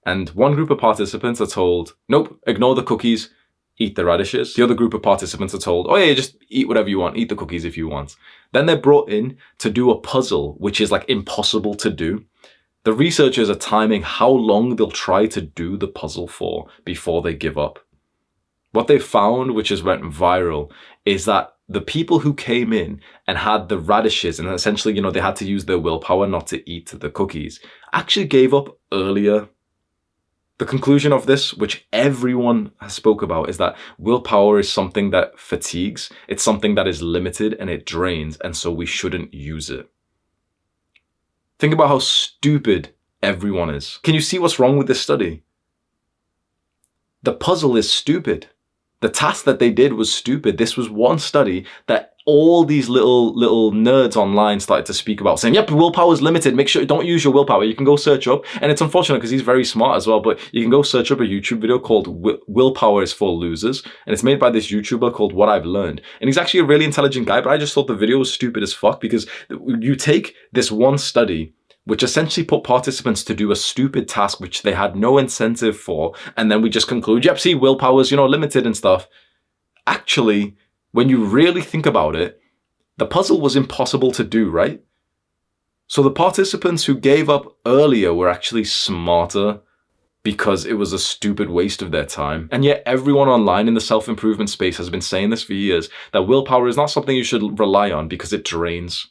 And one group of participants are told, nope, ignore the cookies, eat the radishes. The other group of participants are told, oh yeah, just eat whatever you want, eat the cookies if you want. Then they're brought in to do a puzzle, which is like impossible to do. The researchers are timing how long they'll try to do the puzzle for before they give up. What they found, which has went viral, is that the people who came in and had the radishes and essentially, they had to use their willpower not to eat the cookies, actually gave up earlier. The conclusion of this, which everyone has spoke about, is that willpower is something that fatigues. It's something that is limited and it drains, and so we shouldn't use it. Think about how stupid everyone is. Can you see what's wrong with this study? The puzzle is stupid. The task that they did was stupid. This was one study that all these little nerds online started to speak about, saying, yep, willpower is limited. Make sure, don't use your willpower. You can go search up, and it's unfortunate because he's very smart as well, but you can go search up a YouTube video called Willpower is for Losers, and it's made by this YouTuber called What I've Learned. And he's actually a really intelligent guy, but I just thought the video was stupid as fuck, because you take this one study which essentially put participants to do a stupid task which they had no incentive for, and then we just conclude, yep, see, willpower's, limited and stuff. Actually, when you really think about it, the puzzle was impossible to do, right? So the participants who gave up earlier were actually smarter because it was a stupid waste of their time. And yet everyone online in the self-improvement space has been saying this for years, that willpower is not something you should rely on because it drains.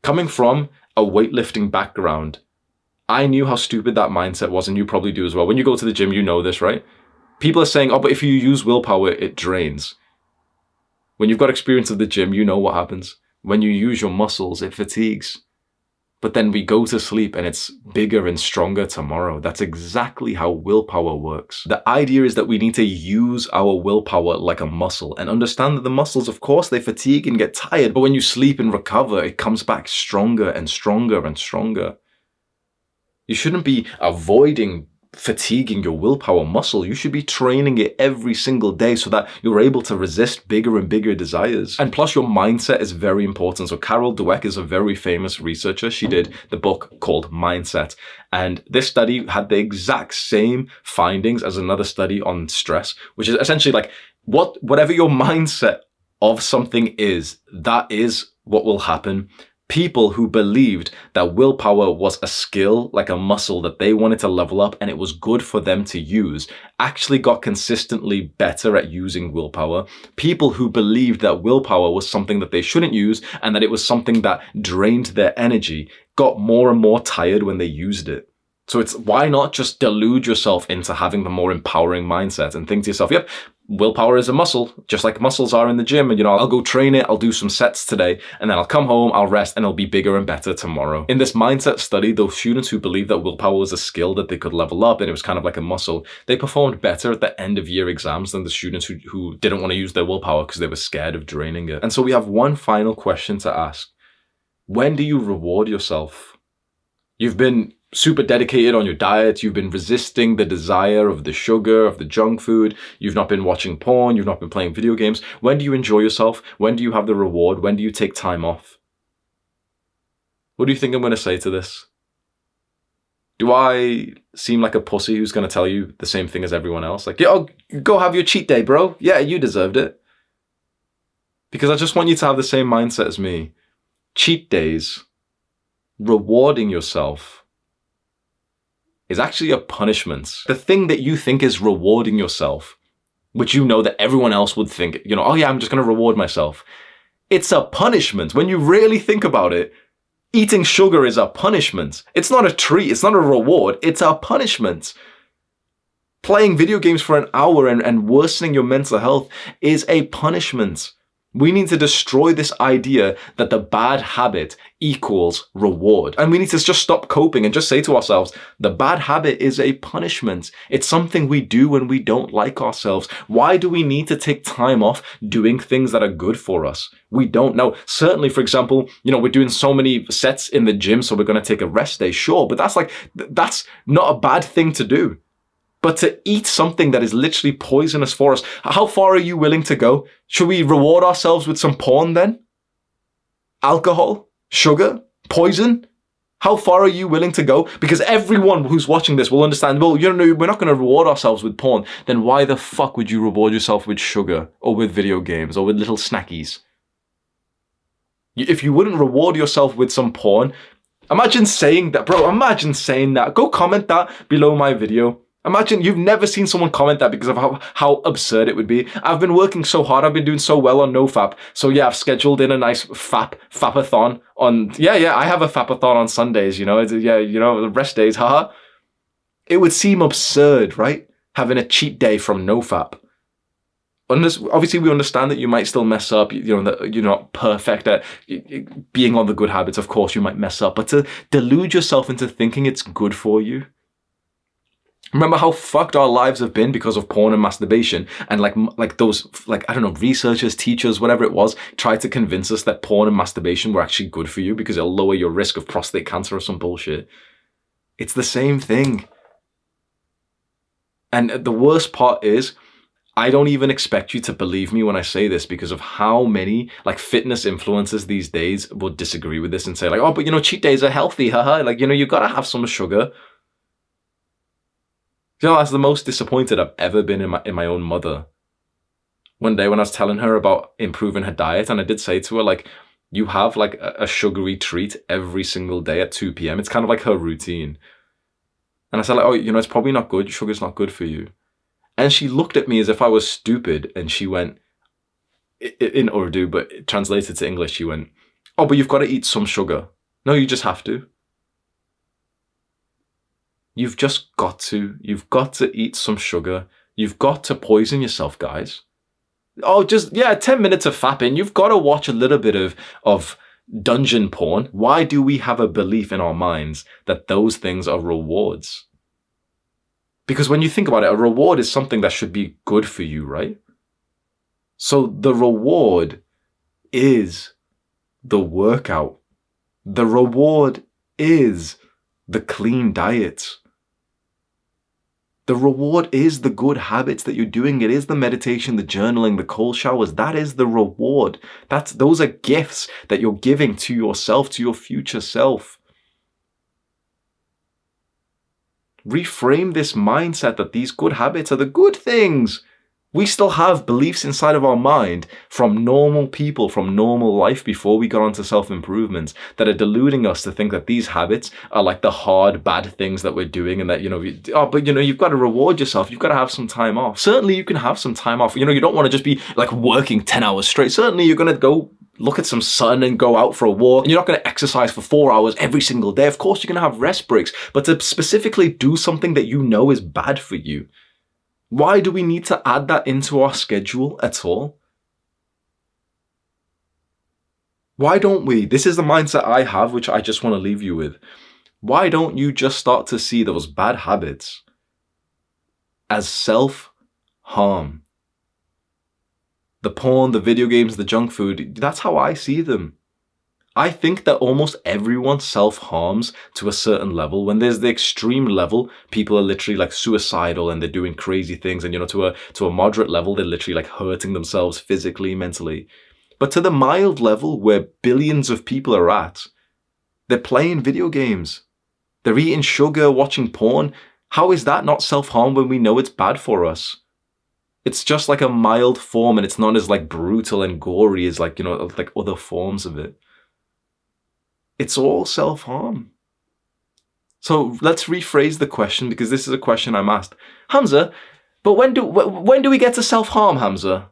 Coming from a weightlifting background, I knew how stupid that mindset was, and you probably do as well. When you go to the gym, you know this, right? People are saying, oh, but if you use willpower, it drains. When you've got experience of the gym, you know what happens. When you use your muscles, it fatigues. But then we go to sleep and it's bigger and stronger tomorrow. That's exactly how willpower works. The idea is that we need to use our willpower like a muscle and understand that the muscles, of course, they fatigue and get tired. But when you sleep and recover, it comes back stronger and stronger and stronger. You shouldn't be avoiding fatiguing your willpower muscle. You should be training it every single day so that you're able to resist bigger and bigger desires. And plus, your mindset is very important. So Carol Dweck is a very famous researcher. She did the book called Mindset. And this study had the exact same findings as another study on stress, which is essentially like whatever your mindset of something is, that is what will happen. People who believed that willpower was a skill, like a muscle that they wanted to level up and it was good for them to use, actually got consistently better at using willpower. People who believed that willpower was something that they shouldn't use and that it was something that drained their energy got more and more tired when they used it. So it's why not just delude yourself into having the more empowering mindset and think to yourself, yep, willpower is a muscle, just like muscles are in the gym. And, I'll go train it, I'll do some sets today, and then I'll come home, I'll rest, and it'll be bigger and better tomorrow. In this mindset study, those students who believed that willpower was a skill that they could level up and it was kind of like a muscle, they performed better at the end of year exams than the students who didn't want to use their willpower because they were scared of draining it. And so we have one final question to ask. When do you reward yourself? You've been super dedicated on your diet, you've been resisting the desire of the sugar, of the junk food, you've not been watching porn, you've not been playing video games. When do you enjoy yourself? When do you have the reward? When do you take time off? What do you think I'm going to say to this? Do I seem like a pussy who's going to tell you the same thing as everyone else? Like, yo, go have your cheat day, bro. Yeah, you deserved it. Because I just want you to have the same mindset as me. Cheat days, rewarding yourself, is actually a punishment. The thing that you think is rewarding yourself, which you know that everyone else would think, oh yeah, I'm just going to reward myself. It's a punishment. When you really think about it, eating sugar is a punishment. It's not a treat. It's not a reward. It's a punishment. Playing video games for an hour and worsening your mental health is a punishment. We need to destroy this idea that the bad habit equals reward. And we need to just stop coping and just say to ourselves, the bad habit is a punishment. It's something we do when we don't like ourselves. Why do we need to take time off doing things that are good for us? We don't know. Certainly, for example, we're doing so many sets in the gym, so we're going to take a rest day. Sure, but that's not a bad thing to do. But to eat something that is literally poisonous for us, how far are you willing to go? Should we reward ourselves with some porn then? Alcohol? Sugar? Poison? How far are you willing to go? Because everyone who's watching this will understand, well, we're not going to reward ourselves with porn. Then why the fuck would you reward yourself with sugar or with video games or with little snackies? If you wouldn't reward yourself with some porn, imagine saying that, bro, imagine saying that. Go comment that below my video. Imagine you've never seen someone comment that because of how absurd it would be. I've been working so hard. I've been doing so well on NoFap. So yeah, I've scheduled in a nice fapathon on, I have a fapathon on Sundays, the rest days, haha. It would seem absurd, right? Having a cheat day from NoFap. Obviously, we understand that you might still mess up, that you're not perfect at being on the good habits. Of course, you might mess up, but to delude yourself into thinking it's good for you. Remember how fucked our lives have been because of porn and masturbation, and like those researchers, teachers, whatever it was, tried to convince us that porn and masturbation were actually good for you because it'll lower your risk of prostate cancer or some bullshit. It's the same thing. And the worst part is, I don't even expect you to believe me when I say this because of how many fitness influencers these days will disagree with this and say oh, but cheat days are healthy, haha. You gotta have some sugar. That's the most disappointed I've ever been in my own mother. One day when I was telling her about improving her diet, and I did say to her, you have a sugary treat every single day at 2 p.m. It's kind of like her routine. And I said, it's probably not good. Sugar's not good for you. And she looked at me as if I was stupid, and she went, in Urdu, but translated to English, she went, oh, but you've got to eat some sugar. No, you just have to. You've just got to. You've got to eat some sugar. You've got to poison yourself, guys. Oh, 10 minutes of fapping. You've got to watch a little bit of dungeon porn. Why do we have a belief in our minds that those things are rewards? Because when you think about it, a reward is something that should be good for you, right? So the reward is the workout. The reward is the clean diet. The reward is the good habits that you're doing. It is the meditation, the journaling, the cold showers. That is the reward. Those are gifts that you're giving to yourself, to your future self. Reframe this mindset that these good habits are the good things. We still have beliefs inside of our mind from normal people, from normal life before we got onto self-improvement that are deluding us to think that these habits are like the hard, bad things that we're doing and that, you've got to reward yourself. You've got to have some time off. Certainly you can have some time off. You don't want to just be like working 10 hours straight. Certainly you're going to go look at some sun and go out for a walk. And you're not going to exercise for 4 hours every single day. Of course, you're going to have rest breaks, but to specifically do something that you know is bad for you, why do we need to add that into our schedule at all? Why don't we? This is the mindset I have, which I just want to leave you with. Why don't you just start to see those bad habits as self-harm? The porn, the video games, the junk food, that's how I see them. I think that almost everyone self-harms to a certain level. When there's the extreme level, people are literally like suicidal and they're doing crazy things. And to a moderate level, they're literally like hurting themselves physically, mentally. But to the mild level where billions of people are at, they're playing video games. They're eating sugar, watching porn. How is that not self-harm when we know it's bad for us? It's just like a mild form and it's not as like brutal and gory as like other forms of it. It's all self-harm. So let's rephrase the question, because this is a question I'm asked. Hamza, but when do we get to self-harm, Hamza?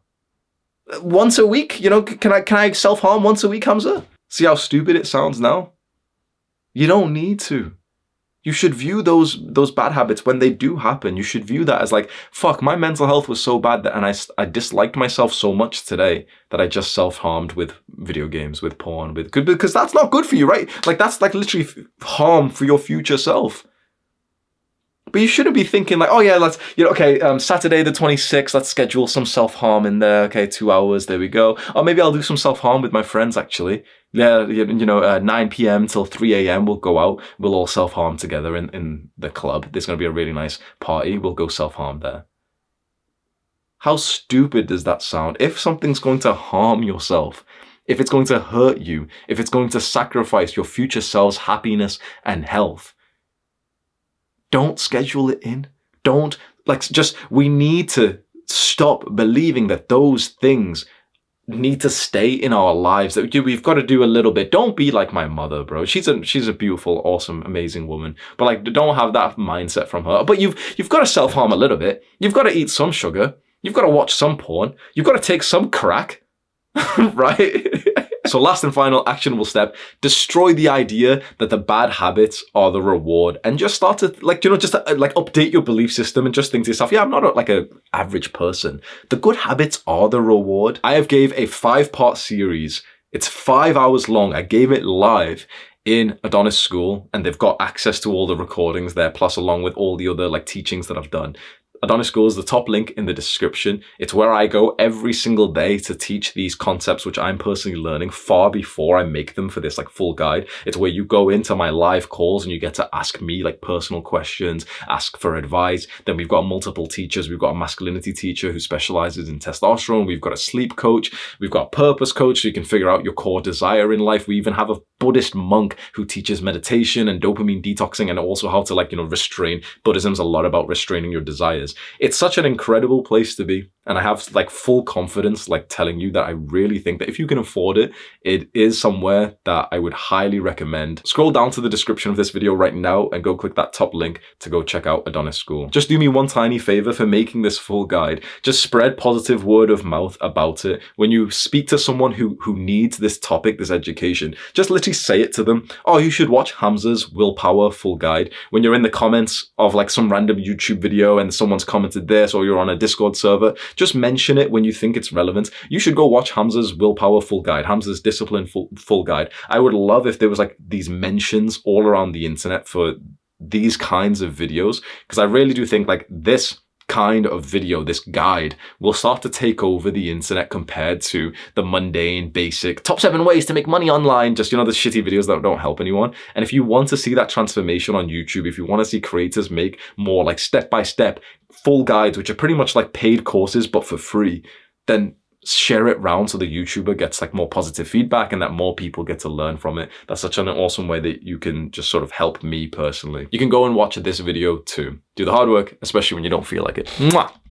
Once a week? Can I self-harm once a week, Hamza? See how stupid it sounds now? You don't need to. You should view those bad habits when they do happen. You should view that as like, fuck, my mental health was so bad that, and I disliked myself so much today that I just self-harmed with video games, with porn, because that's not good for you, right? Like that's like literally harm for your future self. But you shouldn't be thinking like, oh yeah, let's, Saturday the 26th, let's schedule some self-harm in there. Okay, 2 hours, there we go. Or maybe I'll do some self-harm with my friends actually. Yeah, 9 p.m. till 3 a.m. we'll go out. We'll all self-harm together in the club. There's going to be a really nice party. We'll go self-harm there. How stupid does that sound? If something's going to harm yourself, if it's going to hurt you, if it's going to sacrifice your future self's happiness and health, don't schedule it in. We need to stop believing that those things need to stay in our lives, that we've got to do a little bit. Don't be like my mother, bro. She's a beautiful, awesome, amazing woman. But like, don't have that mindset from her. But you've got to self-harm a little bit. You've got to eat some sugar. You've got to watch some porn. You've got to take some crack, right? So last and final actionable step, destroy the idea that the bad habits are the reward, and just start to update your belief system and just think to yourself, yeah, I'm not a average person. The good habits are the reward. I have gave a 5-part series. It's 5 hours long. I gave it live in Adonis School, and they've got access to all the recordings there, plus along with all the other like teachings that I've done. Adonis School is the top link in the description. It's where I go every single day to teach these concepts, which I'm personally learning far before I make them for this like full guide. It's where you go into my live calls and you get to ask me like personal questions, ask for advice. Then we've got multiple teachers. We've got a masculinity teacher who specializes in testosterone. We've got a sleep coach. We've got a purpose coach so you can figure out your core desire in life. We even have a Buddhist monk who teaches meditation and dopamine detoxing and also how to restrain. Buddhism's a lot about restraining your desires. It's such an incredible place to be. And I have like full confidence, like telling you that I really think that if you can afford it, it is somewhere that I would highly recommend. Scroll down to the description of this video right now and go click that top link to go check out Adonis School. Just do me one tiny favor for making this full guide. Just spread positive word of mouth about it. When you speak to someone who needs this topic, this education, just literally say it to them. Oh, you should watch Hamza's Willpower full guide. When you're in the comments of like some random YouTube video and someone's commented this, or you're on a Discord server, just mention it when you think it's relevant. You should go watch Hamza's Willpower full guide, Hamza's Discipline full guide. I would love if there was like these mentions all around the internet for these kinds of videos, because I really do think like this kind of video, this guide, will start to take over the internet compared to the mundane, basic, top 7 ways to make money online, just, the shitty videos that don't help anyone. And if you want to see that transformation on YouTube, if you want to see creators make more like step-by-step full guides, which are pretty much like paid courses, but for free, then share it round so the YouTuber gets like more positive feedback and that more people get to learn from it. That's such an awesome way that you can just sort of help me personally. You can go and watch this video too. Do the hard work, especially when you don't feel like it. Mwah!